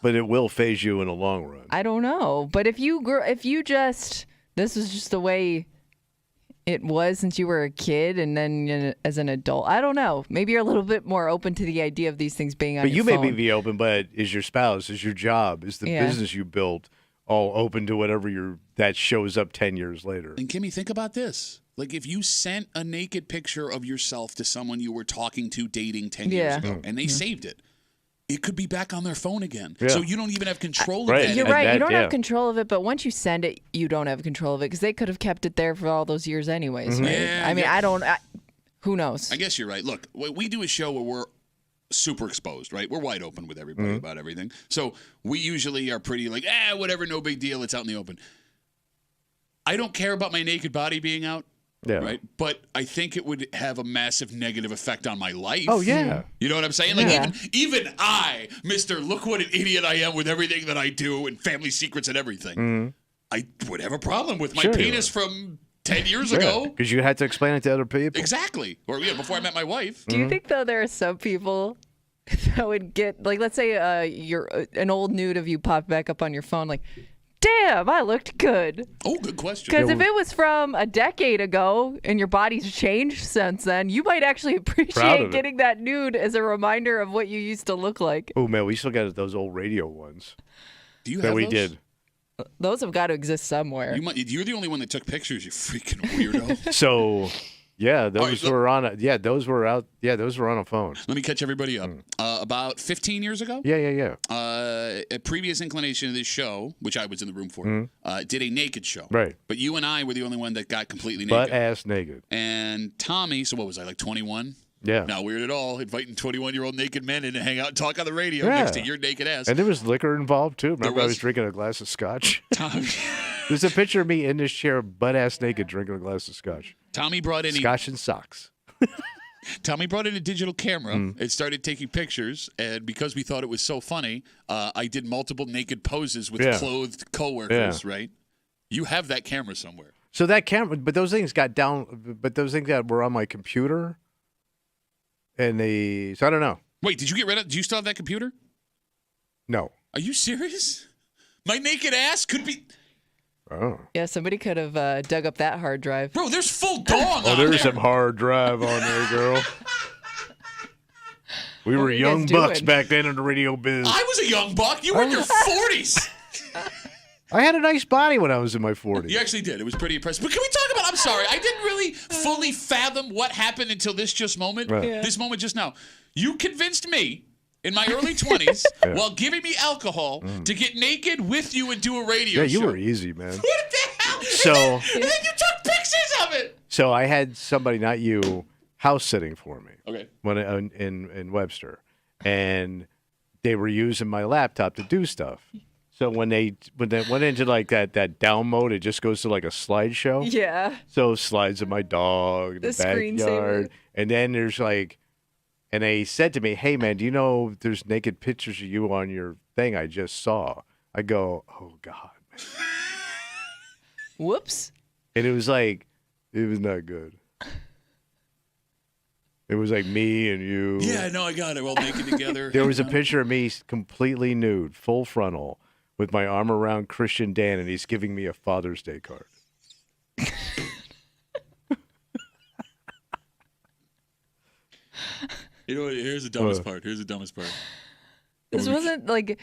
But it will phase you in the long run. I don't know. But if you this was just the way it was since you were a kid and then as an adult. I don't know. Maybe you're a little bit more open to the idea of these things being on your phone. But you may be open, but is your spouse, is your job, is the business you built all open to whatever that shows up 10 years later? And Kimmy, think about this. Like, if you sent a naked picture of yourself to someone you were talking to, dating 10 years ago, and they saved it, it could be back on their phone again. Yeah. So you don't even have control of that. You're right. You don't have control of it, but once you send it, you don't have control of it because they could have kept it there for all those years anyways, right? Yeah, I mean, who knows? I guess you're right. Look, we do a show where we're super exposed, right? We're wide open with everybody about everything. So we usually are pretty like, whatever, no big deal. It's out in the open. I don't care about my naked body being out. Yeah. Right. But I think it would have a massive negative effect on my life. Oh, yeah. You know what I'm saying? Like, even I, Mr. Look what an idiot I am with everything that I do and family secrets and everything. I would have a problem with my penis from 10 years ago. Because you had to explain it to other people. Exactly. Or, before I met my wife. Do you think, though, there are some people that would get, like, let's say an old nude of you popped back up on your phone, like, damn, I looked good. Oh, good question. Because if it was from a decade ago and your body's changed since then, you might actually appreciate getting that nude as a reminder of what you used to look like. Oh, man, we still got those old radio ones. Do you have those? We did. Those have got to exist somewhere. You're the only one that took pictures, you freaking weirdo. So... Yeah, those were on a. Those were out. Yeah, those were on a phone. Let me catch everybody up. About 15 years ago. Yeah. A previous inclination of this show, which I was in the room for, did a naked show. Right. But you and I were the only one that got completely naked. Butt-ass naked. And Tommy, so what was I, like 21? Yeah. Not weird at all. Inviting 21-year-old naked men in to hang out and talk on the radio next to your naked ass. And there was liquor involved, too. Remember I was drinking a glass of scotch? Tommy. There's a picture of me in this chair, butt-ass naked, drinking a glass of scotch. Tommy brought in scotch and socks. Tommy brought in a digital camera and started taking pictures. And because we thought it was so funny, I did multiple naked poses with clothed coworkers. Right? You have that camera somewhere. So that camera, but those things got down. But those things that were on my computer, and so I don't know. Wait, did you get rid of? Do you still have that computer? No. Are you serious? My naked ass could be. Oh. Yeah, somebody could have dug up that hard drive. Bro, there's full dong Oh, on there's there. some hard drive on there, girl. We What were were you young guys bucks doing? back then in the radio biz. I was a young buck. You were in your 40s. I had a nice body when I was in my 40s. You actually did. It was pretty impressive. But can we talk about, I'm sorry, I didn't really fully fathom what happened until this moment. Right. Yeah. This moment just now. You convinced me in my early 20s while giving me alcohol to get naked with you and do a radio Yeah, show. you were easy, man. What the hell? So- and then you took pictures of it. So I had somebody, not you, house sitting for me. Okay. When in Webster, and they were using my laptop to do stuff. So when they went into like that down mode, it just goes to like a slideshow. Yeah. So slides of my dog, The the backyard, screensaver. and then there's like, and they said to me, "Hey man, do you know there's naked pictures of you on your thing I just saw?" I go, "Oh God." Whoops. And it was not good. It was like me and you. Yeah, no, I got it. We're all naked together. There was a picture of me completely nude, full frontal, with my arm around Christian Dan, and he's giving me a Father's Day card. You know what? Here's the dumbest part. Here's the dumbest part. This wasn't like.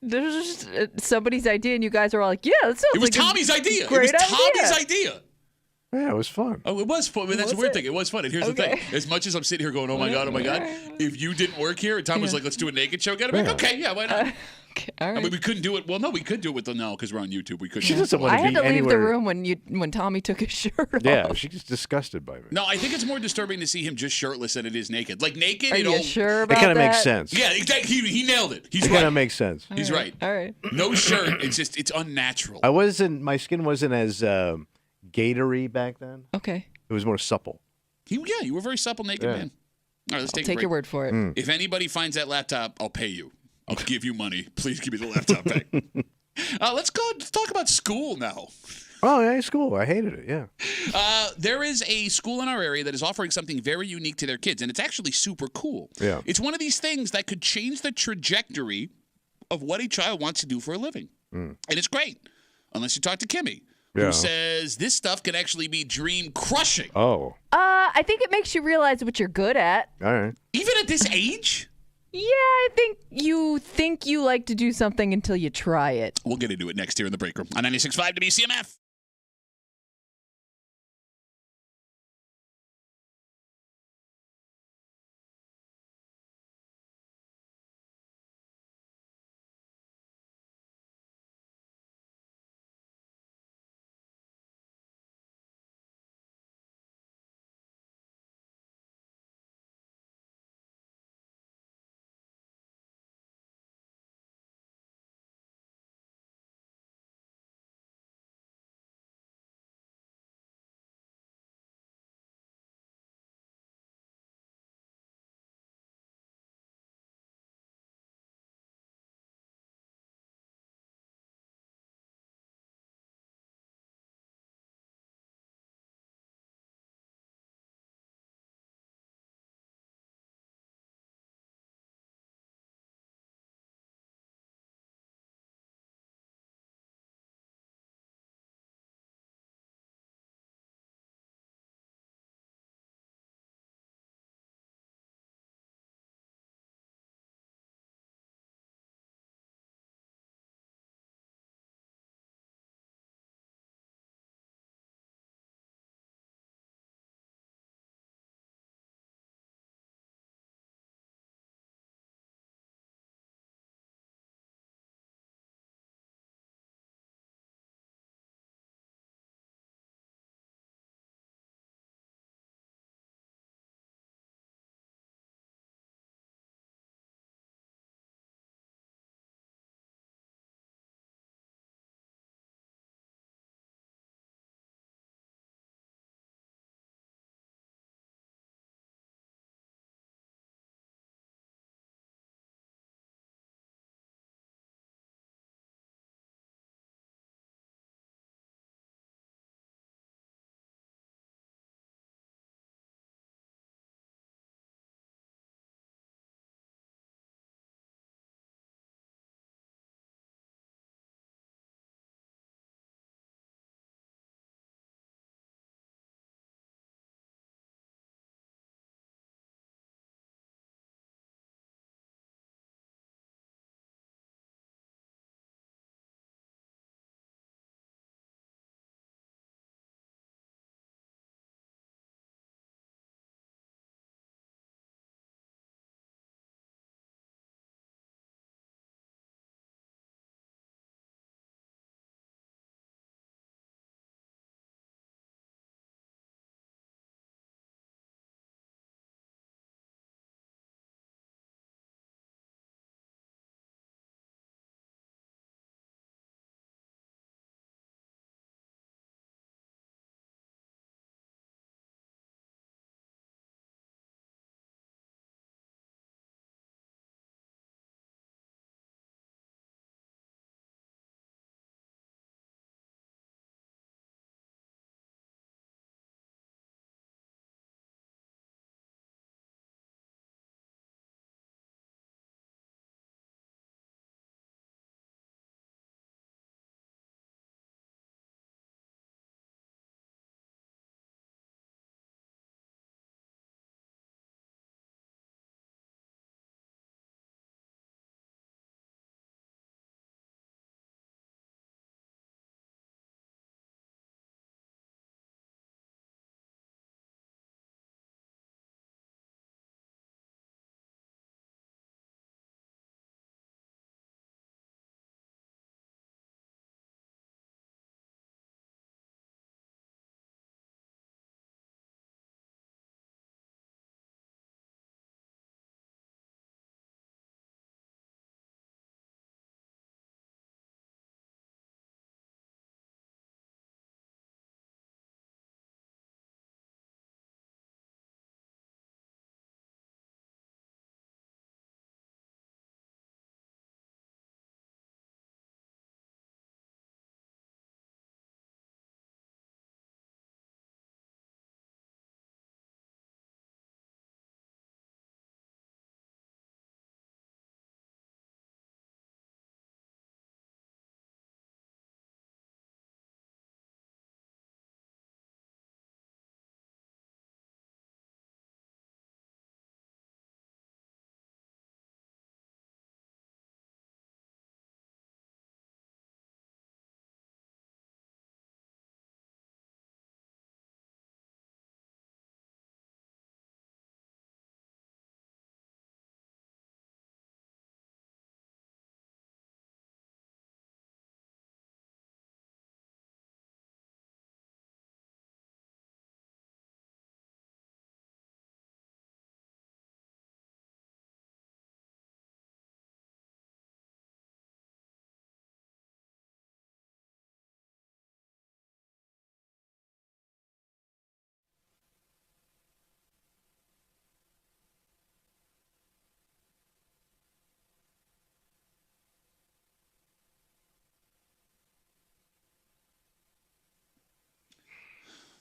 This was just somebody's idea, and you guys are all like, "Yeah, that sounds It was like a Tommy's idea. It great was Tommy's idea." idea. Yeah, it was fun. Oh, it was fun. I mean, that's Was a weird it? thing. It was fun. And here's the Okay. thing. As much as I'm sitting here going, oh my God, if you didn't work here, and Tom was like, let's do a naked show again, I'm like, okay, yeah, why not? Okay, all right. I mean, we couldn't do it. Well, no, we could do it with the no, because we're on YouTube. We couldn't. She doesn't want I to had be to leave anywhere. the room when Tommy took his shirt off. Yeah, she's disgusted by me. No, I think it's more disturbing to see him just shirtless than it is naked. Like naked, Are it you all. sure It about kind of that? makes sense. Yeah, exactly. He nailed it. He's It right. kind of makes sense. He's right. All right. No shirt. It's unnatural. My skin wasn't as gatory back then. Okay. It was more supple. You were very supple naked, Yeah. man. All right, let's I'll take a take break. your word for it. Mm. If anybody finds that laptop, I'll pay you. I'll give you money. Please give me the laptop back. Let's talk about school now. Oh, yeah, school. I hated it, yeah. There is a school in our area that is offering something very unique to their kids, and it's actually super cool. Yeah. It's one of these things that could change the trajectory of what a child wants to do for a living. Mm. And it's great, unless you talk to Kimmy, Yeah. who says this stuff can actually be dream crushing. Oh, I think it makes you realize what you're good at. all right. Even at this age? Yeah, I think you like to do something until you try it. We'll get into it next here in the break room on 96.5 WCMF.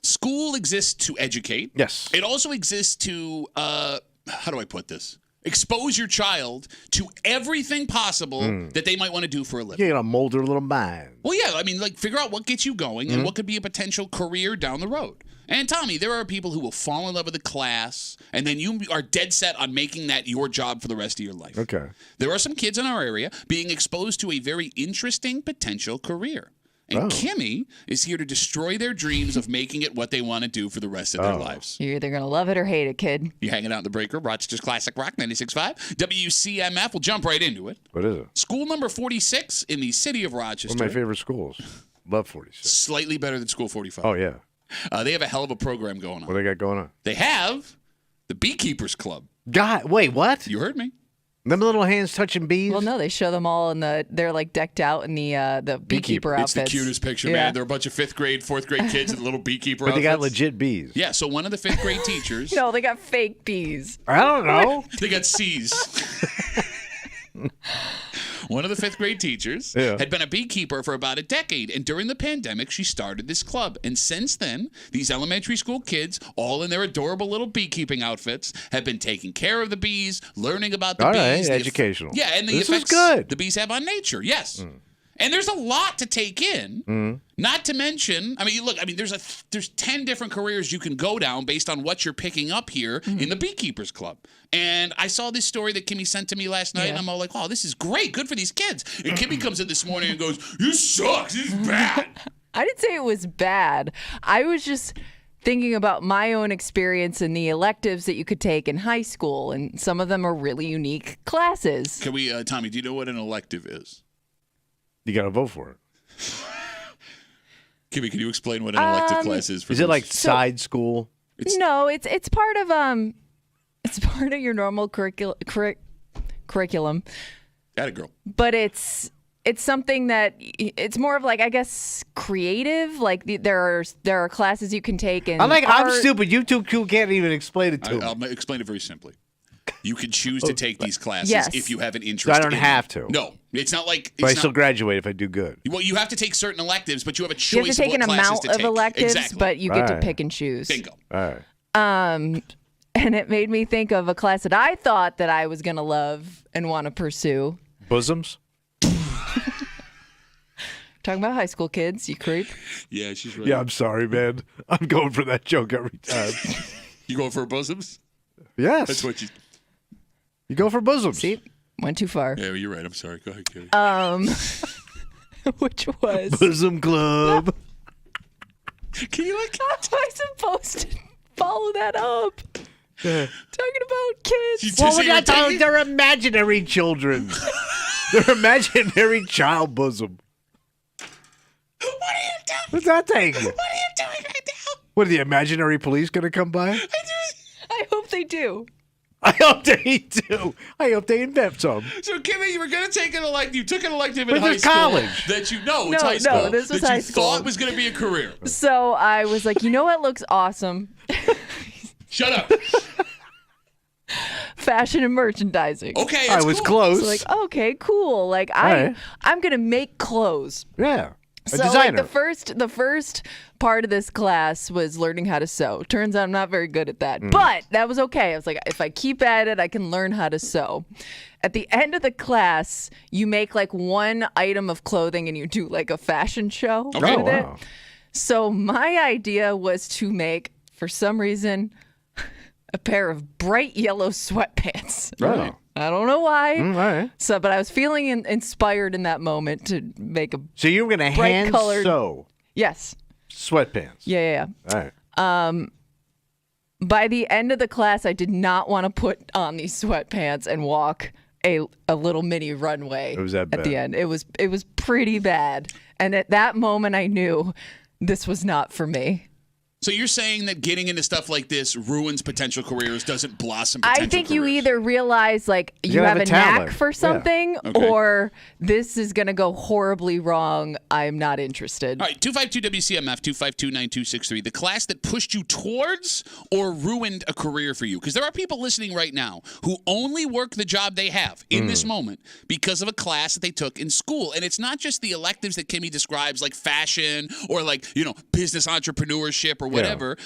School exists to educate. Yes. It also exists to, how do I put this? Expose your child to everything possible that they might want to do for a living. You gotta mold their little mind. Well, yeah, I mean, like, figure out what gets you going and what could be a potential career down the road. And Tommy, there are people who will fall in love with a class, and then you are dead set on making that your job for the rest of your life. Okay. There are some kids in our area being exposed to a very interesting potential career. And Kimmy is here to destroy their dreams of making it what they want to do for the rest of their lives. You're either going to love it or hate it, kid. You hanging out in the break room, Rochester's Classic Rock 96.5. WCMF. We'll jump right into it. What is it? School number 46 in the city of Rochester. One of my favorite schools. Love 46. Slightly better than School 45. Oh, yeah. They have a hell of a program going on. What do they got going on? They have the Beekeepers Club. God, wait, what? You heard me. Them little hands touching bees? Well, no, they show them all in they're like decked out in the beekeeper outfits. It's the cutest picture, man. They're a bunch of 5th grade, 4th grade kids in little beekeeper But outfits. they got legit bees. Yeah, so one of the 5th grade teachers. No, they got fake bees. I don't know. They got C's. One of the 5th grade teachers had been a beekeeper for about a decade, and during the pandemic, she started this club. And since then, these elementary school kids, all in their adorable little beekeeping outfits, have been taking care of the bees, learning about the bees. Right, educational. Yeah, and the this effects is good. the bees have on nature. Yes. And there's a lot to take in. Not to mention, I mean, look, there's 10 different careers you can go down based on what you're picking up here in the Beekeepers Club. And I saw this story that Kimmy sent to me last night, and I'm all like, oh, this is great. Good for these kids. And Kimmy comes in this morning and goes, this sucks. This is bad. I didn't say it was bad. I was just thinking about my own experience in the electives that you could take in high school, and some of them are really unique classes. Can we, Tommy, do you know what an elective is? You got to vote for it. Kimmy, can you explain what an elective class is? Is it like side school? No, it's part of your normal curriculum. Got it, girl. But it's something that it's more of like, I guess, creative. Like there are classes you can take in. I'm stupid. You two can't even explain it to me. I'll explain it very simply. You can choose to take these classes if you have an interest. So I don't have to. No, it's not like. But I still graduate if I do good. Well, you have to take certain electives, but you have a choice. You have to take of what an amount of electives, but you get to pick and choose. Bingo. All right. And it made me think of a class that I thought that I was gonna love and want to pursue. Bosoms. Talking about high school kids, you creep. Yeah, she's right. Yeah, I'm sorry, man. I'm going for that joke every time. You going for bosoms? Yes. That's what you. You go for bosoms. See, went too far. Yeah, you're right. I'm sorry. Go ahead, Kitty. Which was Bosom Club. Can you like? How am I supposed to follow that up? Talking about kids. Well, we're not talking. They're imaginary children. They're imaginary child bosom. What are you doing? What's that thing? What are you doing right now? What are the imaginary police going to come by? I hope they do. I hope they do. I hope they invent some. So, Kimmy, you were going to take an elective. You took an elective in But high it's school college. that you know it's high school. No, this was that high you school. thought was going to be a career. So I was like, you know what looks awesome? Shut up. Fashion and merchandising. Okay, I was close. So like, okay, cool. Like I'm gonna make clothes. Yeah. A So designer. like the first part of this class was learning how to sew. Turns out I'm not very good at that. But that was okay. I was like, if I keep at it, I can learn how to sew. At the end of the class, you make like one item of clothing and you do like a fashion show with it. So my idea was to make, for some reason, a pair of bright yellow sweatpants. Right. I don't know why. All right. So, but I was feeling inspired in that moment to make a So you were going to hand sew Yes. sweatpants. Yeah. All right. By the end of the class, I did not want to put on these sweatpants and walk a little mini runway. It was that bad. At the end. It was pretty bad. And at that moment, I knew this was not for me. So you're saying that getting into stuff like this ruins potential careers, doesn't blossom potential I think careers. you either realize like you have a knack for something or this is going to go horribly wrong. I'm not interested. All right, 252-WCMF, 252-9263. The class that pushed you towards or ruined a career for you. Because there are people listening right now who only work the job they have in this moment because of a class that they took in school. And it's not just the electives that Kimmy describes like fashion or like, business entrepreneurship or whatever.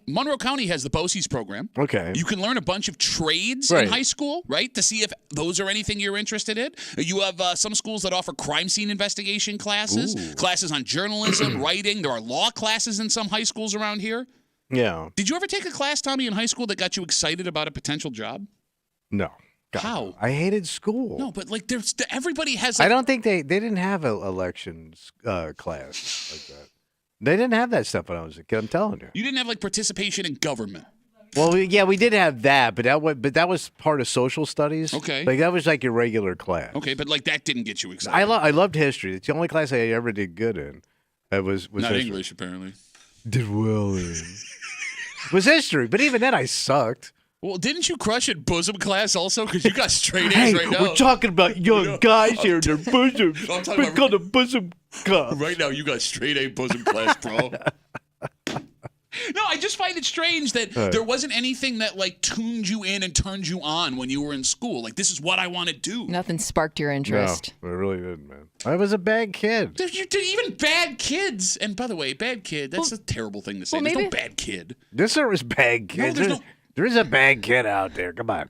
Monroe County has the BOCES program. Okay. You can learn a bunch of trades in high school, right, to see if those are anything you're interested in. You have some schools that offer crime scene investigation classes, classes on journalism, writing. There are law classes in some high schools around here. Yeah. Did you ever take a class, Tommy, in high school that got you excited about a potential job? No. God, How? I hated school. No, but like everybody has. I don't think they didn't have an elections class like that. They didn't have that stuff when I was a kid. I'm telling you. You didn't have like participation in government. Well, we did have that, but that was part of social studies. Okay. Like that was like your regular class. Okay, but like that didn't get you excited. I loved history. It's the only class I ever did good in. It was not history. English apparently. Did well in. Was history, but even then I sucked. Well, didn't you crush at bosom class also? Because you got straight A's right now. We're talking about young guys here in their bosoms. I'm talking We're called a bosom club. Right now, you got straight A bosom class, bro. No, I just find it strange that there wasn't anything that like tuned you in and turned you on when you were in school. Like, this is what I want to do. Nothing sparked your interest. No, it really didn't, man. I was a bad kid. Even bad kids. And by the way, bad kid, that's a terrible thing to say. There's no bad kid. There was bad kids. No, there is a bad kid out there. Come on.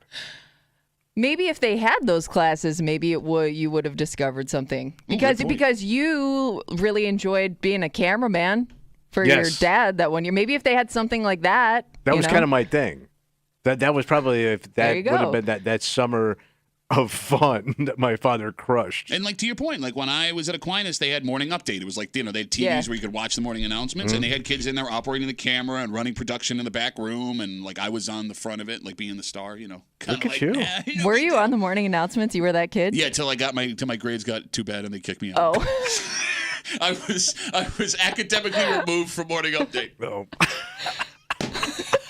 Maybe if they had those classes, maybe you would have discovered something. Because you really enjoyed being a cameraman for your dad that one year. Maybe if they had something like that. That was kind of my thing. That was probably if that would have been that summer of fun that my father crushed. And like to your point, like when I was at Aquinas, they had morning update. It was like, they had TVs where you could watch the morning announcements, and they had kids in there operating the camera and running production in the back room, and like I was on the front of it, like being the star, Look at like, you. Were you on the morning announcements? You were that kid? Yeah, till my grades got too bad and they kicked me out. Oh. I was academically removed from morning update. No.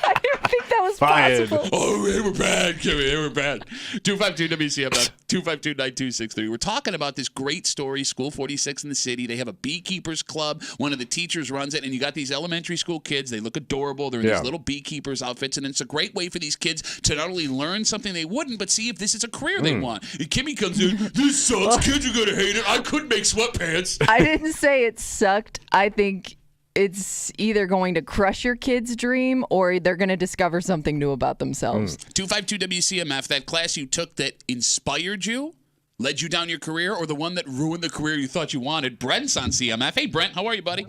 I didn't think that was possible. Oh, they were bad, Kimmy. They were bad. 252-WCMF, 252-9263. We're talking about this great story, School 46 in the city. They have a beekeepers club. One of the teachers runs it, and you got these elementary school kids. They look adorable. They're in these little beekeepers outfits, and it's a great way for these kids to not only learn something they wouldn't, but see if this is a career they want. And Kimmy comes in, this sucks. Kids are going to hate it. I couldn't make sweatpants. I didn't say it sucked. I think it's either going to crush your kid's dream or they're going to discover something new about themselves. 252-WCMF, that class you took that inspired you, led you down your career, or the one that ruined the career you thought you wanted? Brent's on CMF. Hey, Brent, how are you, buddy?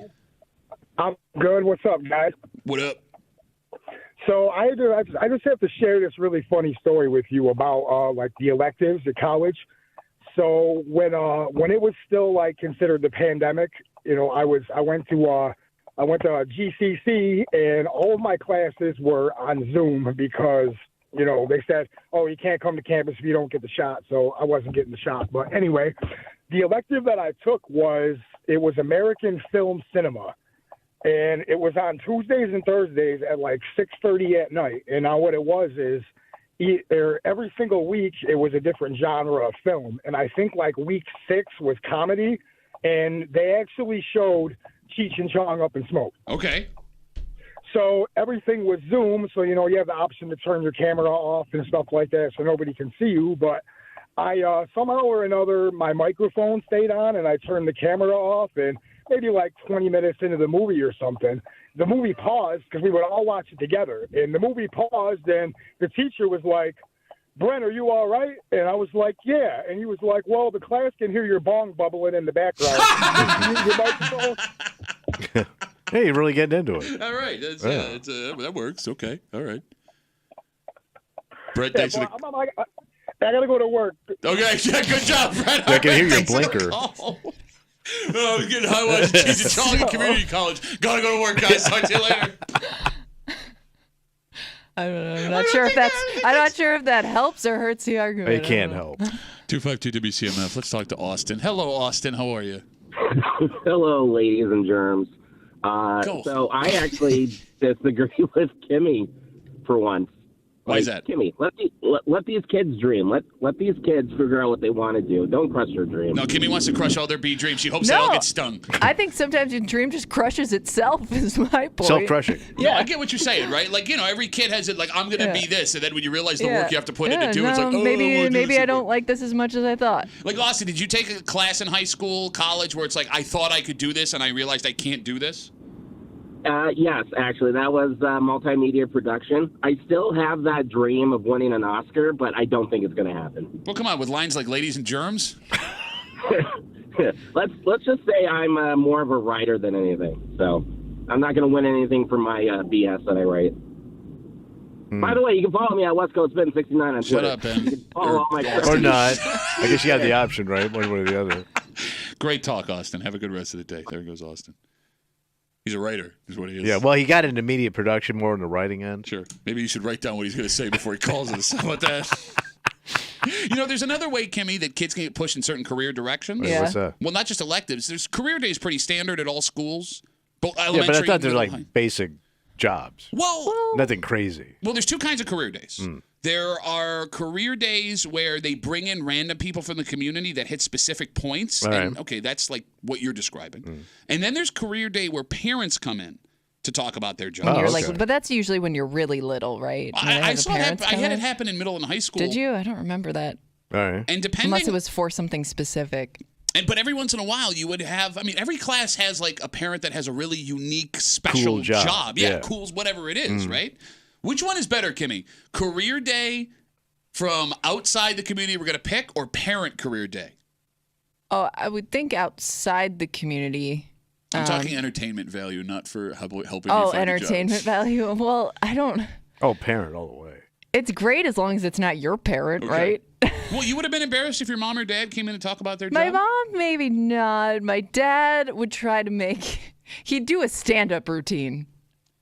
I'm good. What's up, guys? What up? So I just have to share this really funny story with you about like the electives at college. So when it was still like considered the pandemic, I went to GCC, and all of my classes were on Zoom because, they said, oh, you can't come to campus if you don't get the shot. So I wasn't getting the shot. But anyway, the elective that I took was American Film Cinema. And it was on Tuesdays and Thursdays at like 6:30 at night. And now what it was is every single week it was a different genre of film. And I think like week 6 was comedy. And they actually showed Cheech and Chong Up in Smoke. Okay. So everything was Zoom, so you have the option to turn your camera off and stuff like that, so nobody can see you. But I somehow or another, my microphone stayed on, and I turned the camera off. And maybe like 20 minutes into the movie or something, the movie paused because we would all watch it together. And the movie paused, and the teacher was like, Brent, are you all right? And I was like, yeah. And he was like, well, the class can hear your bong bubbling in the background. Hey, you're really getting into it. All right. That works. Okay. All right. Brent, thanks for the... I got to go to work. Okay. Yeah, good job, Brent. I can hear your blinker. Oh, I'm getting high watch Cheech and Chong at community college. Gotta go to work, guys. Talk to you later. I don't know. I'm not sure if that helps or hurts the argument. It can't help. 252-WCMF. Let's talk to Austin. Hello, Austin. How are you? Hello, ladies and germs. So I actually disagree with Kimmy for once. Why is that? Kimmy, let these kids dream. Let these kids figure out what they want to do. Don't crush their dreams. No, Kimmy wants to crush all their bee dreams. She hopes they all get stung. I think sometimes your dream just crushes itself is my point. Self-crushing. Yeah, no, I get what you're saying, right? Like, every kid has it like, I'm going to be this. And then when you realize the work you have to put into it, it's like, oh, maybe I don't like this as much as I thought. Like, Austin, did you take a class in high school, college, where it's like, I thought I could do this and I realized I can't do this? Yes, actually, that was multimedia production. I still have that dream of winning an Oscar, but I don't think it's going to happen. Well, come on, with lines like "ladies and germs." Let's just say I'm more of a writer than anything. So I'm not going to win anything for my BS that I write. By the way, you can follow me at West Coast Ben 69 on Twitter. Shut up, Ben. You can follow all my Or not. I guess you have the option, right? One way or the other. Great talk, Austin. Have a good rest of the day. There goes Austin. He's a writer, is what he is. Yeah, well, he got into media production more on the writing end. Sure. Maybe you should write down what he's going to say before he calls us. How about that? You know, there's another way, Kimmy, that kids can get pushed in certain career directions. Yeah. What's that? Well, not just electives. There's career days pretty standard at all schools. Both Yeah, elementary but I thought and they're middle like high. basic jobs. Well, Nothing crazy. Well, there's two kinds of career days. Mm. There are career days where they bring in random people from the community that hit specific points. All And, right. okay, that's like what you're describing. And then there's career day where parents come in to talk about their job. And you're like, but that's usually when you're really little, right? When they I have the saw that. parents I come had in? it happen in middle and high school. Did you? I don't remember that. All right. And depending, Unless it was for something specific. but every once in a while you would have. I mean, every class has like a parent that has a really unique, special Cool job. Yeah, Yeah. cool, whatever it is, right? Which one is better, Kimmy? Career day from outside the community we're going to pick, or parent career day? Oh, I would think outside the community. I'm talking entertainment value, not for helping you Oh, find a job. entertainment value. Well, I don't. Oh, parent all the way. It's great as long as it's not your parent, Okay. right? Well, you would have been embarrassed if your mom or dad came in to talk about their My job? mom, maybe not. My dad would try to he'd do a stand-up routine.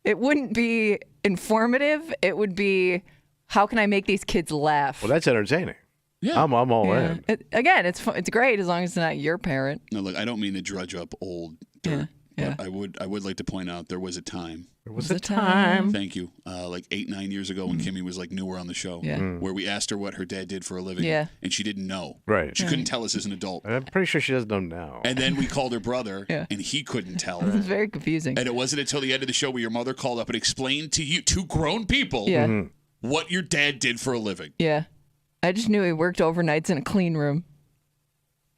It wouldn't be informative. It would be, how can I make these kids laugh? Well, that's entertaining. Yeah. I'm all Yeah. in. Again, it's great as long as it's not your parent. No, look, I don't mean to drudge up old dirt, but I would like to point out there was a time. There was a time. Thank you. Like 8-9 years ago when Kimmy was like newer on the show, Yeah. where we asked her what her dad did for a living, Yeah. and she didn't know. Right. She couldn't tell us as an adult. I'm pretty sure she doesn't know now. And then we called her brother, Yeah. and he couldn't tell. This is very confusing. And it wasn't until the end of the show where your mother called up and explained to you, two grown people, Yeah. what your dad did for a living. Yeah. I just knew he worked overnights in a clean room.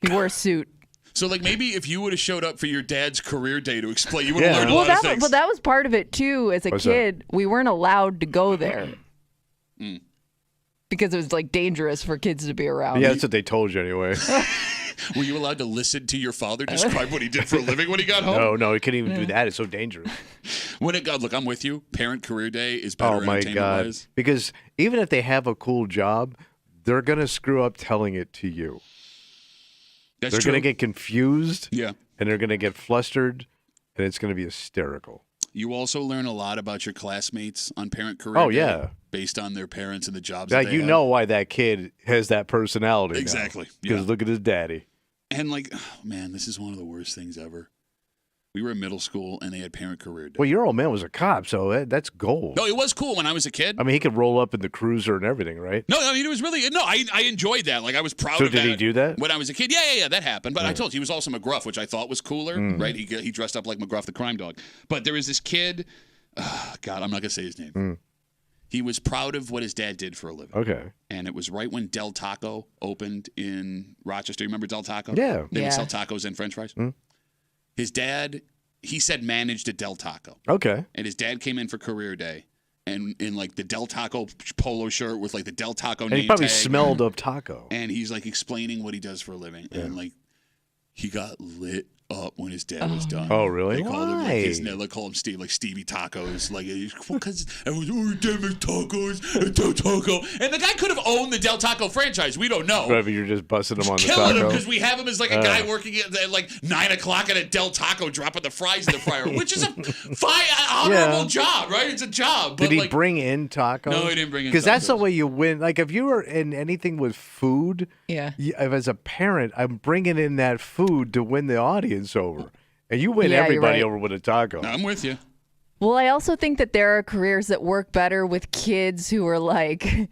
He wore a suit. So, like, maybe if you would have showed up for your dad's career day to explain, you would have learned a lot of things. Well, that was part of it, too. As a What's kid, we weren't allowed to go there Mm. because it was, like, dangerous for kids to be around. Yeah, that's what they told you anyway. Were you allowed to listen to your father describe what he did for a living when he got home? No, he couldn't even do that. It's so dangerous. When it got, look, I'm with you. Parent career day is better Oh my God! entertainment-wise. Because even if they have a cool job, they're gonna screw up telling it to you. That's They're true. gonna get confused. Yeah. And they're gonna get flustered, and it's gonna be hysterical. You also learn a lot about your classmates on parent career Oh, day yeah. based on their parents and the jobs Like that they you have. know why that kid has that personality. Exactly, Because yeah. look at his daddy. And like, oh, man, this is one of the worst things ever. We were in middle school and they had parent career day. Well, your old man was a cop, so that's gold. No, it was cool when I was a kid. I mean, he could roll up in the cruiser and everything, right? No, I mean, it was really, no, I enjoyed that. Like, I was proud So of that. did he do that? When I was a kid? Yeah, that happened. But I told you, he was also McGruff, which I thought was cooler, Mm. right? He dressed up like McGruff the crime dog. But there was this kid, God, I'm not going to say his name. He was proud of what his dad did for a living. Okay. And it was right when Del Taco opened in Rochester. You remember Del Taco? Yeah. They would Yeah. sell tacos and french fries. His dad, he said, managed a Del Taco. Okay. And his dad came in for career day and in like the Del Taco polo shirt with like the Del Taco And he name probably tag. smelled of taco. And he's like explaining what he does for a living. And like he got lit up when his dad was done. Oh, really? They called him like his Why? they called him Steve, like Stevie Tacos. Like because everyone's, oh, damn it, tacos, and Del Taco. And the guy could have owned the Del Taco franchise. We don't know. Right, but you're just busting him on the Killing him taco. because we have him as like a guy working at like 9 o'clock at a Del Taco, dropping the fries in the fryer, which is a honorable job, right? It's a job. But Did he like, bring in tacos? No, he didn't bring in Because that's the tacos. way you win. Like, if you were in anything with food, Yeah. as a parent, I'm bringing in that food to win the audience over. And you win Yeah, you're everybody right. over with a taco. I'm with you. Well, I also think that there are careers that work better with kids who are like,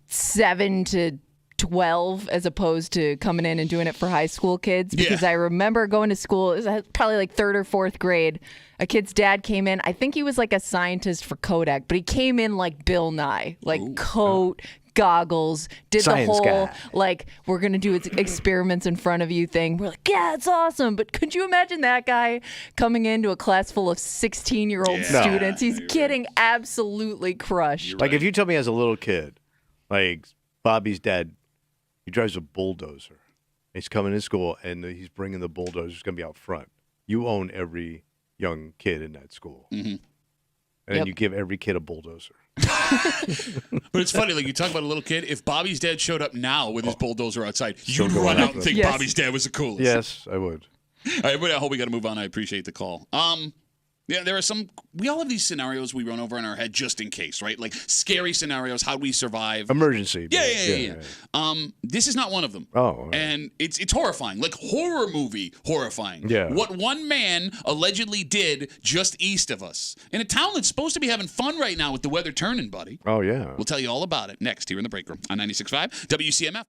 7 to 12 as opposed to coming in and doing it for high school kids. Because I remember going to school, it was probably like 3rd or 4th grade. A kid's dad came in. I think he was like a scientist for Kodak, but he came in like Bill Nye, like coat, goggles, did Science the whole guy. like we're gonna do experiments in front of you thing. We're like, yeah, it's awesome. But could you imagine that guy coming into a class full of 16-year-old Yeah. students? He's getting absolutely crushed. Like if you told me as a little kid, like Bobby's dad, he drives a bulldozer. He's coming to school and he's bringing the bulldozer. He's going to be out front. You own every young kid in that school. Mm-hmm. And then you give every kid a bulldozer. But it's funny, like you talk about a little kid. If Bobby's dad showed up now with his bulldozer outside, Still you'd going run out after and him. think Yes. Bobby's dad was the coolest. Yes, I would. All right, but I hope we got to move on. I appreciate the call. Yeah, there are some. We all have these scenarios we run over in our head just in case, right? Like scary scenarios. How do we survive? Emergency. Yeah. This is not one of them. Oh, all right. And it's horrifying, like horror movie horrifying. Yeah. What one man allegedly did just east of us in a town that's supposed to be having fun right now with the weather turning, buddy. Oh, yeah. We'll tell you all about it next here in the break room on 96.5 WCMF.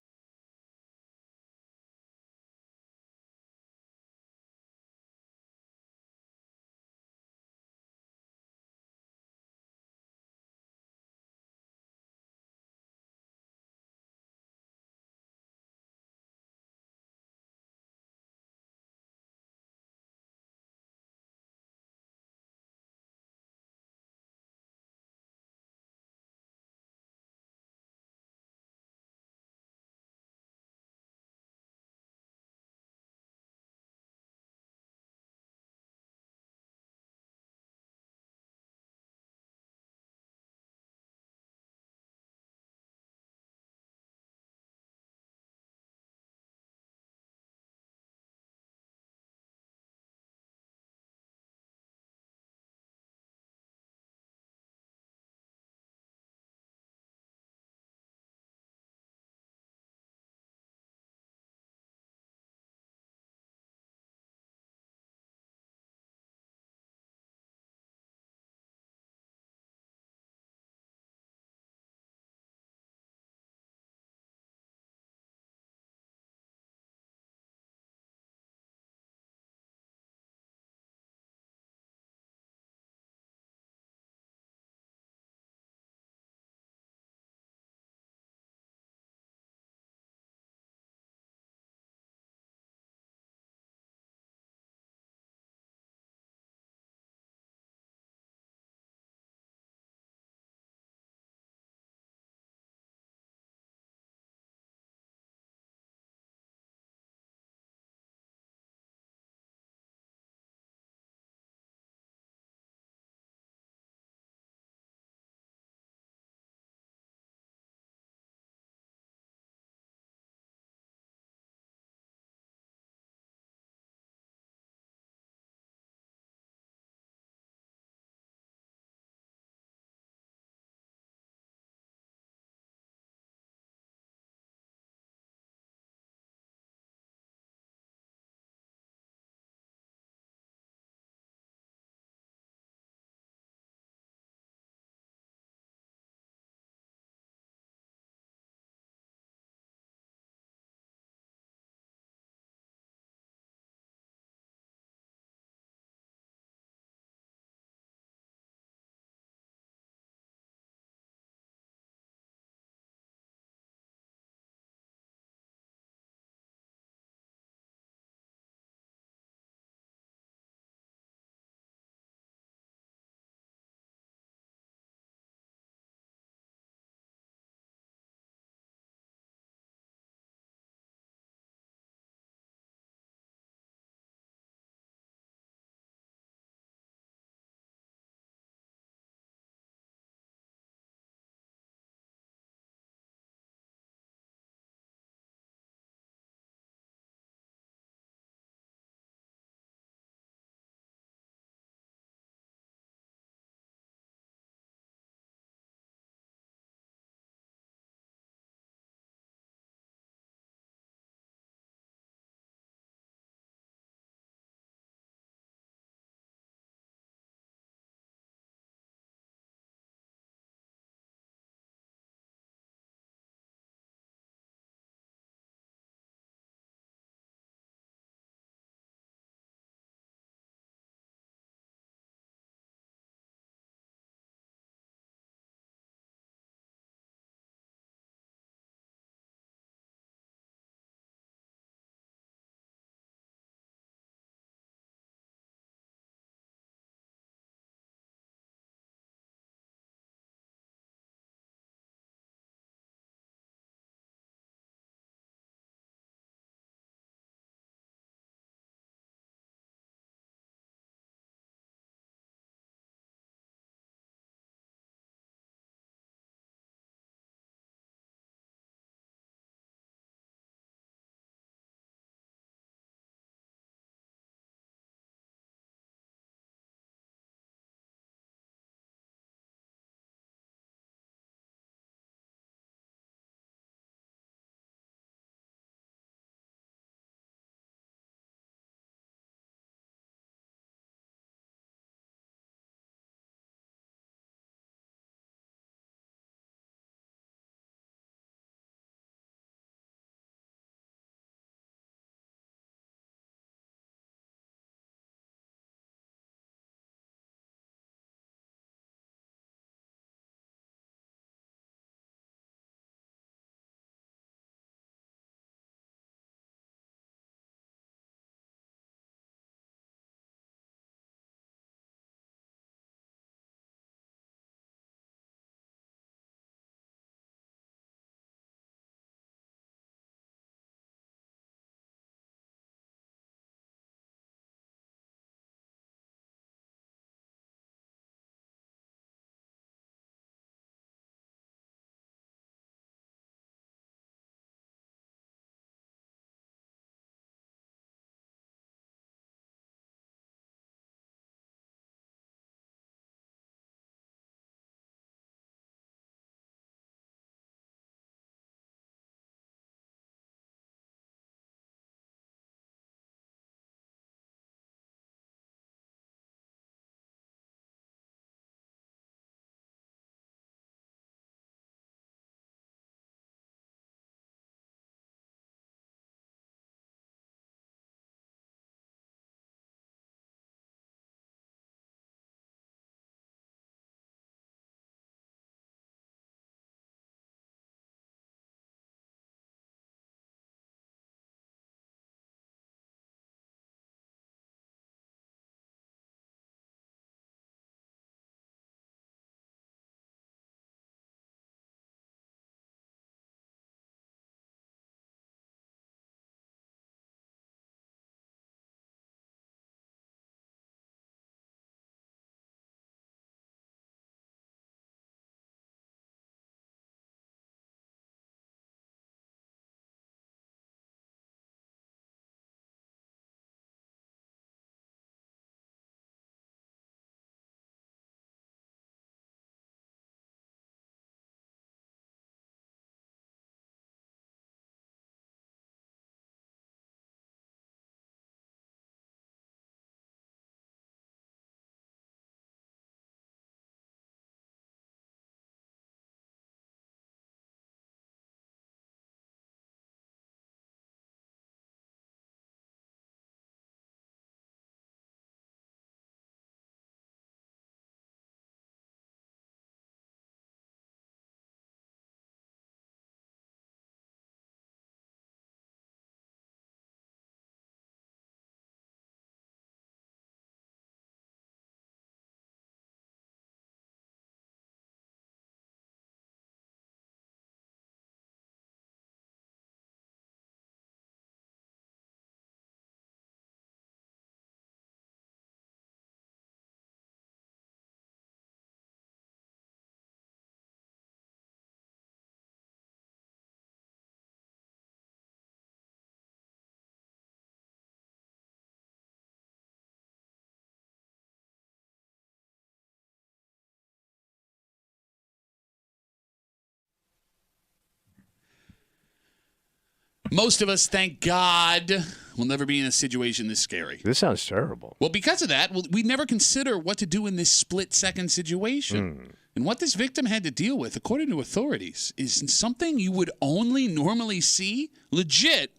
Most of us, thank God, will never be in a situation this scary. This sounds terrible. Well, because of that, we never consider what to do in this split-second situation. And what this victim had to deal with, according to authorities, is something you would only normally see, legit,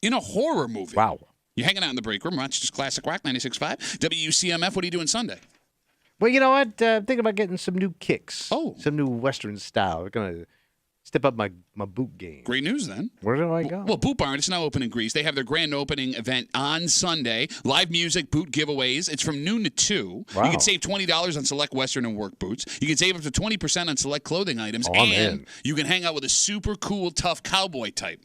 in a horror movie. Wow. You're hanging out in the break room. Rochester's Classic Rock 96.5. WCMF, what are you doing Sunday? Well, you know what? I'm thinking about getting some new kicks. Oh. Some new Western style. I'm going to step up my boot game. Great news, then. Where do I go? Well, Boot Barn, it's now open in Greece. They have their grand opening event on Sunday. Live music, boot giveaways. It's from noon to 2. Wow. You can save $20 on select Western and work boots. You can save up to 20% on select clothing items. Oh, I'm and in. you can hang out with a super cool, tough cowboy type.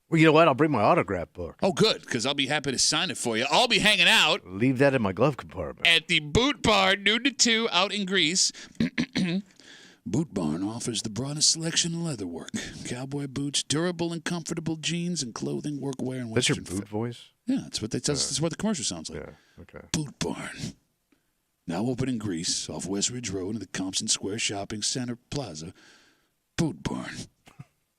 Well, you know what? I'll bring my autograph book. Oh, good, because I'll be happy to sign it for you. I'll be hanging out. Leave that in my glove compartment. At the Boot Barn, noon to 2, out in Greece. Boot Barn offers the broadest selection of leatherwork, cowboy boots, durable and comfortable jeans, and clothing, workwear, and That's Western your boot voice? Yeah, that's what the commercial sounds like. Yeah, okay. Boot Barn. Now open in Greece, off West Ridge Road in the Compton Square Shopping Center Plaza. Boot Barn.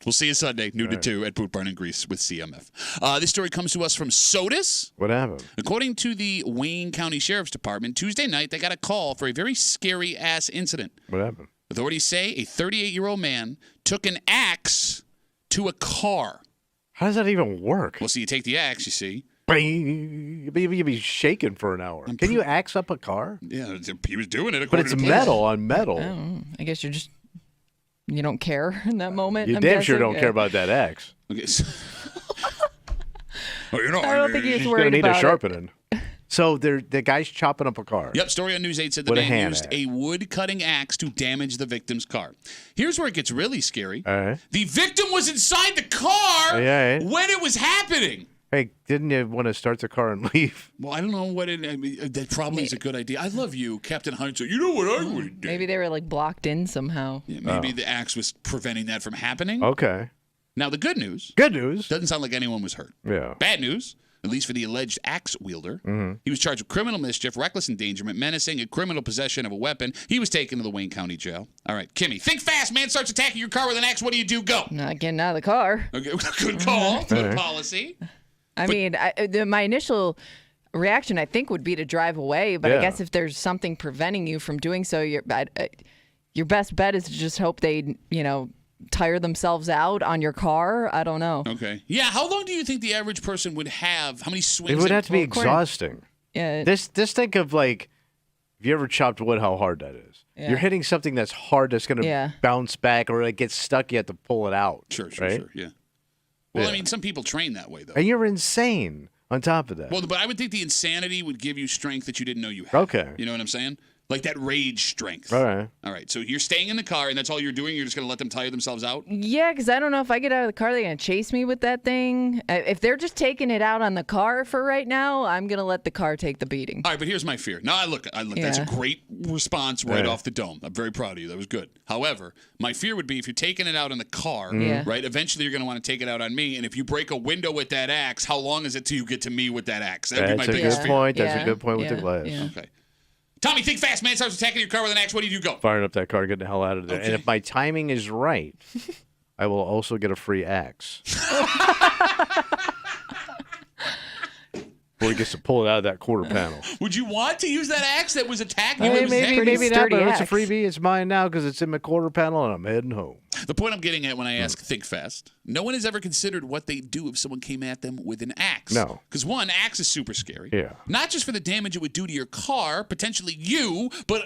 We'll see you Sunday, noon to 2 at Boot Barn in Greece with CMF. This story comes to us from SOTUS. What happened? According to the Wayne County Sheriff's Department, Tuesday night they got a call for a very scary-ass incident. What happened? Authorities say a 38-year-old man took an axe to a car. How does that even work? Well, so you take the axe, you see. You'd be shaking for an hour. Can you axe up a car? Yeah, he was doing it. But it's metal on metal. I guess you don't care in that moment. You I'm damn sure guessing. don't care about that axe. Okay. You know, I don't think he's She's worried gonna need about a sharpening. So the guy's chopping up a car. Yep, story on News 8 said the With a man hand used axe. a wood-cutting axe to damage the victim's car. Here's where it gets really scary. All right. The victim was inside the car Yeah. when it was happening. Hey, didn't you want to start the car and leave? Well, I don't know what it. I mean, that probably is a good idea. I love you, Captain Hindsight. You know what I would have done. Maybe they were like blocked in somehow. Yeah, maybe the axe was preventing that from happening. Okay. Now the good news. Good news. Doesn't sound like anyone was hurt. Yeah. Bad news. At least for the alleged axe wielder. He was charged with criminal mischief, reckless endangerment, menacing, and criminal possession of a weapon. He was taken to the Wayne County Jail. All right, Kimmy, think fast. Man starts attacking your car with an axe. What do? Go. Not getting out of the car. Okay, good call. Good policy. My initial reaction, I think, would be to drive away. But Yeah. I guess if there's something preventing you from doing so, your best bet is to just hope they, tire themselves out on your car. I don't know. Okay. Yeah. How long do you think the average person would have? How many swings? It would have to be exhausting. Yeah. Just think of like, if you ever chopped wood, how hard that is. Yeah. You're hitting something that's hard that's going to bounce back, or it gets stuck. You have to pull it out. Sure. Right? Yeah. Well, Yeah. I mean, some people train that way, though. And you're insane on top of that. Well, but I would think the insanity would give you strength that you didn't know you had. Okay. You know what I'm saying? Like that rage strength. All right. All right. So you're staying in the car, and that's all you're doing? You're just going to let them tire themselves out? Yeah, because I don't know if I get out of the car, they're going to chase me with that thing. If they're just taking it out on the car for right now, I'm going to let the car take the beating. All right, but here's my fear. No, I look. That's a great response right Yeah. off the dome. I'm very proud of you. That was good. However, my fear would be if you're taking it out in the car, Yeah. right? Eventually, you're going to want to take it out on me. And if you break a window with that axe, how long is it till you get to me with that axe? That would be my That's a biggest good fear. point. That's a good point with the glass. Okay. Tommy, think fast. Man starts attacking your car with an axe. What do? Go. Firing up that car, getting the hell out of there. And if my timing is right, I will also get a free axe. Before he gets to pull it out of that quarter panel. Would you want to use that axe that was attacking you? Hey, It was maybe attacking- not, but it's a freebie. It's mine now because it's in my quarter panel and I'm heading home. The point I'm getting at when I ask think fast, no one has ever considered what they'd do if someone came at them with an axe. No. Because one, axe is super scary. Yeah. Not just for the damage it would do to your car, potentially you, but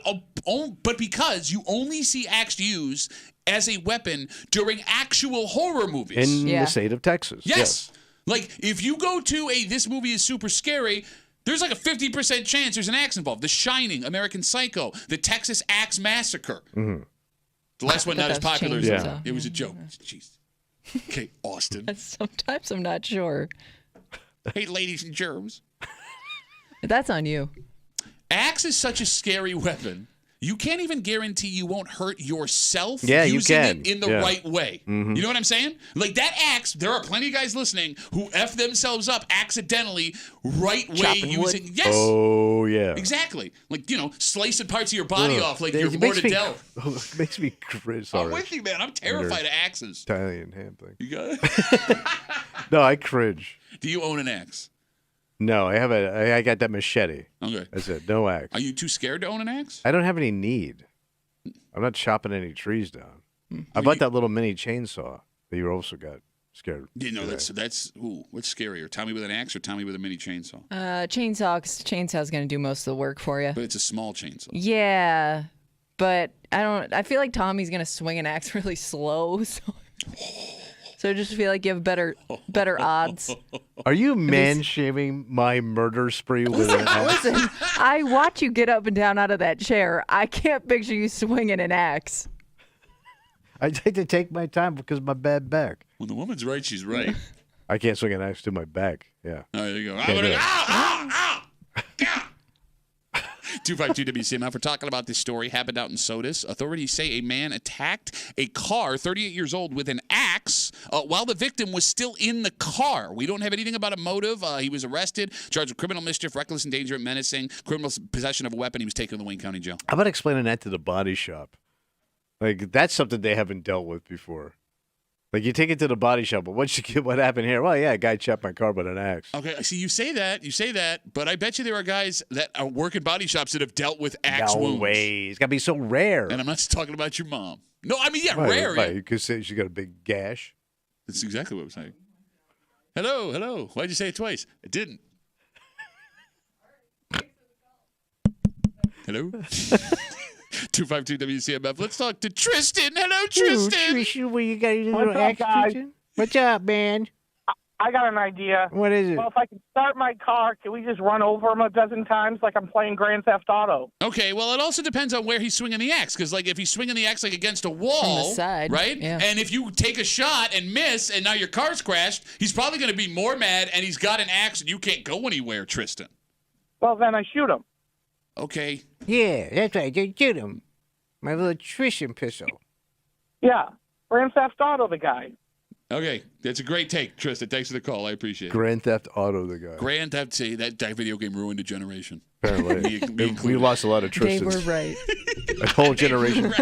because you only see axe used as a weapon during actual horror movies. In the state of Texas. Yes. Like, if you go to this movie is super scary, there's like a 50% chance there's an axe involved. The Shining, American Psycho, the Texas Axe Massacre. Mm-hmm. The last one not as That's popular as changed, it. It was a joke. Jeez. Okay, Austin. Sometimes I'm not sure. Hey, ladies and germs. That's on you. Axe is such a scary weapon. you can't even guarantee you won't hurt yourself Yeah, you using can. it in the right way. Mhm. You know what I'm saying? Like that axe, there are plenty of guys listening who F themselves up accidentally right way Chopping using. wood? Yes. Oh, yeah. Exactly. Like, slicing parts of your body Ugh. off like It you're makes me- Mortadell. It makes me cringe. Sorry. I'm with you, man. I'm terrified of axes. Italian ham thing. You got it? No, I cringe. Do you own an axe? No, I got that machete. Okay. That's it. No axe. Are you too scared to own an axe? I don't have any need. I'm not chopping any trees down. I bought that little mini chainsaw that you also got scared. You know, that's what's scarier, Tommy with an axe or Tommy with a mini chainsaw? Chainsaw's going to do most of the work for you. But it's a small chainsaw. Yeah, but I feel like Tommy's going to swing an axe really slow, so I just feel like you have better odds. Are you man-shaming my murder spree with an axe? Listen, I watch you get up and down out of that chair. I can't picture you swinging an axe. I like to take my time because of my bad back. When the woman's right, she's right. I can't swing an axe to my back. Yeah. Oh, there you go. Can't do it. 252 WCMF. We're talking about this story happened out in Sodus. Authorities say a man attacked a car, 38 years old, with an axe while the victim was still in the car. We don't have anything about a motive. He was arrested, charged with criminal mischief, reckless endangerment, menacing, criminal possession of a weapon. He was taken to the Wayne County Jail. How about explaining that to the body shop? Like, that's something they haven't dealt with before. Like, you take it to the body shop, but what happened here? Well, yeah, a guy chopped my car with an axe. Okay, see, you say that, but I bet you there are guys that work in body shops that have dealt with axe wounds. No way. It's got to be so rare. And I'm not talking about your mom. No, I mean, yeah, Right, rare. right. You could say she got a big gash. That's exactly what I'm saying. Hello. Why'd you say it twice? I didn't. Hello? 252 WCMF. Let's talk to Tristan. Hello, Tristan. Tristan, what you got? A What's up, guys? What's up, man? I got an idea. What is it? Well, if I can start my car, can we just run over him a dozen times like I'm playing Grand Theft Auto? Okay, well, it also depends on where he's swinging the axe. Because, like, if he's swinging the axe, like, against a wall, From the side, right? yeah. And if you take a shot and miss and now your car's crashed, he's probably going to be more mad and he's got an axe and you can't go anywhere, Tristan. Well, then I shoot him. Okay. Yeah, that's right. Just shoot him. My little Tristan pistol. Yeah, Grand Theft Auto, the guy. Okay, that's a great take, Tristan. Thanks for the call. I appreciate it. Grand Theft Auto, the guy. Grand Theft, see, that video game ruined a generation. Apparently. Me we included. lost a lot of They Tristans. were right. A whole generation.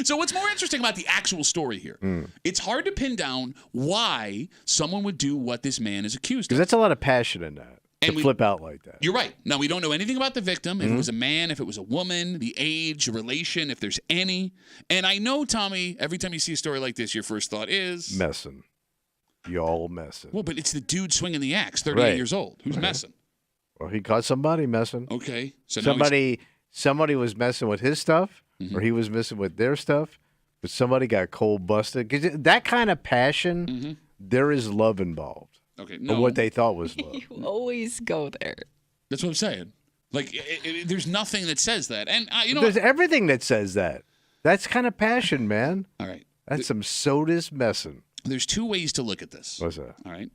So what's more interesting about the actual story here? It's hard to pin down why someone would do what this man is accused Because of. that's a lot of passion in that. To flip out like that. You're right. Now, we don't know anything about the victim, if it was a man, if it was a woman, the age, relation, if there's any. And I know, Tommy, every time you see a story like this, your first thought is... Messing. Y'all messing. Well, but it's the dude swinging the axe, 38 years old. Who's messing? Well, he caught somebody messing. Okay. So now somebody was messing with his stuff, or he was messing with their stuff, but somebody got cold busted. Because that kind of passion, there is love involved. Okay, Or no. what they thought was love. You always go there. That's what I'm saying. Like, there's nothing that says that. And, you know... There's everything that says that. That's kind of passion, man. All right. That's some sodas messing. There's two ways to look at this. What's that? All right.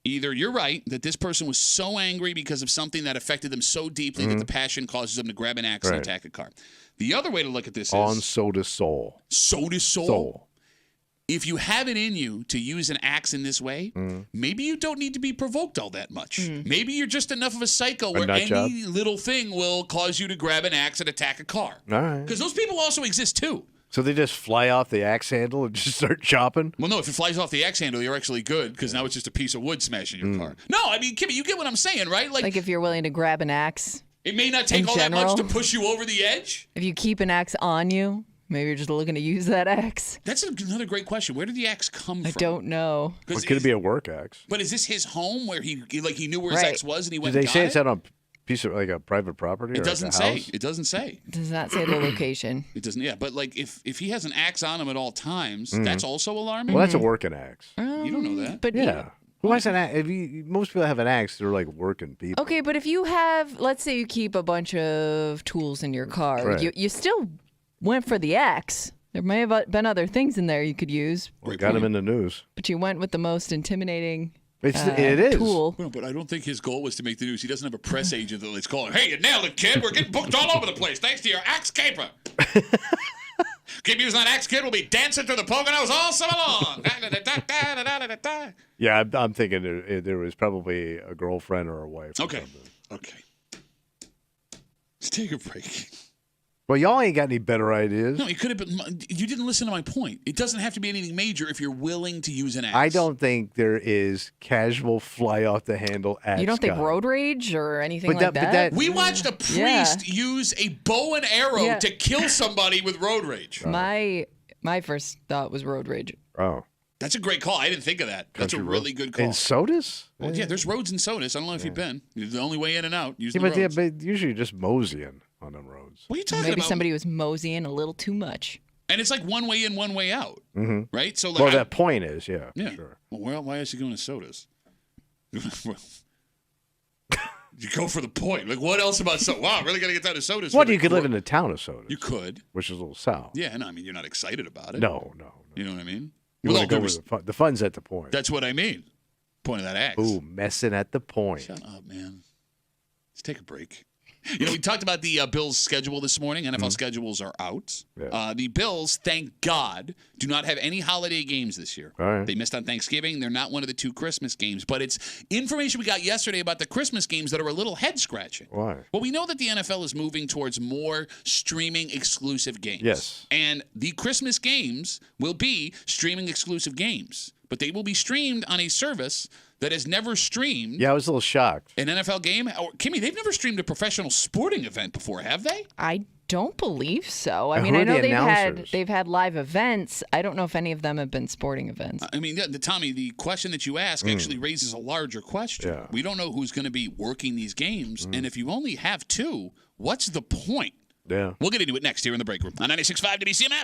Either you're right that this person was so angry because of something that affected them so deeply that the passion causes them to grab an axe and Right. attack a car. The other way to look at this On is soda soul. soda soul. If you have it in you to use an axe in this way, maybe you don't need to be provoked all that much. Maybe you're just enough of a psycho where nut any job. little thing will cause you to grab an axe and attack a car. All right. Because those people also exist too. So they just fly off the axe handle and just start chopping? Well, no, if it flies off the axe handle, you're actually good because now it's just a piece of wood smashing your car. No, I mean, Kimmy, you get what I'm saying, right? Like if you're willing to grab an axe. It may not take in all general, that much to push you over the edge. If you keep an axe on you, maybe you're just looking to use that axe. That's another great question. Where did the axe come from? I don't know. Or could it be a work axe? But is this his home where he knew where his Right. axe was and he went Did they and say got it's it? out on a piece of like a private property? It or doesn't like a say. house? It doesn't say. Does not say the location. It doesn't. Yeah, but like if he has an axe on him at all times, that's also alarming. Well, that's a working axe. You don't know that. But Yeah. Who has an axe? Most people have an axe, they're like working people. Okay, but if you have, let's say you keep a bunch of tools in your car, Right. you still went for the axe. There may have been other things in there you could use, We got him in the news. but you went with the most intimidating It is. tool. Well, but I don't think his goal was to make the news. He doesn't have a press agent that let's call him. Hey, you nailed it, kid. We're getting booked all over the place thanks to your axe caper. Keep using that axe, kid. We'll be dancing through the Poconos all summer long. Yeah, I'm thinking there was probably a girlfriend or a wife. Okay. Let's take a break. Well, y'all ain't got any better ideas. No, it could have been. You didn't listen to my point. It doesn't have to be anything major if you're willing to use an axe. I don't think there is casual fly off the handle axe. You don't think guy. road rage or anything But like that? We watched a priest use a bow and arrow to kill somebody with road rage. My first thought was road rage. Oh. That's a great call. I didn't think of that. That's a really good call. In Sodas? Well, yeah, there's roads in Sodas. I don't know if you've been. It's the only way in and out. Use the but roads. but usually you're just moseying on them roads. What are you talking Maybe about? somebody was moseying a little too much. And it's like one way in, one way out, right? So, like, Well, that point is, yeah. Sure. Well, why is he going to Sodas? You go for the point. Like, what else about Sodas? Wow, really got to get down to Sodas. Well, you could live in the town of Sodas. You could. Which is a little south. Yeah, no, I mean, you're not excited about it. No. You know what I mean? You want to go where the fun's at the point. That's what I mean. Point of that axe. Ooh, messing at the point. Shut up, man. Let's take a break. You know, we talked about the Bills' schedule this morning. NFL schedules are out. Yeah. The Bills, thank God, do not have any holiday games this year. All right. They missed on Thanksgiving. They're not one of the 2 Christmas games. But it's information we got yesterday about the Christmas games that are a little head-scratching. Why? Well, we know that the NFL is moving towards more streaming exclusive games. Yes. And the Christmas games will be streaming exclusive games. But they will be streamed on a service that has never streamed. Yeah, I was a little shocked. An NFL game? Or, Kimmy, they've never streamed a professional sporting event before, have they? I don't believe so. I Who mean, are I know the announcers? they've had live events. I don't know if any of them have been sporting events. I mean, Tommy, the question that you ask actually raises a larger question. Yeah. We don't know who's going to be working these games. And if you only have 2, what's the point? Yeah. We'll get into it next here in the break room on 96.5 WCMF.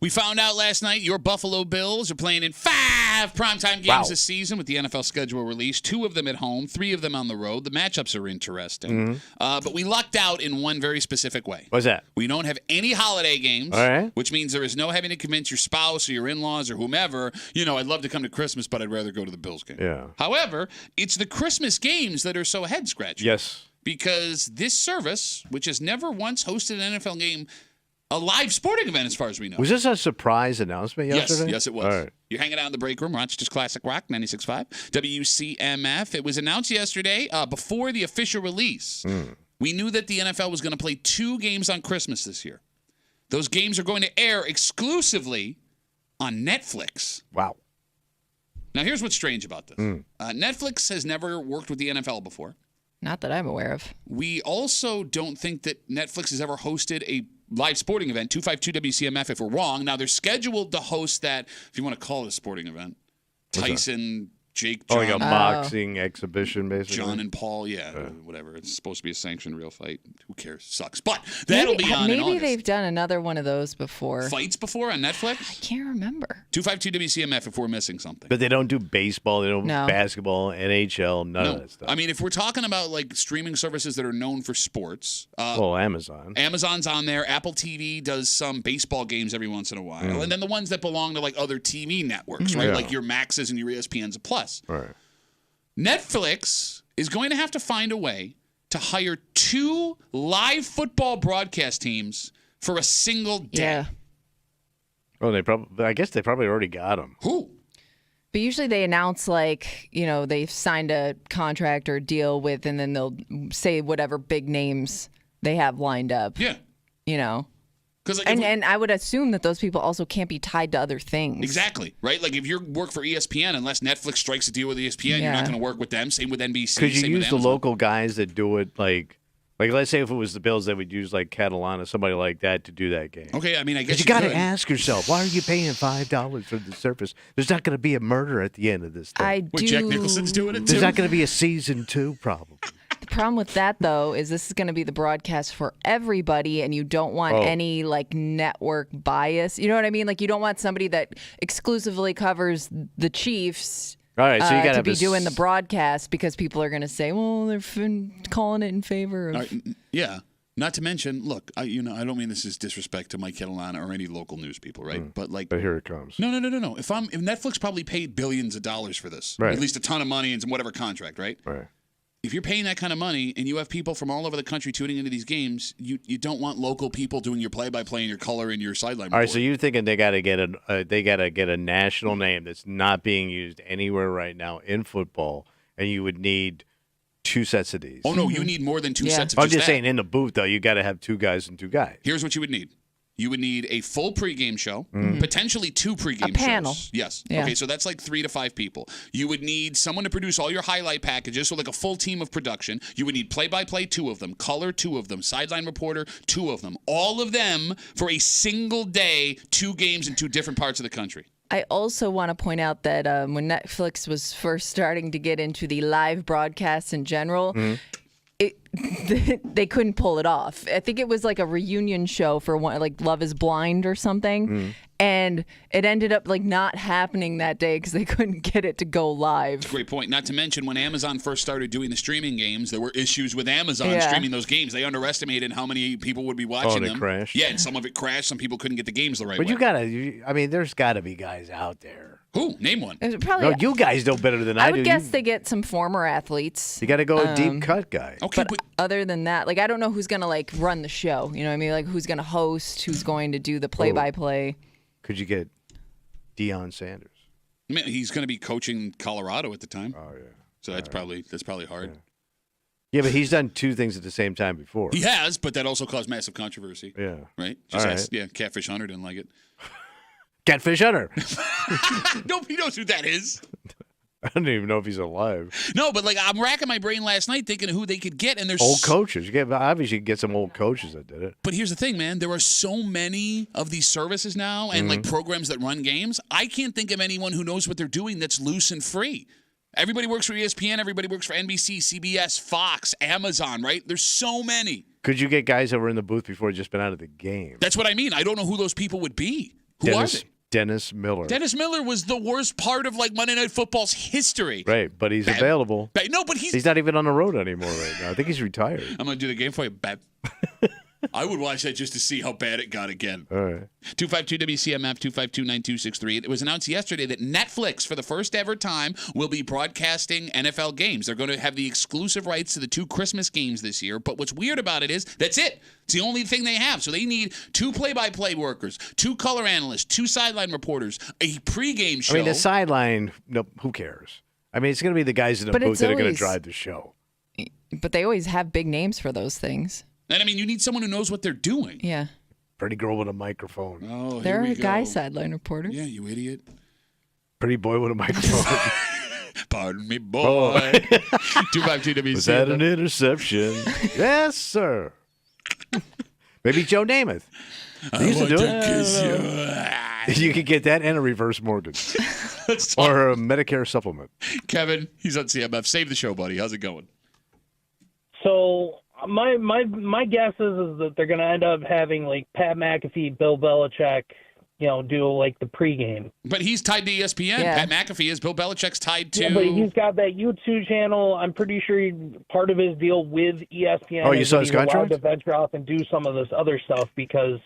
We found out last night your Buffalo Bills are playing in 5 primetime games this season with the NFL schedule released. 2 of them at home, 3 of them on the road. The matchups are interesting. But we lucked out in one very specific way. What's that? We don't have any holiday games, All right. which means there is no having to convince your spouse or your in-laws or whomever, I'd love to come to Christmas, but I'd rather go to the Bills game. Yeah. However, it's the Christmas games that are so head-scratching. Yes. Because this service, which has never once hosted an NFL game, a live sporting event as far as we know. Was this a surprise announcement yesterday? Yes, it was. All right. You're hanging out in the break room, Rochester's Classic Rock, 96.5, WCMF. It was announced yesterday before the official release. We knew that the NFL was going to play 2 games on Christmas this year. Those games are going to air exclusively on Netflix. Wow. Now, here's what's strange about this. Netflix has never worked with the NFL before. Not that I'm aware of. We also don't think that Netflix has ever hosted a live sporting event, 252 WCMF if we're wrong. Now, they're scheduled to host that, if you want to call it a sporting event. Tyson, Jake, John. Like a boxing exhibition, basically. John and Paul, whatever. It's supposed to be a sanctioned real fight. Who cares? Sucks. But that'll be on in Maybe August. they've done another one of those before. Fights before on Netflix? I can't remember. 252 WCMF if we're missing something. But they don't do baseball, they don't do No. basketball, NHL, none of that stuff. I mean, if we're talking about like streaming services that are known for sports, Amazon. Amazon's on there. Apple TV does some baseball games every once in a while, and then the ones that belong to like other TV networks, right? Yeah. Like your Maxes and your ESPNs a Plus. Right. Netflix is going to have to find a way to hire 2 live football broadcast teams for a single day. Yeah. Oh, I guess they probably already got them. Who? But usually they announce they've signed a contract or deal with, and then they'll say whatever big names they have lined up. Yeah. And I would assume that those people also can't be tied to other things. Exactly, right? Like if you work for ESPN, unless Netflix strikes a deal with ESPN, you're Yeah. not going to work with them. Same with NBC. Could you same use with the Amazon. local guys that do it like let's say if it was the Bills, they would use like Catalana, somebody like that to do that game. Okay, I mean, I guess you got to could. ask yourself, why are you paying $5 for the service? There's not going to be a murder at the end of this thing. Jack Nicholson's doing it too? There's not going to be a season 2, probably. The problem with that, though, is this is going to be the broadcast for everybody, and you don't want any network bias. You know what I mean? Like you don't want somebody that exclusively covers the Chiefs. All right, so you got to be doing the broadcast because people are going to say, "Well, they're calling it in favor of." Yeah. Not to mention, look, I don't mean this is disrespect to Mike Catalana or any local news people, right? But here it comes. No. If Netflix probably paid billions of dollars for this, Right. at least a ton of money and whatever contract, right? Right. If you're paying that kind of money and you have people from all over the country tuning into these games, you don't want local people doing your play-by-play and your color and your sideline. All right, so you're thinking they got to get a national name that's not being used anywhere right now in football, and you would need 2 sets of these. Oh no, you need more than 2 sets of I'm just just that. saying in the booth though, you got to have 2 guys and 2 guys. Here's what you would need. You would need a full pregame show, potentially 2 pregame A panel. shows. Yes. Yeah. Okay, so that's like 3 to 5 people. You would need someone to produce all your highlight packages, so like a full team of production. You would need play-by-play, 2 of them, color, 2 of them, sideline reporter, 2 of them. All of them for a single day, 2 games in 2 different parts of the country. I also want to point out that when Netflix was first starting to get into the live broadcasts in general, they couldn't pull it off. I think it was like a reunion show for one, like Love is Blind or something. And it ended up not happening that day because they couldn't get it to go live. Great point. Not to mention when Amazon first started doing the streaming games, there were issues with Amazon Yeah. streaming those games. They underestimated how many people would be watching they them. crashed? Yeah, and some of it crashed. Some people couldn't get the games the right But way. there's got to be guys out there. Who? Name one. It was probably, No, you guys know better than I I do. would guess they get some former athletes. You got to go a deep cut guy. Okay, but other than that, I don't know who's going to run the show. You know what I mean? Like who's going to host, who's going to do the play-by-play. Could you get Deion Sanders? I mean, he's going to be coaching Colorado at the time. Oh yeah. So that's probably hard. Yeah, but he's done 2 things at the same time before. He has, but that also caused massive controversy. Yeah. Right? All right. Yeah, Catfish Hunter didn't like it. Catfish Hunter. Nobody knows who that is. I don't even know if he's alive. No, but I'm racking my brain last night thinking of who they could get, and there's Old coaches. You get some old coaches that did it. But here's the thing, man. There are so many of these services now and programs that run games. I can't think of anyone who knows what they're doing that's loose and free. Everybody works for ESPN. Everybody works for NBC, CBS, Fox, Amazon, right? There's so many. Could you get guys that were in the booth before just been out of the game? That's what I mean. I don't know who those people would be. Who are they? Dennis Miller. Dennis Miller was the worst part of like Monday Night Football's history. Right, but he's available. No, but he's not even on the road anymore right now. I think he's retired. I'm going to do the game for you. I would watch that just to see how bad it got again. All right. 252-WCMF, 252-9263. It was announced yesterday that Netflix, for the first ever time, will be broadcasting NFL games. They're going to have the exclusive rights to the 2 Christmas games this year. But what's weird about it is that's it. It's the only thing they have. So they need 2 play-by-play workers, 2 color analysts, 2 sideline reporters, a pregame show. I mean, the sideline, no, who cares? I mean, it's going to be the guys in the booth that are going to drive the show. But they always have big names for those things. And, I mean, you need someone who knows what they're doing. Yeah. Pretty girl with a microphone. Oh, there here are we guy go. sideline reporters. Yeah, you idiot. Pretty boy with a microphone. Pardon me, boy. 252-WCMF. Was that an interception? Yes, sir. Maybe Joe Namath. He used to do it. You could get that and a reverse mortgage. Or a Medicare supplement. Kevin, he's on CMF. Save the show, buddy. How's it going? So my guess is that they're going to end up having like Pat McAfee, Bill Belichick, do like the pregame. But he's tied to ESPN. Yeah. Pat McAfee is. Bill Belichick's tied to. Yeah, but he's got that YouTube channel. I'm pretty sure part of his deal with ESPN. Oh, you is saw that his he's allowed contract? to venture off and do some of this other stuff because,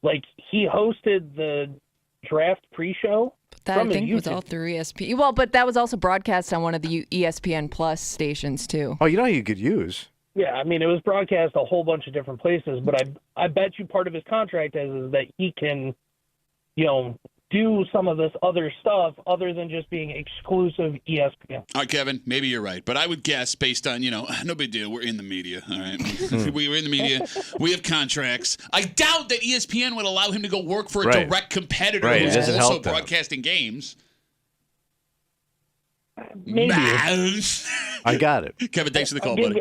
like, he hosted the draft pre-show. That from I think his was YouTube. all through ESPN. Well, but that was also broadcast on one of the ESPN Plus stations too. Oh, you know who you could use? Yeah, I mean, it was broadcast a whole bunch of different places, but I bet you part of his contract is that he can, do some of this other stuff other than just being exclusive ESPN. All right, Kevin, maybe you're right. But I would guess based on, no big deal. We're in the media, all right? We're in the media. We have contracts. I doubt that ESPN would allow him to go work for a direct competitor who's It doesn't also help them. broadcasting games. Maybe. I got it. Kevin, thanks for the call, buddy.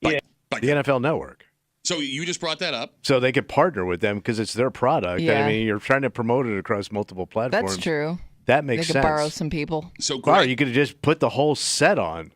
The NFL Network. So you just brought that up. So they could partner with them because it's their product. Yeah. I mean, you're trying to promote it across multiple platforms. That's true. That makes they sense. could borrow some people. So Or you could have just put the whole set on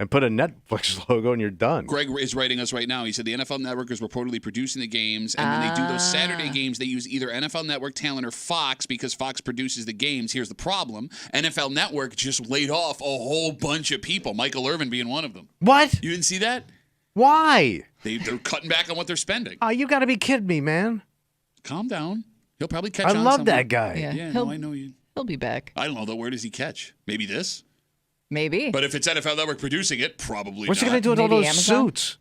and put a Netflix logo and you're done. Greg is writing us right now. He said the NFL Network is reportedly producing the games, and when they do those Saturday games, they use either NFL Network talent or Fox because Fox produces the games. Here's the problem. NFL Network just laid off a whole bunch of people, Michael Irvin being one of them. What? You didn't see that? Why? They're cutting back on what they're spending. Oh, you got to be kidding me, man. Calm down. He'll probably catch I on love somewhere. that guy. Yeah, He'll- no, I know you. He'll be back. I don't know, though. Where does he catch? Maybe this? Maybe. But if it's NFL Network producing it, probably What's not. he going to do with all Maybe those Amazon? suits?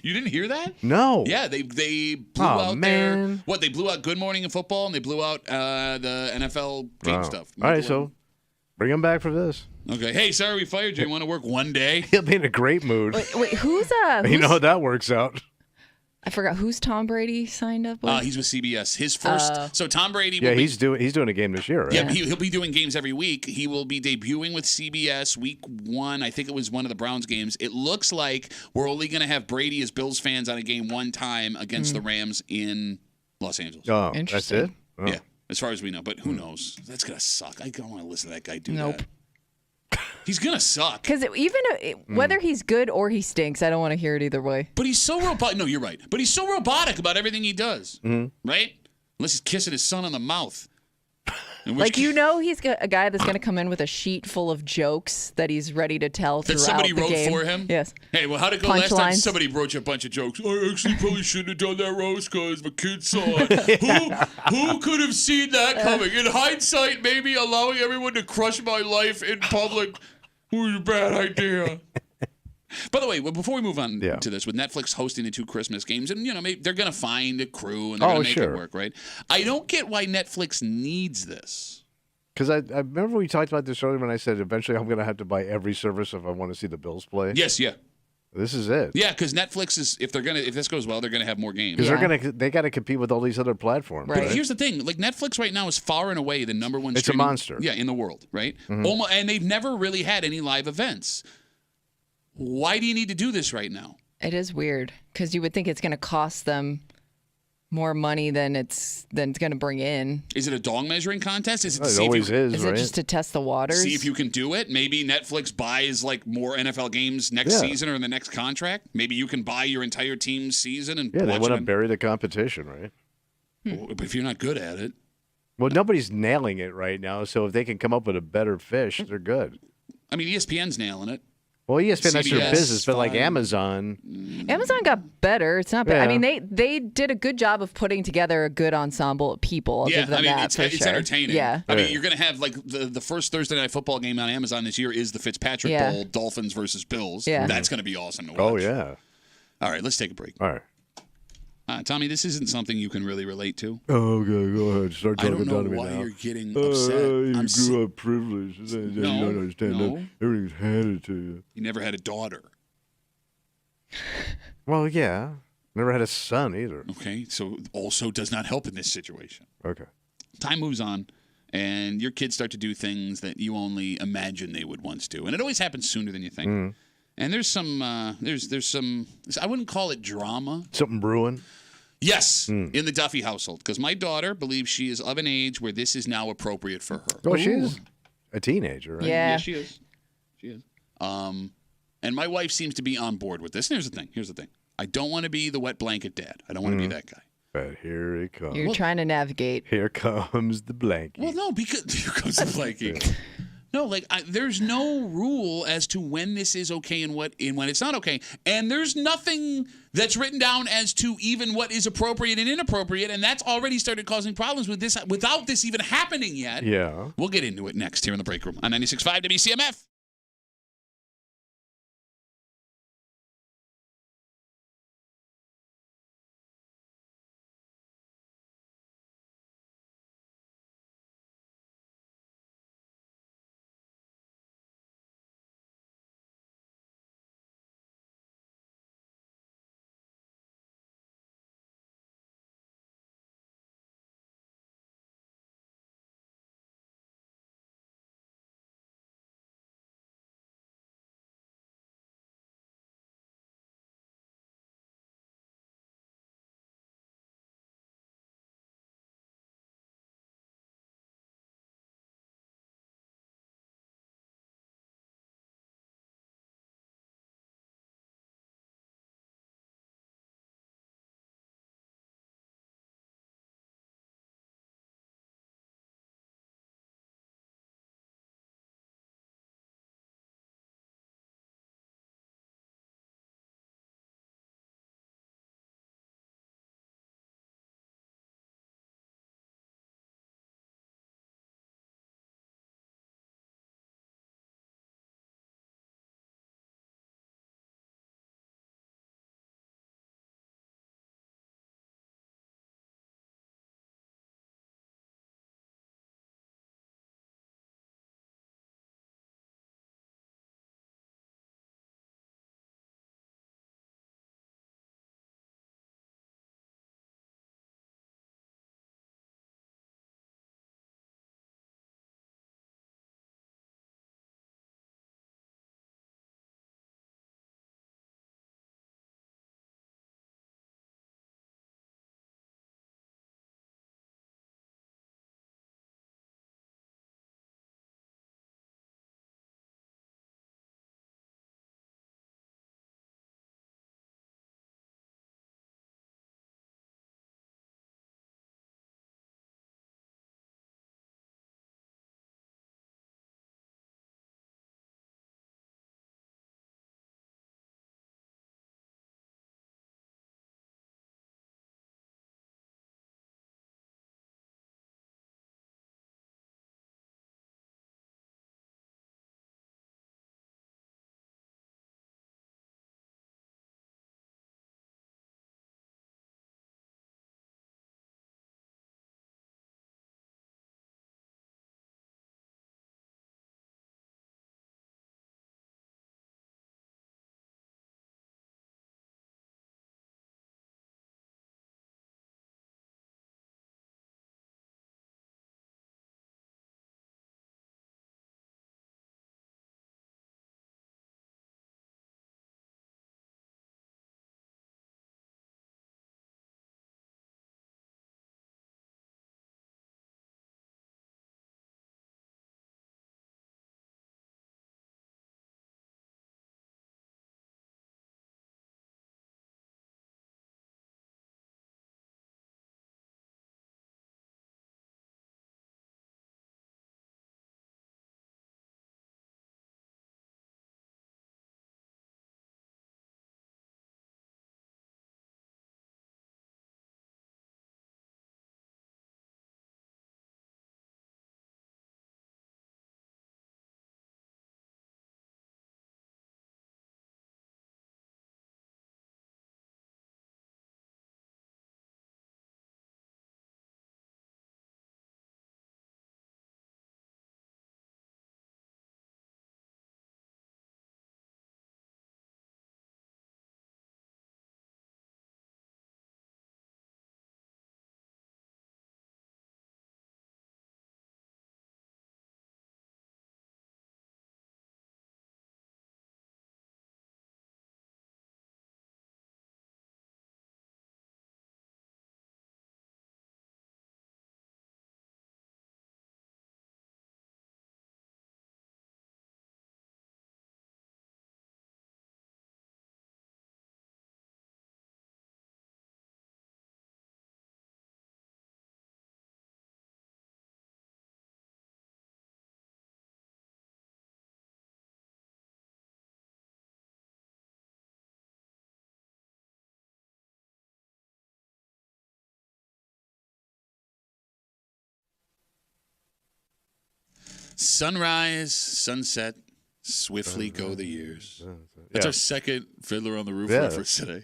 You didn't hear that? No. Yeah, they blew Oh, out man. their... What, they blew out Good Morning in Football, and they blew out the NFL game Wow. stuff. All right, so bring him back for this. Okay. Hey, sorry we fired you. You want to work one day? He'll be in a great mood. Wait, who's You know how that works out. I forgot who's Tom Brady signed up with. He's with CBS. His first... so Tom Brady... Yeah, will be, he's doing a game this year, right? Yeah, he'll be doing games every week. He will be debuting with CBS week 1. I think it was one of the Browns games. It looks like we're only going to have Brady as Bills fans on a game one time against the Rams in Los Angeles. Oh, that's it? Oh. Yeah, as far as we know. But who knows? That's going to suck. I don't want to listen to that guy do Nope. that. He's going to suck. Because whether he's good or he stinks, I don't want to hear it either way. But he's so robotic. No, you're right. But he's so robotic about everything he does. Mm-hmm. Right? Unless he's kissing his son on the mouth. In which Like, case- he's a guy that's going to come in with a sheet full of jokes that he's ready to tell that throughout somebody the wrote game. for him? Yes. Hey, well, how'd it go last time? Punchlines. Somebody wrote you a bunch of jokes. I actually probably shouldn't have done that roast because my kids saw it. Who could have seen that coming? In hindsight, maybe allowing everyone to crush my life in public was a bad idea. By the way, before we move on to this, with Netflix hosting the 2 Christmas games, and maybe they're going to find a crew and they're going to make it work, right? I don't get why Netflix needs this. Because I remember we talked about this earlier when I said eventually I'm going to have to buy every service if I want to see the Bills play. Yes, yeah. This is it. Yeah, because Netflix is if this goes well, they're gonna have more games. Because they got to compete with all these other platforms. But here's the thing: like Netflix right now is far and away the number one. It's a streaming, monster. Yeah, in the world, right? Mhm. Almost, and they've never really had any live events. Why do you need to do this right now? It is weird because you would think it's going to cost them more money than it's going to bring in. Is it a dog measuring contest? Is it, to It see always if you, is, Is right? it just to test the waters? see if you can do it? Maybe Netflix buys like more NFL games next Yeah. season or in the next contract. Maybe you can buy your entire team's season and Yeah, they watch want to them. bury the competition, right? But if you're not good at it. Well, nobody's nailing it right now, so if they can come up with a better fish, they're good. I mean, ESPN's nailing it. Well, ESPN, that's their CBS, business, but like fine. Amazon. Amazon got better. It's not bad. Yeah. I mean, they did a good job of putting together a good ensemble of people. I'll Yeah, give them I mean, that it's for sure. entertaining. Yeah. I mean, you're going to have, like, the first Thursday Night Football game on Amazon this year is the Fitzpatrick Yeah. Bowl, Dolphins versus Bills. Yeah. That's going to be awesome to watch. Oh, yeah. All right, let's take a break. All right. Tommy, this isn't something you can really relate to. Oh, okay, go ahead. Start I talking don't know down to me why now. you're getting upset. You grew up privileged. You don't understand no. that. Everything's handed to you. You never had a daughter. Well, yeah. Never had a son either. Okay, so also does not help in this situation. Okay. Time moves on, and your kids start to do things that you only imagine they would once do, and it always happens sooner than you think. Mm. And there's some, there's some. I wouldn't call it drama. Something brewing? Yes, in the Duffy household, because my daughter believes she is of an age where this is now appropriate for her. Oh, she is a teenager, right? Yeah. Yes, she is. She is. And my wife seems to be on board with this. And here's the thing. I don't want to be the wet blanket dad. I don't want to be that guy. But here it comes. You're trying to navigate. Here comes the blanket. Well, no, because here comes the blanket. No, like there's no rule as to when this is okay and when it's not okay, and there's nothing that's written down as to even what is appropriate and inappropriate, and that's already started causing problems with this without this even happening yet. Yeah. We'll get into it next here in the break room on 96.5 WCMF. Sunrise, sunset, swiftly go the years. That's our second Fiddler on the Roof reference today.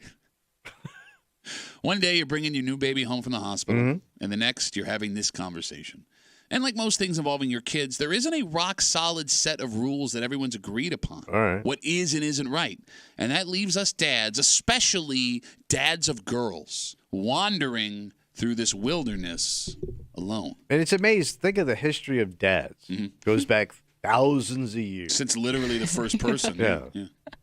One day you're bringing your new baby home from the hospital, and the next you're having this conversation. And like most things involving your kids, there isn't a rock-solid set of rules that everyone's agreed upon. All right. What is and isn't right. And that leaves us dads, especially dads of girls, wandering through this wilderness alone. And it's amazing. Think of the history of dads. Goes back thousands of years. Since literally the first person. Yeah.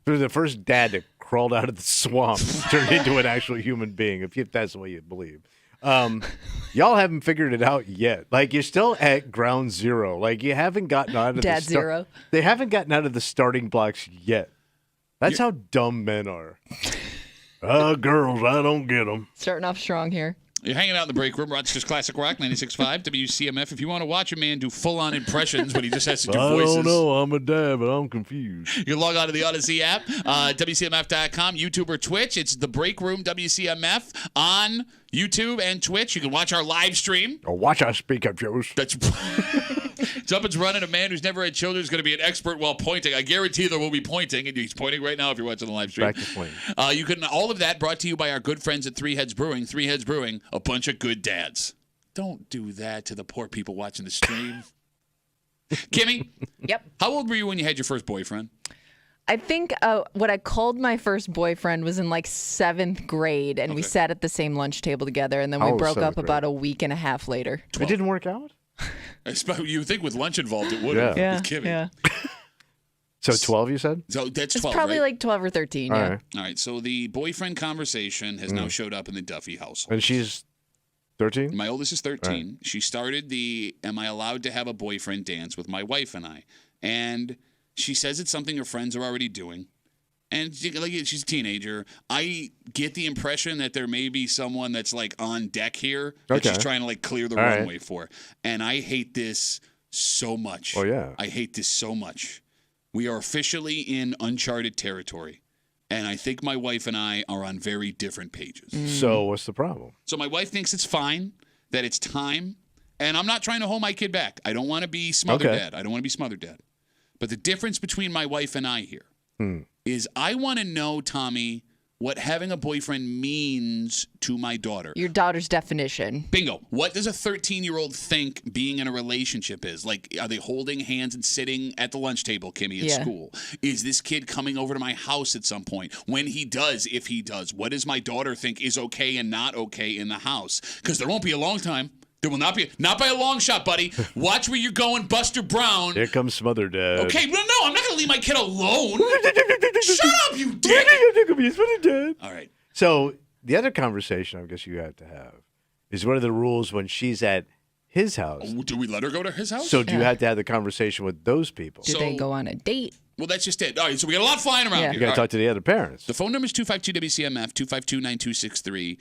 Through the first dad that crawled out of the swamp, turned into an actual human being, if that's the way you believe. Y'all haven't figured it out yet. Like, you're still at ground zero. Like, you haven't gotten out of Dad zero. They haven't gotten out of the starting blocks yet. That's how dumb men are. Girls, I don't get them. Starting off strong here. You're hanging out in the break room, Rochester's Classic Rock, 96.5, WCMF. If you want to watch a man do full-on impressions when he just has to do voices. I don't know. I'm a dad, but I'm confused. You can log on to the Odyssey app, WCMF.com, YouTube or Twitch. It's the break room, WCMF, on YouTube and Twitch. You can watch our live stream. Or watch our speak-up shows. That's Jumpin's running. A man who's never had children is going to be an expert while pointing. I guarantee there will be pointing, and he's pointing right now if you're watching the live stream. Practice pointing. You can all of that brought to you by our good friends at Three Heads Brewing. Three Heads Brewing, a bunch of good dads. Don't do that to the poor people watching the stream. Kimmy? Yep. How old were you when you had your first boyfriend? I think what I called my first boyfriend was in like 7th grade, and we sat at the same lunch table together, and then we broke up about a week and a half later. 12. It didn't work out? You would think with lunch involved it would have with Kimmy. Yeah. So 12, you said? So that's 12, It's probably right? like 12 or 13, All yeah. right. All right, so the boyfriend conversation has now showed up in the Duffy household. And she's 13? My oldest is 13. She started the Am I Allowed to Have a Boyfriend dance with my wife and I. And she says it's something her friends are already doing. And she's a teenager. I get the impression that there may be someone that's like on deck here that she's trying to like clear the runway for. And I hate this so much. Oh, yeah. I hate this so much. We are officially in uncharted territory. And I think my wife and I are on very different pages. So what's the problem? So my wife thinks it's fine, that it's time. And I'm not trying to hold my kid back. I don't want to be smothered dad. I don't want to be smothered dad. But the difference between my wife and I here is I want to know, Tommy, what having a boyfriend means to my daughter. Your daughter's definition. Bingo. What does a 13-year-old think being in a relationship is? Like, are they holding hands and sitting at the lunch table, Kimmy, at school? Is this kid coming over to my house at some point? When he does, if he does, what does my daughter think is okay and not okay in the house? Because there won't be a long time. There will not be. Not by a long shot, buddy. Watch where you're going, Buster Brown. Here comes Smother Dad. Okay, no, I'm not going to leave my kid alone. Shut up, you dick. All right. So the other conversation I guess you have to have is what are the rules when she's at his house? Oh, do we let her go to his house? So do you have to have the conversation with those people? Do they go on a date? Well, that's just it. All right, so we got a lot flying around here. You got to talk to the other parents. The phone number is 252-WCMF, 252-9263.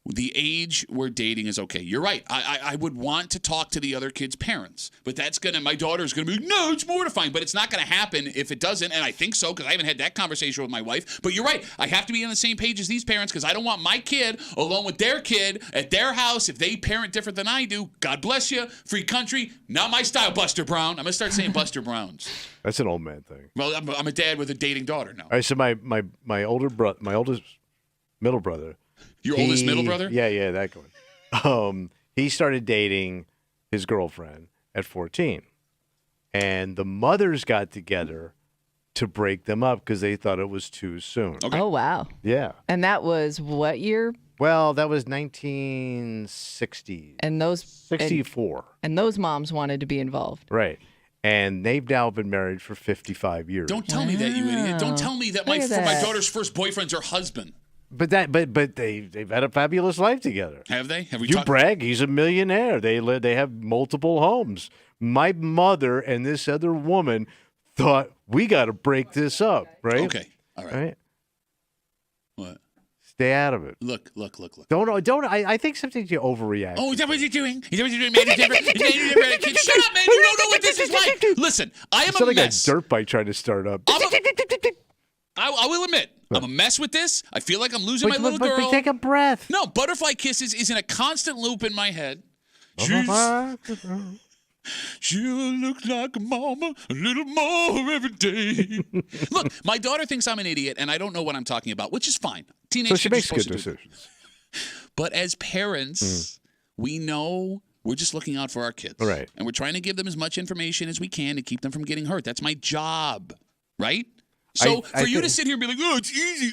The age we're dating is okay. You're right. I would want to talk to the other kid's parents, but my daughter's going to be, no, it's mortifying, but it's not going to happen if it doesn't, and I think so because I haven't had that conversation with my wife. But you're right. I have to be on the same page as these parents because I don't want my kid alone with their kid at their house if they parent different than I do. God bless you. Free country. Not my style, Buster Brown. I'm going to start saying Buster Browns. That's an old man thing. Well, I'm a dad with a dating daughter now. All right, so my oldest middle brother. Your oldest middle brother? Yeah, that one. He started dating his girlfriend at 14. And the mothers got together to break them up because they thought it was too soon. Okay. Oh, wow. Yeah. And that was what year? Well, that was 1960. And those 64. And those moms wanted to be involved. Right. And they've now been married for 55 years. Don't tell me that, you idiot. Don't tell me that my daughter's first boyfriend's her husband. But they've had a fabulous life together. Have they? Have we? You brag. He's a millionaire. They have multiple homes. My mother and this other woman thought we got to break this up, right? Okay. All right. What? Stay out of it. Look. Don't. I think sometimes you overreact. Oh, is that what you're doing? Is that what you're doing, man? Shut up, man. You don't know what this is like. Listen, I am a like mess. A dirt bike trying to start up. I will admit, I'm a mess with this. I feel like I'm losing my little girl. But take a breath. No, Butterfly Kisses is in a constant loop in my head. She'll look like a mama a little more every day. Look, my daughter thinks I'm an idiot, and I don't know what I'm talking about, which is fine. Teenage So she kids are makes supposed good to do decisions. But as parents, we know we're just looking out for our kids. Right. And we're trying to give them as much information as we can to keep them from getting hurt. That's my job, right? So for you to sit here and be like, oh, it's easy.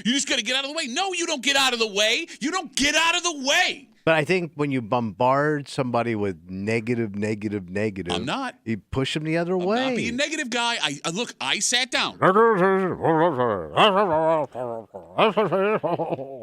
You just got to get out of the way. No, you don't get out of the way. You don't get out of the way. But I think when you bombard somebody with negative, I'm not. You push them the other way. I'm not being a negative guy. Look, I sat down.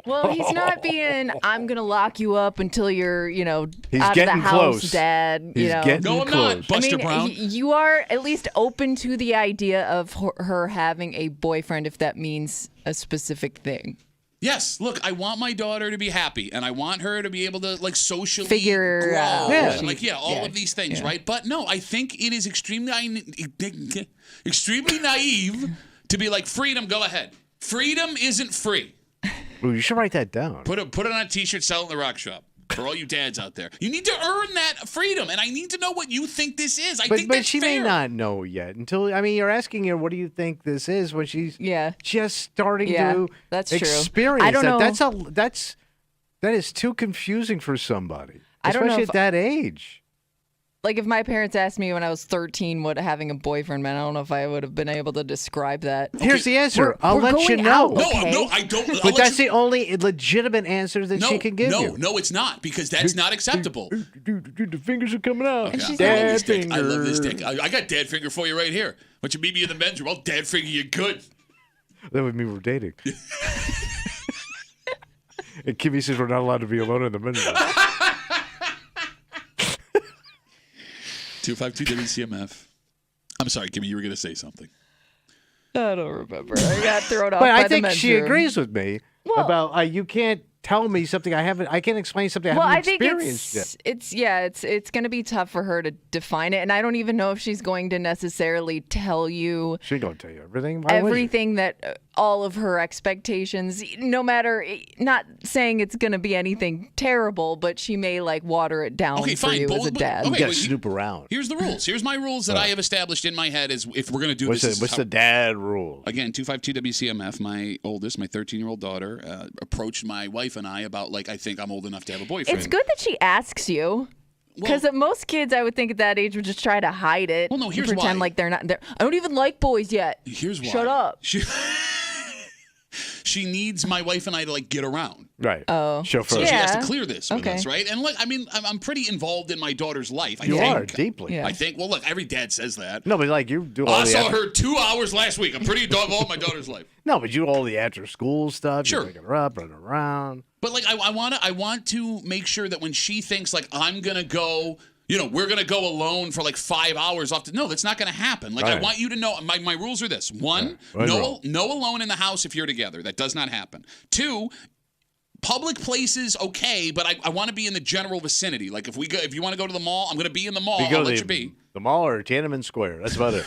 Well, he's not being, I'm going to lock you up until you're, He's out of the getting house, close. Dad. He's getting No, I'm close. not. Buster Brown. You are at least open to the idea of her having a boyfriend if that means a specific thing. Yes, look, I want my daughter to be happy, and I want her to be able to socially figure grow, out. and, all of these things, right? But no, I think it is extremely naive to be like, freedom, go ahead. Freedom isn't free. Ooh, you should write that down. Put it on a T-shirt, sell it in the rock shop. For all you dads out there, you need to earn that freedom, and I need to know what you think this is. I think but that's she fair. may not know yet until you're asking her, what do you think this is, when she's just starting to that's true. experience I don't know. That is too confusing for somebody, I don't know especially if- at that age. Like if my parents asked me when I was 13 what having a boyfriend meant, I don't know if I would have been able to describe that. Here's the answer. I'll we're let you going know. out, okay? No, I don't. But that's the only legitimate answer that she can give you. No, it's not, because that's not acceptable. Dude, the fingers are coming out. I love this dick. I love this dick. I got dad finger for you right here. Why don't you meet me in the men's room? I'll dad finger you good. That would mean we're dating. And Kimmy says we're not allowed to be alone in the men's room. 252 WCMF. I'm sorry, Kimmy, you were going to say something. I don't remember. I got thrown off But by I the think men's she room. agrees with me about you can't tell me something I can't explain something I Well, haven't I think experienced yet. it's going to be tough for her to define it, and I don't even know if she's going to necessarily tell you She ain't gonna tell you everything. Why would she? everything that all of her expectations. No matter, not saying it's going to be anything terrible, but she may water it down Okay, for fine. you But- as a but- dad. okay, You gotta wait, snoop around. Here's the rules. Here's my rules that I have established in my head is if we're going to do What's this. the dad rule? Again, 252 WCMF, my oldest, my 13-year-old daughter, approached my wife and I about, I think I'm old enough to have a boyfriend. It's good that she asks you. Because most kids, I would think at that age, would just try to hide it. Well, no, here's and pretend why. like they're not there. I don't even like boys yet. Here's why. Shut up. She needs my wife and I to get around. Right. Oh. Chauffeur. So she has to Yeah. clear this with Okay. us, right? And look, I mean, I'm pretty involved in my daughter's life. You I think. are, deeply. Yeah. I think. Well, look, every dad says that. No, but you do all I the saw her 2 hours last week. I'm pretty involved in my daughter's life. No, but you do all the after school stuff. Sure. You're picking her up, running around. But I want to make sure that when she thinks I'm gonna go, we're gonna go alone for 5 hours off. No, that's not gonna happen. I Right. want you to know. My rules are this: one, Right. no alone in the house if you're together. That does not happen. Two, public places okay, but I want to be in the general vicinity. If you want to go to the mall, I'm gonna be in the mall. I'll let you be. The mall or Tiananmen Square. That's about it.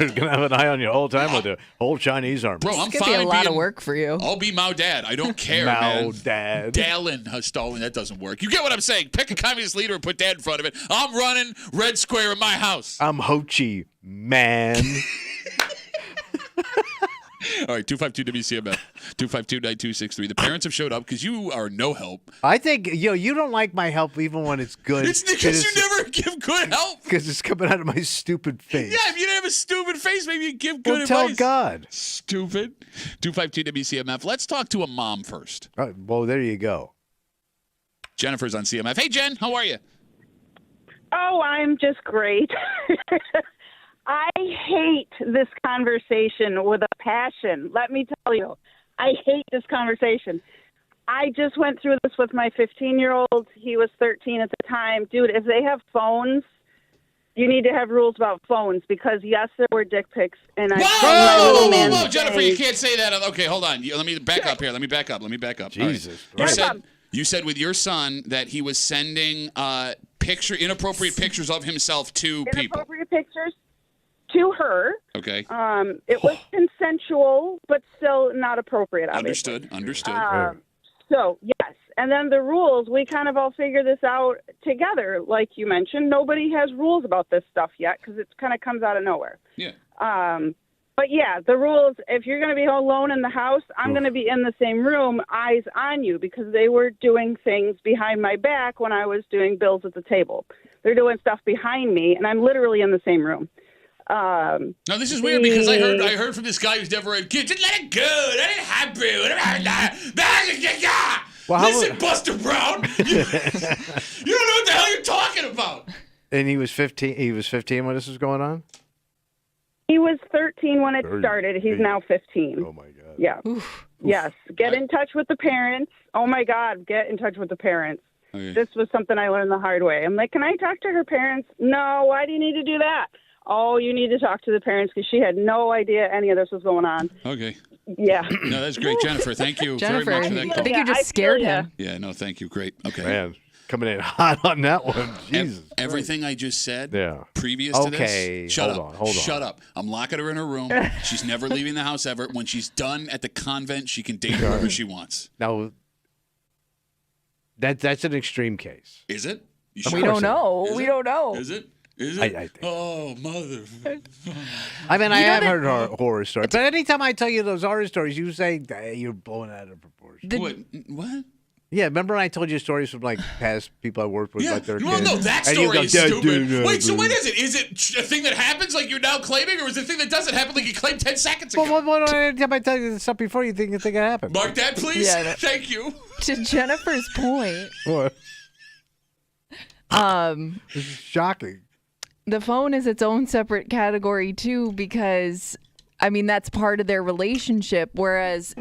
We're gonna have an eye on you the whole time with the whole Chinese army. Bro, I'm It's going to fine be a lot being- of work for you. I'll be Mao Dad. I don't care, Mao man. Dad. Dallin Stalin, that doesn't work. You get what I'm saying? Pick a communist leader and put Dad in front of it. I'm running Red Square in my house. I'm Ho Chi, man. All right, 252 WCMF, 252-9263. The parents have showed up because you are no help. I think you don't like my help even when it's good. It's because you never give good help. Because it's coming out of my stupid face. Yeah, if you didn't have a stupid face, maybe you'd give good Well, advice. tell God. Stupid. 252 WCMF. Let's talk to a mom first. Well, there you go. Jennifer's on CMF. Hey, Jen, how are you? Oh, I'm just great. I hate this conversation with a passion. Let me tell you, I hate this conversation. I just went through this with my 15-year-old. He was 13 at the time. Dude, if they have phones, you need to have rules about phones because, yes, there were dick pics. And Whoa, Jennifer, you can't say that. Okay, hold on. Let me back up here. Let me back up. Jesus. All right. You said with your son that he was sending inappropriate pictures of himself to people. Inappropriate pictures to her. Okay. It was consensual, but still not appropriate, obviously. Understood. So, yes. And then the rules, we kind of all figure this out together. Like you mentioned, nobody has rules about this stuff yet because it kind of comes out of nowhere. Yeah. But yeah, the rules, if you're going to be alone in the house, I'm going to be in the same room, eyes on you, because they were doing things behind my back when I was doing bills at the table. They're doing stuff behind me, and I'm literally in the same room. Now this is weird because I heard from this guy who's never had kids. Just let it go. Let it happen. Well, Listen, Buster Brown, you don't know what the hell you're talking about. And he was 15. He was 15 when this was going on. He was 13 when it started. He's now 15. Oh, my God. Yeah. Yes. Get in touch with the parents. Oh, my God. Get in touch with the parents. Okay. This was something I learned the hard way. I'm like, can I talk to her parents? No. Why do you need to do that? Oh, you need to talk to the parents because she had no idea any of this was going on. Okay. Yeah. No, that's great. Jennifer, thank you Jennifer, very much for that call. I think you just scared him. Yeah, no, thank you. Great. Okay. Man, coming in hot on that one. Jesus. Everything I just said Yeah. previous to Okay, this, shut hold up. on. Shut up. I'm locking her in her room. She's never leaving the house ever. When she's done at the convent, she can date whoever she wants. Now, that's an extreme case. Is it? You We sure? don't know. Is We it? don't know. Is it? Is it? I think. Oh, mother. I mean, I You know have that- heard horror stories, but anytime I tell you those horror stories, you say you're blowing out of proportion. What? Yeah, remember when I told you stories from like past people I worked with, Yeah. like their Well, kids? no, that And you story go, is "Yeah, stupid. dude, Wait, so dude." what is it? Is it a thing that happens like you're now claiming, or is it a thing that doesn't happen like you claimed 10 seconds ago? Well, what anytime I tell you this stuff before, you think it happened? Mark that, please. Yeah, no. Thank you. To Jennifer's point, What? This is shocking. the phone is its own separate category too, because I mean that's part of their relationship. Whereas,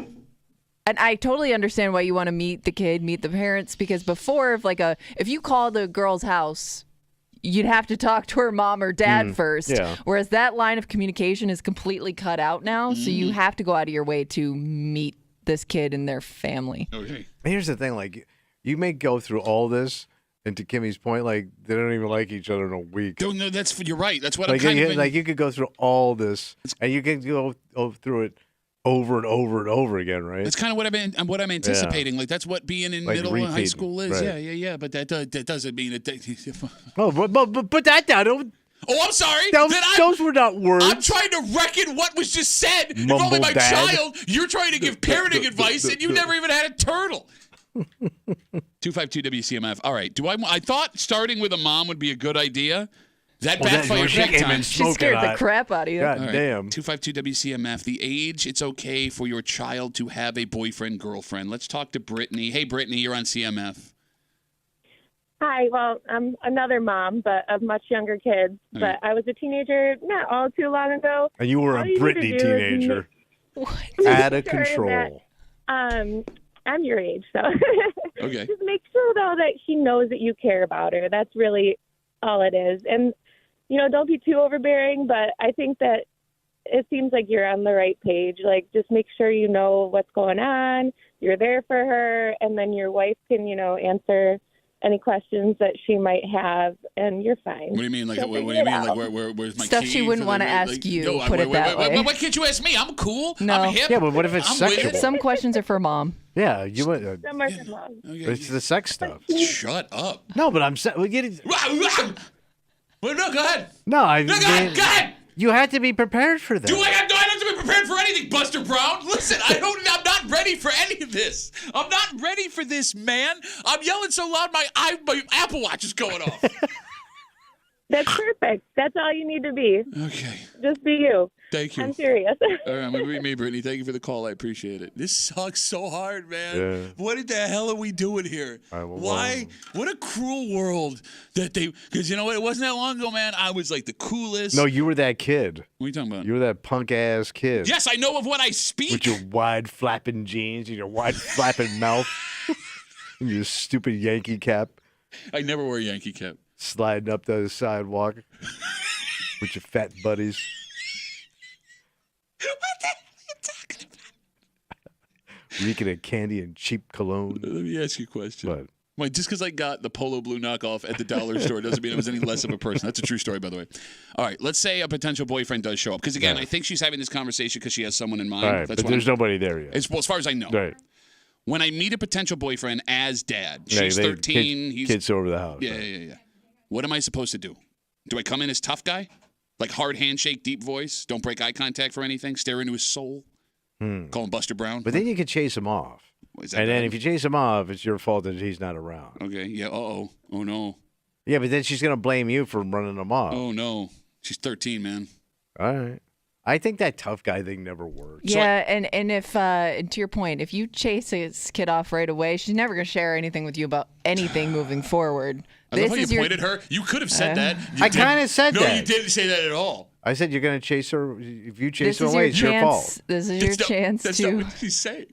and I totally understand why you want to meet the kid, meet the parents, because before, if you called a girl's house, you'd have to talk to her mom or dad first. yeah. Whereas that line of communication is completely cut out now, so you have to go out of your way to meet this kid and their family. Okay. Here's the thing: like, you may go through all this, and to Kimmy's point, like they don't even like each other in a week. No, you're right. That's what Like, I'm kind of like you could go through all this, and you can go through it over and over and over again, right? That's kind of what I'm anticipating. Like that's what being in Like middle and high repeating, school is. right. Yeah. But that doesn't mean it. Oh, but put that down. Oh, I'm sorry. Those were not words. I'm trying to reckon what was just said. If only Mumble my dad. child, you're trying to give parenting advice, and you've never even had a turtle. 252 WCMF. All right. I thought starting with a mom would be a good idea. That backfired big time. She scared the crap out of you. God All right. damn. 252 WCMF. The age it's okay for your child to have a boyfriend, girlfriend. Let's talk to Brittany. Hey, Brittany, you're on CMF. Hi, well, I'm another mom, but of much younger kids. Okay. But I was a teenager not all too long ago. And you were All a you need to Brittany do is teenager. make Out of sure control. that, I'm your age, so Okay. just make sure, though, that she knows that you care about her. That's really all it is. And, don't be too overbearing, but I think that it seems like you're on the right page. Like, just make sure you know what's going on, you're there for her, and then your wife can, answer any questions that she might have, and you're fine. What do you mean? Like, She'll what do you figure it mean? Like, out. where's my Stuff key she wouldn't for the- wanna ask like, you, no, put it that way. Why can't you ask me? I'm cool. No. I'm hip. Yeah, but what if it's I'm with sexual? it. Some questions are for mom. Yeah, you would. Some are for mom. It's the sex stuff. Shut up. No, but I'm saying. Well, no, go ahead. No, I No, go ahead. Go ahead. You have to be prepared for that. Do I don't have to be prepared for anything, Buster Brown? Listen, I'm not ready for any of this. I'm not ready for this, man. I'm yelling so loud my Apple Watch is going off. That's perfect. That's all you need to be. Okay. Just be you. Thank you. I'm serious. All right, I'm going to be me, Brittany. Thank you for the call. I appreciate it. This sucks so hard, man. Yeah. What the hell are we doing here? Why? What a cruel world that they... Because you know what? It wasn't that long ago, man. I was like the coolest. No, you were that kid. What are you talking about? You were that punk ass kid. Yes, I know of what I speak. With your wide flapping jeans and your wide flapping mouth and your stupid Yankee cap. I never wore a Yankee cap. Sliding up the sidewalk with your fat buddies. What the hell are you talking about? Reeking of candy and cheap cologne. Let me ask you a question. What? Wait, just because I got the Polo Blue knockoff at the dollar store doesn't mean I was any less of a person. That's a true story, by the way. All right, let's say a potential boyfriend does show up. Because, again, I think she's having this conversation because she has someone in mind. All right, That's but there's nobody there yet. As far as I know. Right. when I meet a potential boyfriend as dad, she's 13. Kids over the house. Yeah. What am I supposed to do? Do I come in as tough guy? Like hard handshake, deep voice, don't break eye contact for anything, stare into his soul, call him Buster Brown? But then you can chase him off. And then if you chase him off, it's your fault that he's not around. Okay, yeah, oh no. Yeah, but then she's going to blame you for running him off. Oh, no. She's 13, man. All right. I think that tough guy thing never works. Yeah, and if and to your point, if you chase this kid off right away, she's never gonna share anything with you about anything moving forward. I love how you pointed her. You could have said that. I kind of said that. No, you didn't say that at all. I said you're going to chase her. If you chase This her is away, your it's your fault. chance. This is your chance That's to not what she's saying.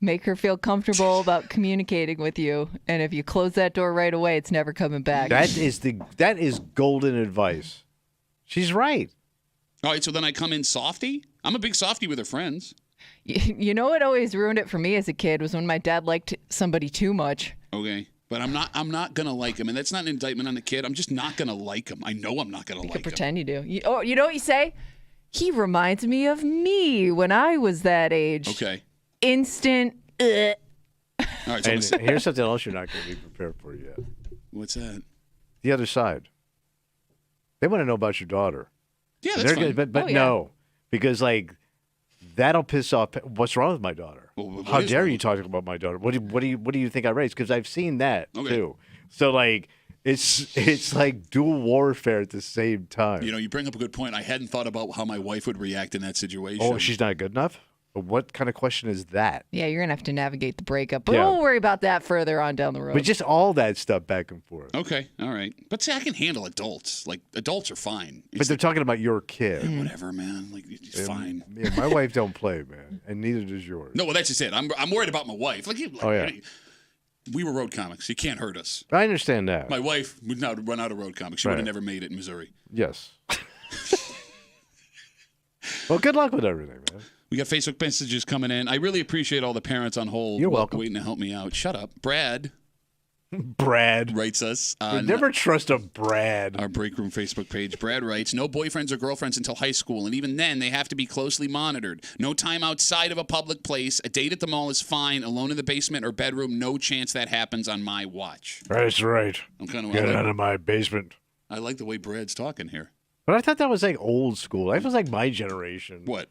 make her feel comfortable about communicating with you. And if you close that door right away, it's never coming back. That is golden advice. She's right. All right, so then I come in softy? I'm a big softy with her friends. You know what always ruined it for me as a kid was when my dad liked somebody too much. Okay. But I'm not gonna like him, and that's not an indictment on the kid. I'm just not gonna like him. I know I'm not gonna like him. Pretend you do. You know what you say? He reminds me of me when I was that age. Okay. Instant. All right. So And here's something else you're not going to be prepared for yet. What's that? The other side. They want to know about your daughter. Yeah, that's fine. But no, because that'll piss off. What's wrong with my daughter? Well, How dare you talk about my daughter? What do you think I raised? Because I've seen that too. So it's like dual warfare at the same time. You know, you bring up a good point. I hadn't thought about how my wife would react in that situation. Oh, she's not good enough? But what kind of question is that? Yeah, you're going to have to navigate the breakup. But Yeah. we'll worry about that further on down the road. But just all that stuff back and forth. Okay, all right. But see, I can handle adults. Like, adults are fine. But they're talking about your kid. Whatever, man. Like, it's fine. Yeah, my wife don't play, man, and neither does yours. No, well, that's just it. I'm worried about my wife. Oh, yeah. We were road comics. You can't hurt us. I understand that. My wife would not run out of road comics. She would Right. have never made it in Missouri. Yes. Well, good luck with everything, man. We got Facebook messages coming in. I really appreciate all the parents on hold. You're welcome. Waiting to help me out. Shut up. Brad writes us. You never trust a Brad. Our break room Facebook page. Brad writes, no boyfriends or girlfriends until high school, and even then they have to be closely monitored. No time outside of a public place. A date at the mall is fine. Alone in the basement or bedroom, no chance that happens on my watch. That's right. I'm kind of Get out of my basement. I like the way Brad's talking here. But I thought that was like old school. That was like my generation. What?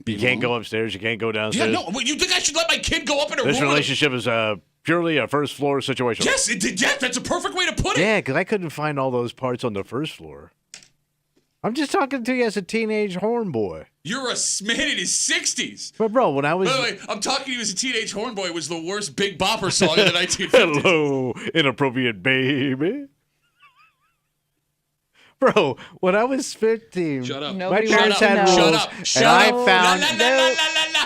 You can't go upstairs. You can't go downstairs. Yeah, no. You think I should let my kid go up in a This room? relationship is purely a first floor situation. Yes, that's a perfect way to put it. Yeah, because I couldn't find all those parts on the first floor. I'm just talking to you as a teenage horn boy. You're a man in his 60s. But, bro, when I was... By the way, I'm talking to you as a teenage horn boy was the worst Big Bopper song of the 1950s. Hello, inappropriate baby. Bro, when I was 15, Shut up. my parents had rules, Shut up. and I found...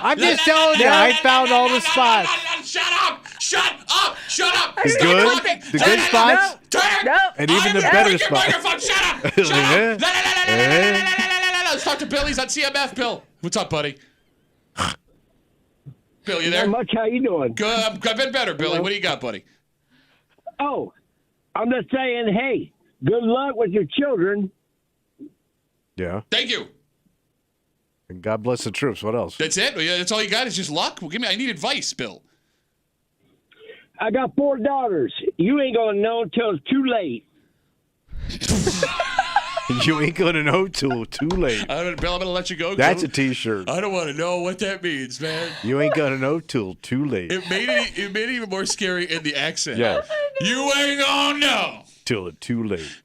I'm just telling you, I found all the spots. Shut up! Shut up! Shut up! The Stop good, talking. the good spots, No. and even the I'm better breaking your spots. microphone. Shut up! Shut up! Let's talk to Billy's on CMF. Bill, what's up, buddy? Bill, you there? Not much. How you doing? Good. I've been better, Billy. What do you got, buddy? Oh, I'm just saying, hey, good luck with your children. Yeah. Thank you. And God bless the troops. What else? That's it? That's all you got is just luck? Well, I need advice, Bill. I got 4 daughters. You ain't gonna know until it's too late. You ain't gonna know till too late. Bill, I'm gonna let you go. That's a T-shirt. I don't want to know what that means, man. You ain't gonna know till too late. It made it even more scary in the accent. Yeah. You ain't gonna know Till it's too late.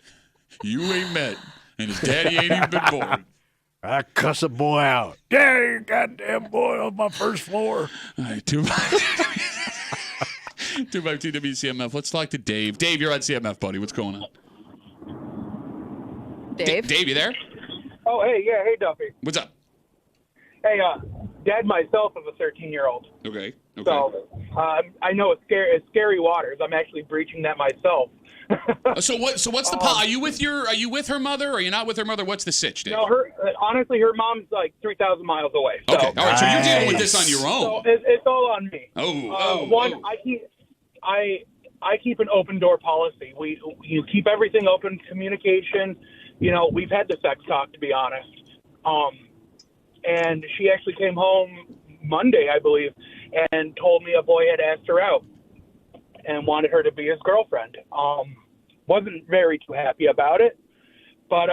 You ain't met, and his daddy ain't even been born. I cuss a boy out. Yeah, you goddamn boy on my first floor. All right, 252 WCMF. Let's talk to Dave. Dave, you're on CMF, buddy. What's going on? Dave? Dave, you there? Oh, hey, yeah, hey, Duffy. What's up? Hey, Dad myself is a 13-year-old. Okay. So I know it's scary waters. I'm actually breaching that myself. So what's the are you with her mother? Or are you not with her mother? What's the sitch, Dave? No, honestly, her mom's like 3,000 miles away. So. Okay, all right. So you're dealing with this on your own. So it's all on me. Oh. I keep an open door policy. You keep everything open, communication. You know, we've had the sex talk, to be honest. And she actually came home Monday, I believe, and told me a boy had asked her out and wanted her to be his girlfriend. Wasn't very too happy about it, but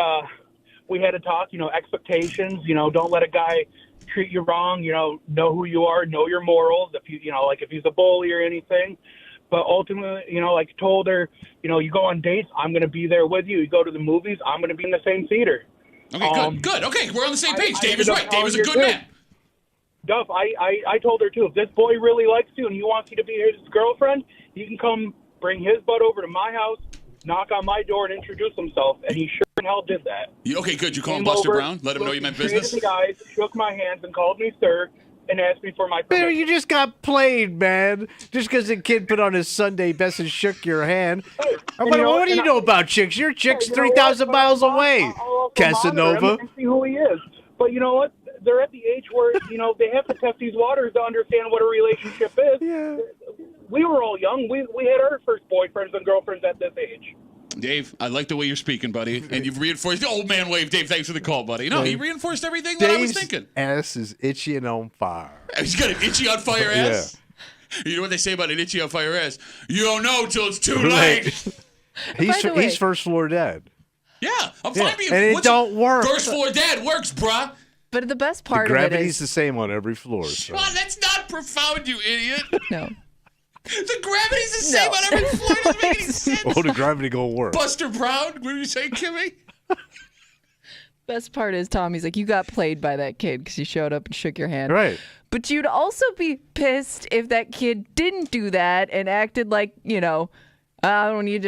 we had to talk, expectations, don't let a guy treat you wrong, know who you are, know your morals, if if he's a bully or anything. But ultimately, told her, you go on dates, I'm going to be there with you. You go to the movies, I'm going to be in the same theater. Okay, good. Okay, we're on the same page. Dave is right. Dave is a good man. Duff, I told her, too, if this boy really likes you and he wants you to be his girlfriend, he can come bring his butt over to my house, knock on my door, and introduce himself. And he sure in hell did that. Okay, good. You call him Buster Brown? Let him know you meant business? The guys, shook my hands, and called me sir, and asked me for my permission. Man, you just got played, man. Just because the kid put on his Sunday best and shook your hand. What do you know about chicks? Your chick's 3,000 miles away, Casanova. And see who he is. But you know what? They're at the age where, they have to test these waters to understand what a relationship is. Yeah. We were all young. We had our first boyfriends and girlfriends at this age. Dave, I like the way you're speaking, buddy. And you've reinforced the old man wave. Dave, thanks for the call, buddy. No, he reinforced everything that I was thinking. Ass is itchy and on fire. He's got an itchy on fire ass? Yeah. You know what they say about an itchy on fire ass? You don't know till it's too late. He's first floor dad. Yeah, I'm fine being... And it don't work. First floor dad works, bruh. But the best part of it is... gravity's the same on every floor. So. Sean, that's not profound, you idiot. No. The gravity's the same on every floor. It doesn't make any sense. Oh, the gravity gonna work. Buster Brown, what did you say, Kimmy? Best part is Tommy's like, you got played by that kid because he showed up and shook your hand. Right. But you'd also be pissed if that kid didn't do that and acted like, I don't need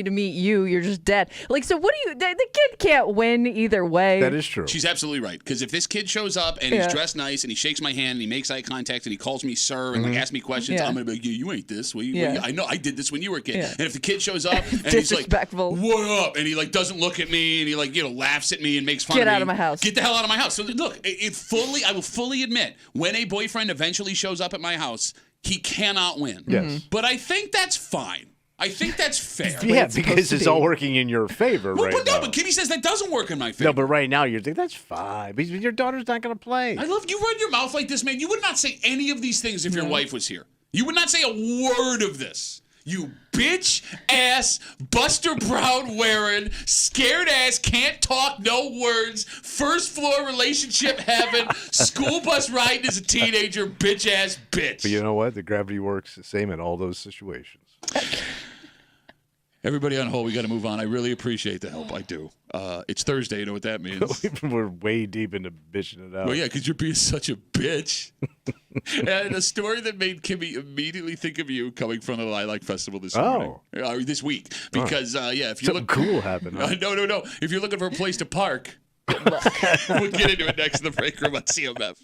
to meet you. You're just dead. Like, so what do you? The kid can't win either way. That is true. She's absolutely right. Because if this kid shows up and he's dressed nice and he shakes my hand and he makes eye contact and he calls me sir and asks me questions, I'm gonna be like, you ain't this. I know I did this when you were a kid. Yeah. And if the kid shows up and he's like, what up? And he doesn't look at me and he laughs at me and makes fun of me. Get out of my house. Get the hell out of my house. So look, I will fully admit, when a boyfriend eventually shows up at my house, he cannot win. Yes. But I think that's fine. I think that's fair. Yeah, because it's all working in your favor right now. But Kimmy says that doesn't work in my favor. No, but right now you're thinking, that's fine. But your daughter's not going to play. I love you run your mouth like this, man. You would not say any of these things if your wife was here. You would not say a word of this. You bitch ass, Buster Brown wearing, scared ass, can't talk, no words, first floor relationship heaven, school bus riding as a teenager, bitch ass bitch. But you know what? The gravity works the same in all those situations. Everybody on hold, we got to move on. I really appreciate the help. I do. It's Thursday. You know what that means? We're way deep into bitching it out. Well, yeah, because you're being such a bitch. And a story that made Kimmy immediately think of you coming from the Lilac Festival this morning. This week. Because, if you Something cool happened. Huh? No. If you're looking for a place to park, we'll get into it next in the break room on CMF.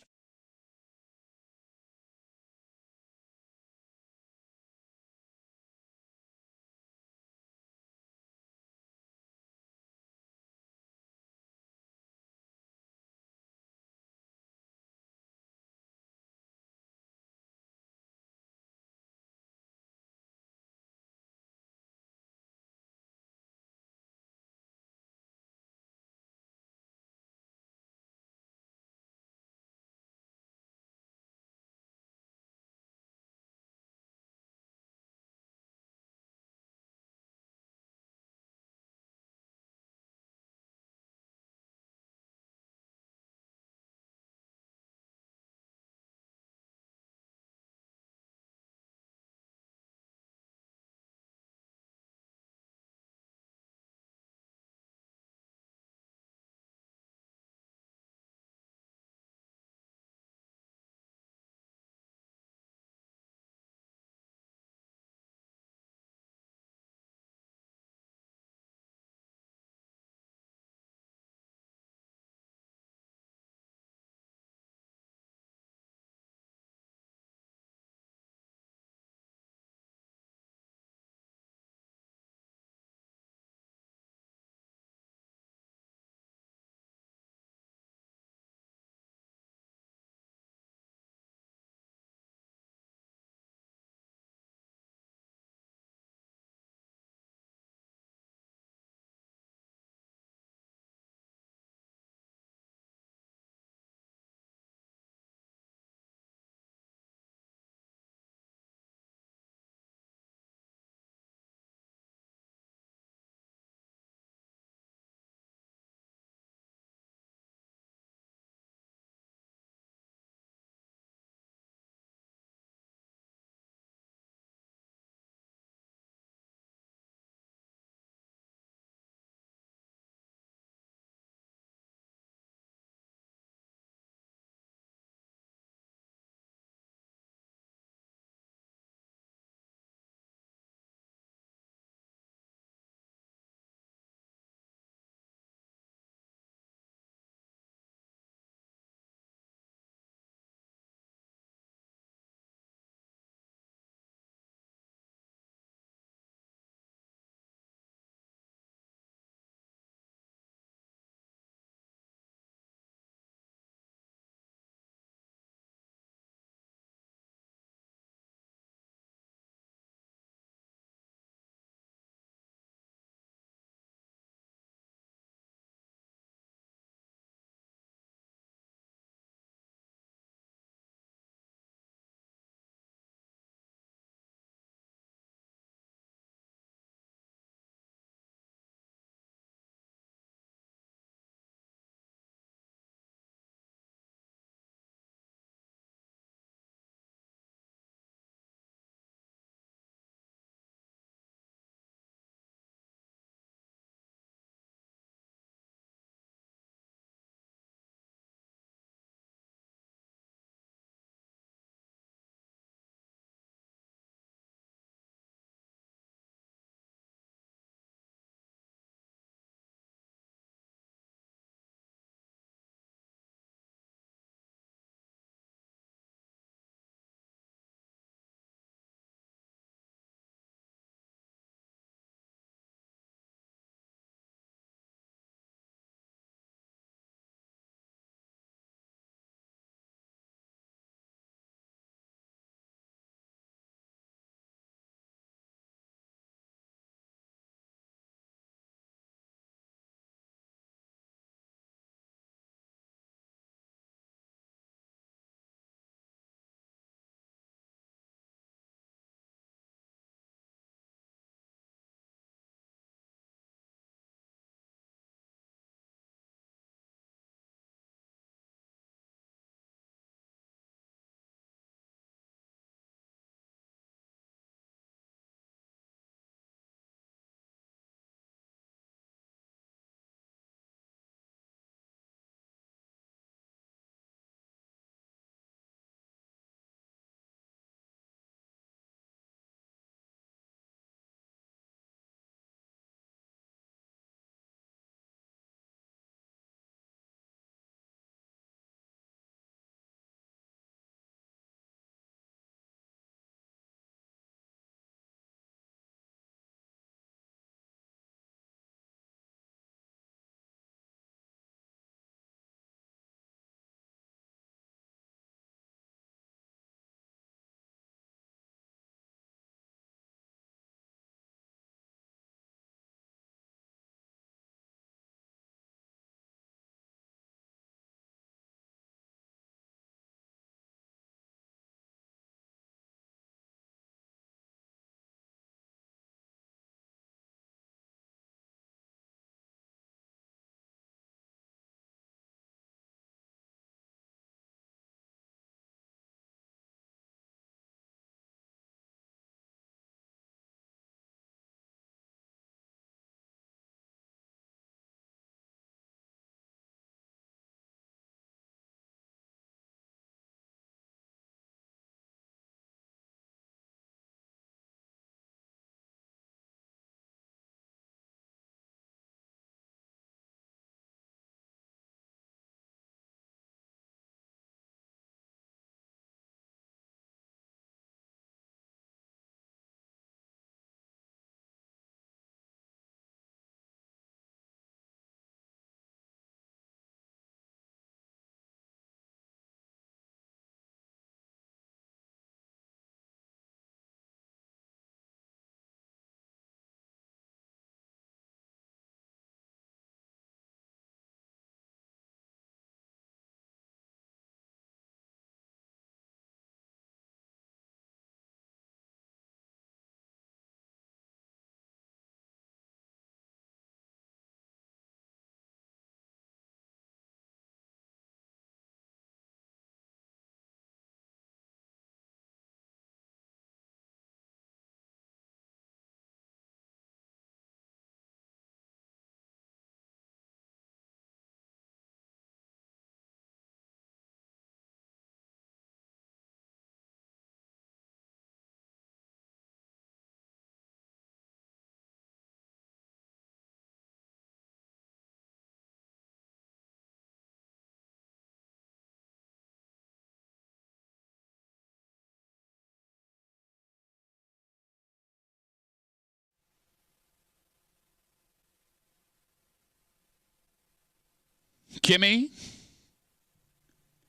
Kimmy,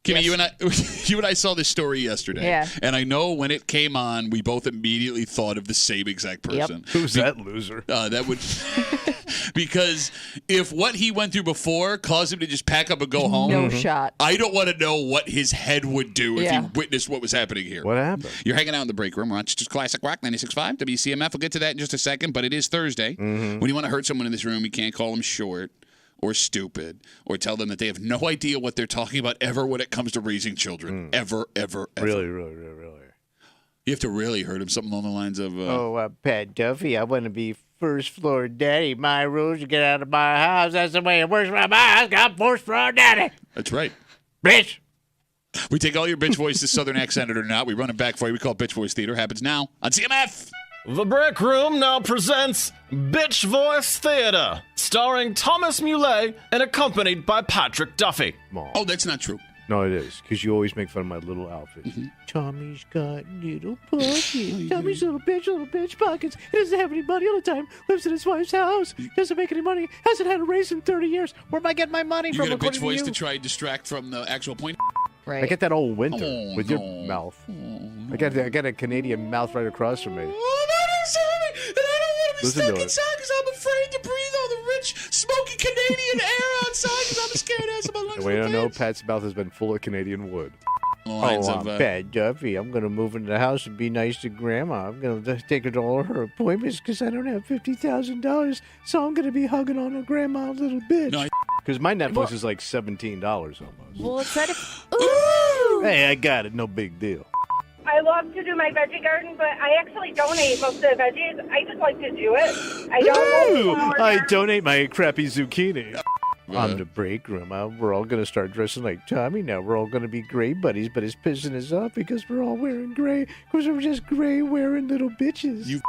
you and I saw this story yesterday. Yeah. And I know when it came on, we both immediately thought of the same exact person. Who's that loser? That would because if what he went through before caused him to just pack up and go home, No shot. I don't want to know what his head would do if Yeah. he witnessed what was happening here. What happened? You're hanging out in the break room. Rochester's Classic Rock 96.5 WCMF. We'll get to that in just a second, but it is Thursday. When you want to hurt someone in this room, you can't call them short or stupid or tell them that they have no idea what they're talking about ever when it comes to raising children. Ever. Really. You have to really hurt them. Something along the lines of, Pat Duffy, I want to be first floor daddy. My rules, you get out of my house. That's the way it works around my house. I'm first floor daddy. That's right. Bitch. We take all your bitch voices, Southern accented or not. We run it back for you. We call it Bitch Voice Theater. Happens now on CMF. The Break Room now presents Bitch Voice Theater, starring Thomas Muley and accompanied by Patrick Duffy. Oh, that's not true. No, it is, because you always make fun of my little outfit. Tommy's got little pockets. Tommy's little bitch pockets. He doesn't have any money all the time. Lives in his wife's house. Doesn't make any money. Hasn't had a raise in 30 years. Where am I getting my money You from? got a bitch according voice you? to try and distract from the actual point. Right. I get that old winter Oh, with your mouth. I got a Canadian mouth right across from me. Oh, I'm sorry. And I don't want to be Listen stuck to it. inside because I'm afraid to breathe all the rich, smoky Canadian air outside because I'm scared to have my lungs. And we don't know, Pat's mouth has been full of Canadian wood. Lines I'm of, Pat Duffy. I'm going to move into the house and be nice to Grandma. I'm going to take her to all her appointments because I don't have $50,000. So I'm going to be hugging on her grandma, little bitch. No, Because my Netflix is like $17 almost. Well, it's that. Hey, I got it. No big deal. I love to do my veggie garden, but I actually donate most of the veggies. I just like to do it. I don't Ooh, know. I donate my crappy zucchini. On the break room, we're all going to start dressing like Tommy now. We're all going to be gray buddies, but it's pissing us off because we're all wearing gray. Because we're just gray wearing little bitches.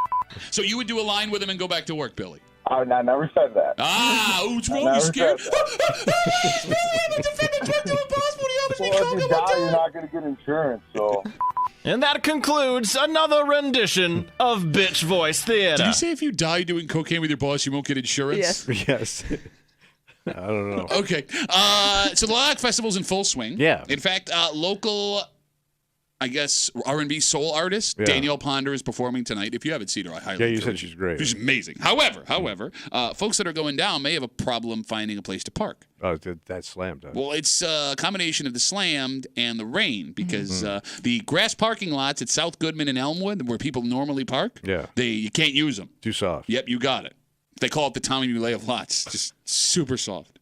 So you would do a line with him and go back to work, Billy? I never said that. What's wrong? You scared? Well, if you die, you're not going to get insurance, so... And that concludes another rendition of Bitch Voice Theater. Did you say if you die doing cocaine with your boss, you won't get insurance? Yes. I don't know. Okay. So the Lilac Festival's in full swing. Yeah. In fact, local, I guess, R&B soul artist, Yeah. Danielle Ponder is performing tonight. If you haven't seen her, I highly Yeah, you encourage said she's great. She's amazing. However, folks that are going down may have a problem finding a place to park. Oh, that slammed. Huh? Well, it's a combination of the slammed and the rain because the grass parking lots at South Goodman and Elmwood, where people normally park, you can't use them. Too soft. Yep, you got it. They call it the Tommy Muley of lots. Just super soft.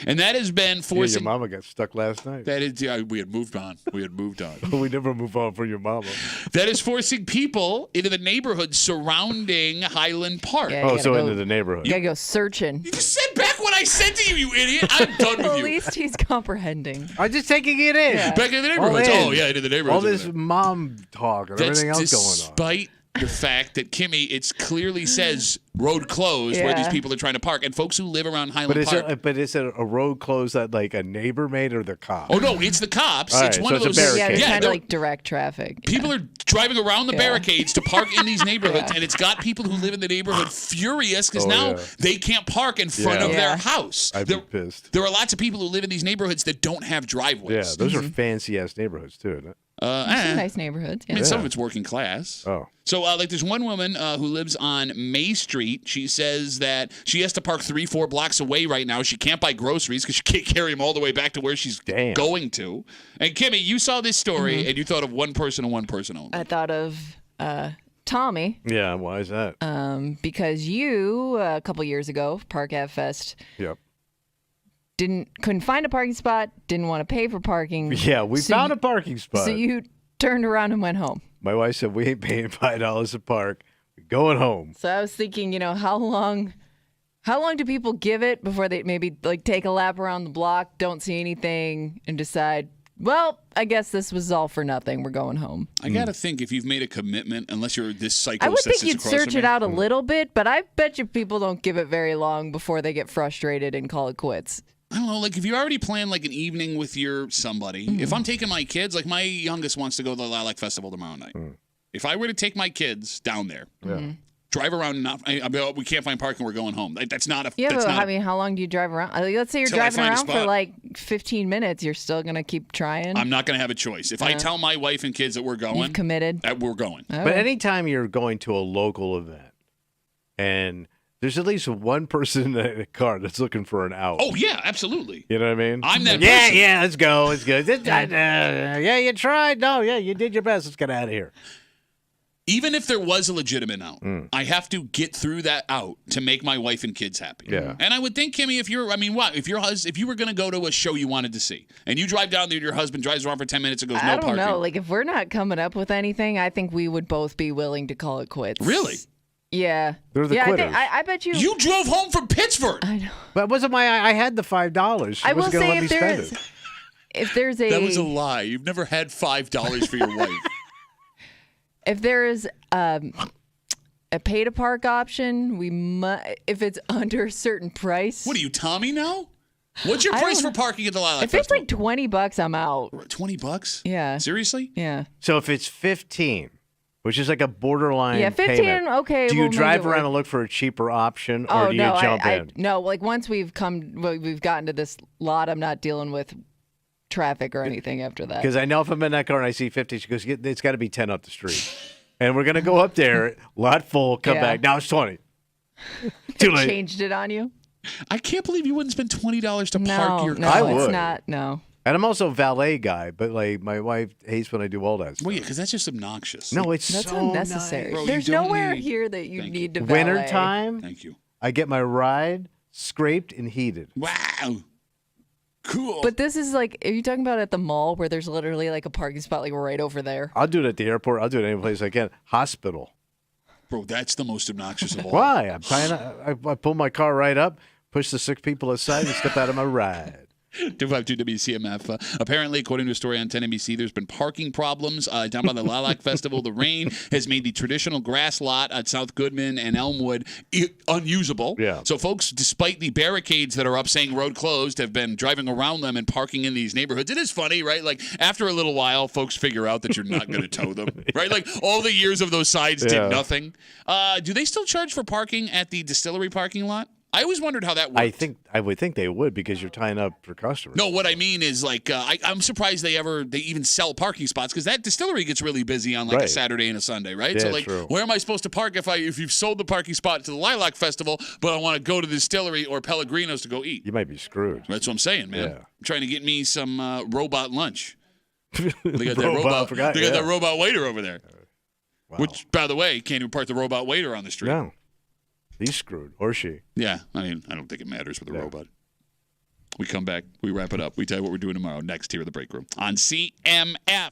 And that has been forcing. Your mama got stuck last night. That is, we had moved on. We never move on for your mama. That is forcing people into the neighborhood surrounding Highland Park. Yeah, you gotta into the neighborhood. You gotta go searching. You just said back what I said to you, you idiot. I'm done with At you. least he's comprehending. I'm just taking it in. Yeah. Back in the neighborhoods. Oh, yeah, into the neighborhoods. All this mom talk and everything else going on. Despite the fact that, Kimmy, it clearly says road closed where these people are trying to park. And folks who live around Highland Park. But is it a road closed that like a neighbor made or the cops? Oh, no, it's the cops. All It's right, one so of it's a those. barricade. Yeah, kind of like direct traffic. People are driving around the barricades to park in these neighborhoods, and it's got people who live in the neighborhood furious because now they can't park in front of their house. I'd be pissed. There are lots of people who live in these neighborhoods that don't have driveways. Yeah, those are fancy ass neighborhoods too, isn't it? Some nice neighborhoods. I mean, some of it's working class. Oh. So, like, there's one woman who lives on May Street. She says that she has to park 3-4 blocks away right now. She can't buy groceries because she can't carry them all the way back to where she's going to. And, Kimmy, you saw this story, and you thought of one person and one person only. I thought of Tommy. Yeah, why is that? Because you, a couple years ago, Park Ave Fest, Yep. couldn't find a parking spot, didn't want to pay for parking. Yeah, we found a parking spot. So you turned around and went home. My wife said, we ain't paying $5 a park. We're going home. So I was thinking, how long do people give it before they maybe like take a lap around the block, don't see anything, and decide, well, I guess this was all for nothing. We're going home. I got to think if you've made a commitment, unless you're this psycho. I would think you'd search it out a little bit, but I bet you people don't give it very long before they get frustrated and call it quits. I don't know, like if you already planned like an evening with your somebody, if I'm taking my kids, like my youngest wants to go to the Lilac Festival tomorrow night. If I were to take my kids down there, Drive around. We can't find parking. We're going home. That's not a. Yeah, that's but not I mean, how long do you drive around? Let's say you're Till I driving find a around for spot. like 15 minutes. You're still gonna keep trying. I'm not going to have a choice. If I tell my wife and kids that we're going, You've committed. that we're going. But anytime you're going to a local event and there's at least one person in a car that's looking for an out. Oh yeah, absolutely. You know what I mean? I'm that Yeah, person. yeah, let's go. Let's go. Yeah, you tried. No, yeah, you did your best. Let's get out of here. Even if there was a legitimate out, I have to get through that out to make my wife and kids happy. Yeah. And I would think, Kimmy, if you were going to go to a show you wanted to see, and you drive down there, your husband drives around for 10 minutes and goes, no I don't parking. know. Like, if we're not coming up with anything, I think we would both be willing to call it quits. Really? Yeah. They're the yeah, quitters. I bet you. You drove home from Pittsburgh. I know. But it wasn't I had the $5. She I will wasn't going to say let me if there spend is, it. if there's a That was a lie. You've never had $5 for your wife. if there is a pay to park option, if it's under a certain price. What are you, Tommy now? What's your I price don't for parking at the Lilac If it's Festival? like $20, I'm out. $20? Yeah. Seriously? Yeah. So if it's 15, which is like a borderline Yeah, 15, payment, okay, do you we'll make drive it around work. and look for a cheaper option, or Oh do you no, jump in? no. Like once we've gotten to this lot, I'm not dealing with traffic or anything after that. Because I know if I'm in that car and I see 50, she goes, it's got to be 10 up the street. And we're going to go up there, lot full, come Yeah. back. Now it's 20. Too late. Changed it on you? I can't believe you wouldn't spend $20 to No, park your no, car. it's not. No. And I'm also a valet guy, but like my wife hates when I do all that stuff. Well, yeah, because that's just obnoxious. No, it's That's so unnecessary. nice. Bro, you There's don't nowhere need- here that you Thank need to valet. Wintertime, Thank you. I get my ride scraped and heated. Wow. Cool. But this is like, are you talking about at the mall where there's literally like a parking spot like right over there? I'll do it at the airport. I'll do it any place I can. Hospital. Bro, that's the most obnoxious of all. Why? I'm trying to, I pull my car right up, push the 6 people aside, and step out of my ride. 252 WCMF. Apparently, according to a story on 10 NBC, there's been parking problems down by the Lilac Festival. The rain has made the traditional grass lot at South Goodman and Elmwood unusable. Yeah. So folks, despite the barricades that are up saying road closed, have been driving around them and parking in these neighborhoods. It is funny, right? Like, after a little while, folks figure out that you're not going to tow them, right? Like, all the years of those signs Yeah. did nothing. Do they still charge for parking at the distillery parking lot? I always wondered how that worked. I would think they would because you're tying up for customers. No, what I mean is like I'm surprised they even sell parking spots because that distillery gets really busy on like a Right. Saturday and a Sunday, right? Yeah, so like, true. where am I supposed to park if you've sold the parking spot to the Lilac Festival, but I want to go to the distillery or Pellegrino's to go eat? You might be screwed. That's what I'm saying, man. Yeah. I'm trying to get me some robot lunch. They got that Robot, robot. forgot, They got yeah. that robot waiter over there. Wow. Which, by the way, can't even park the robot waiter on the street. No. He's screwed. Or she. Yeah, I mean, I don't think it matters with the robot. We come back, we wrap it up. We tell you what we're doing tomorrow next here at the break room on CMF.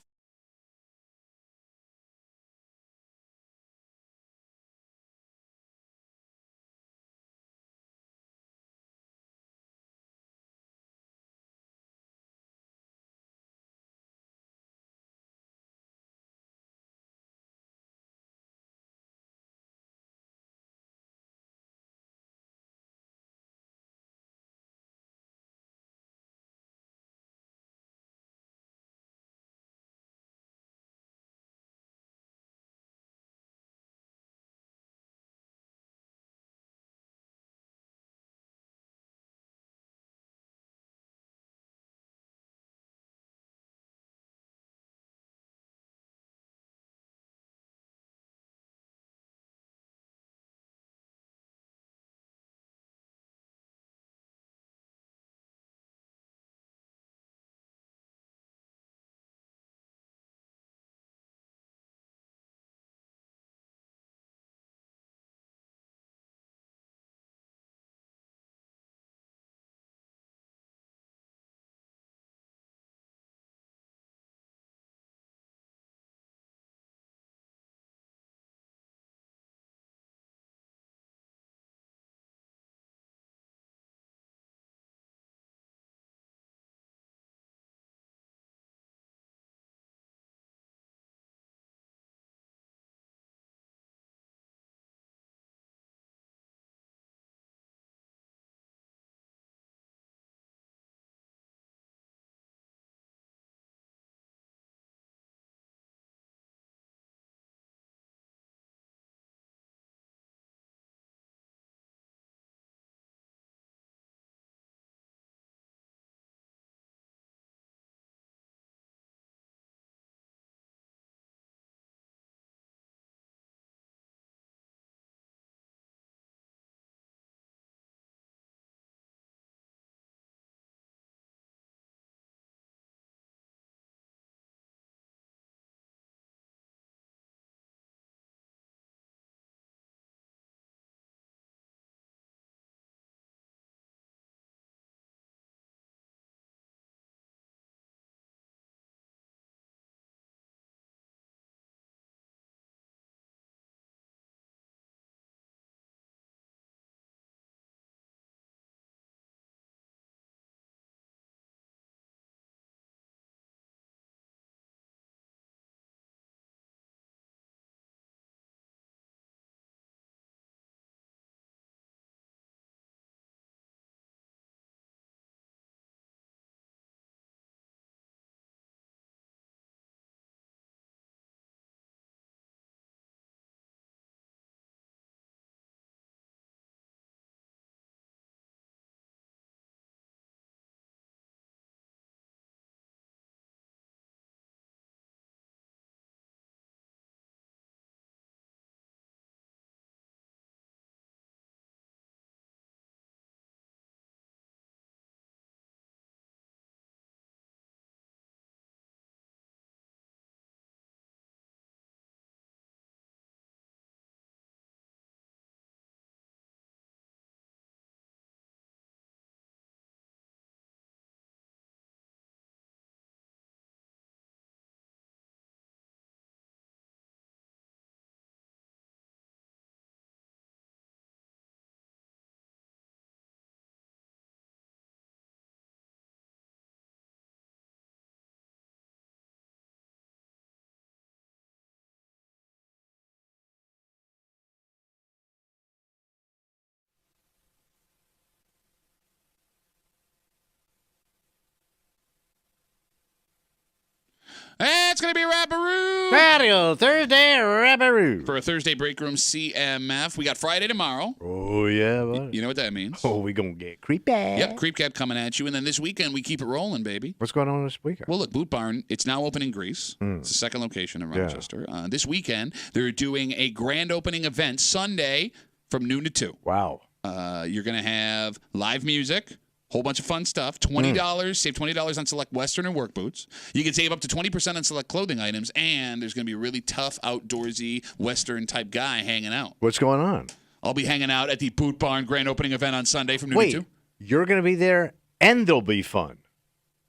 It's going to be Rapparoo. Radio Thursday Rapparoo. For a Thursday Break Room CMF. We got Friday tomorrow. Oh, yeah, buddy. You know what that means? Oh, we going to get creepy. Yep, Creep Cat coming at you. And then this weekend, we keep it rolling, baby. What's going on this weekend? Well, look, Boot Barn, it's now open in Greece. It's the second location in Rochester. This weekend, they're doing a grand opening event Sunday from noon to 2. Wow. You're going to have live music. Whole bunch of fun stuff. $20. Save $20 on select Western and work boots. You can save up to 20% on select clothing items, and there's going to be a really tough, outdoorsy, Western type guy hanging out. What's going on? I'll be hanging out at the Boot Barn grand opening event on Sunday from noon to 2. You're going to be there, and there'll be fun.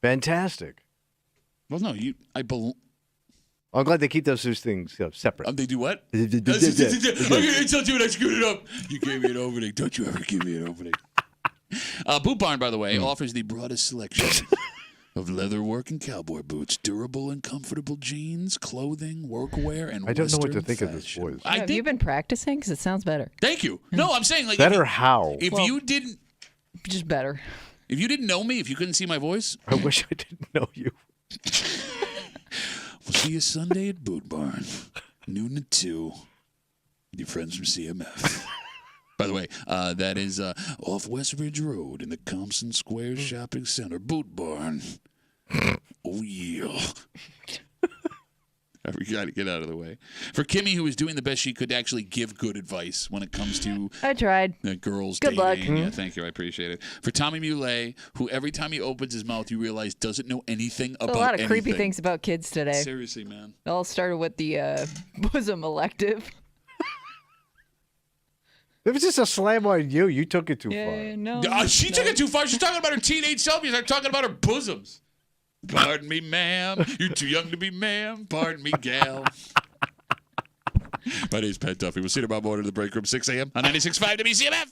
Fantastic. Well, no, I'm glad they keep those two things separate. They do what? I told you when I screwed it up. You gave me an opening. Don't you ever give me an opening. Boot Barn, by the way, offers the broadest selection of leatherwork and cowboy boots, durable and comfortable jeans, clothing, workwear, and I don't know what to Western think fashion. of this voice. Have you been practicing? Because it sounds better. Thank you. No, I'm saying like Better how? If you didn't, just better. If you didn't know me, if you couldn't see my voice, I wish I didn't know you. We'll see you Sunday at Boot Barn, noon to 2. Your friends from CMF. By the way, that is off West Ridge Road in the Compson Square Shopping Center. Boot Barn. Oh, yeah. I got to get out of the way. For Kimmy, who is doing the best she could to actually give good advice when it comes to I tried. Girls Good dating. luck. Yeah, thank you. I appreciate it. For Tommy Muley, who every time he opens his mouth, you realize doesn't know anything There's about a lot of creepy anything. things about kids today. Seriously, man. It all started with the bosom elective. It was just a slam on you. You took it too far. No. She took it too far. She's talking about her teenage selfies. I'm talking about her bosoms. Pardon me, ma'am. You're too young to be ma'am. Pardon me, gal. My name's Pat Duffy. We'll see you tomorrow morning in the break room, 6 a.m. on 96.5 WCMF.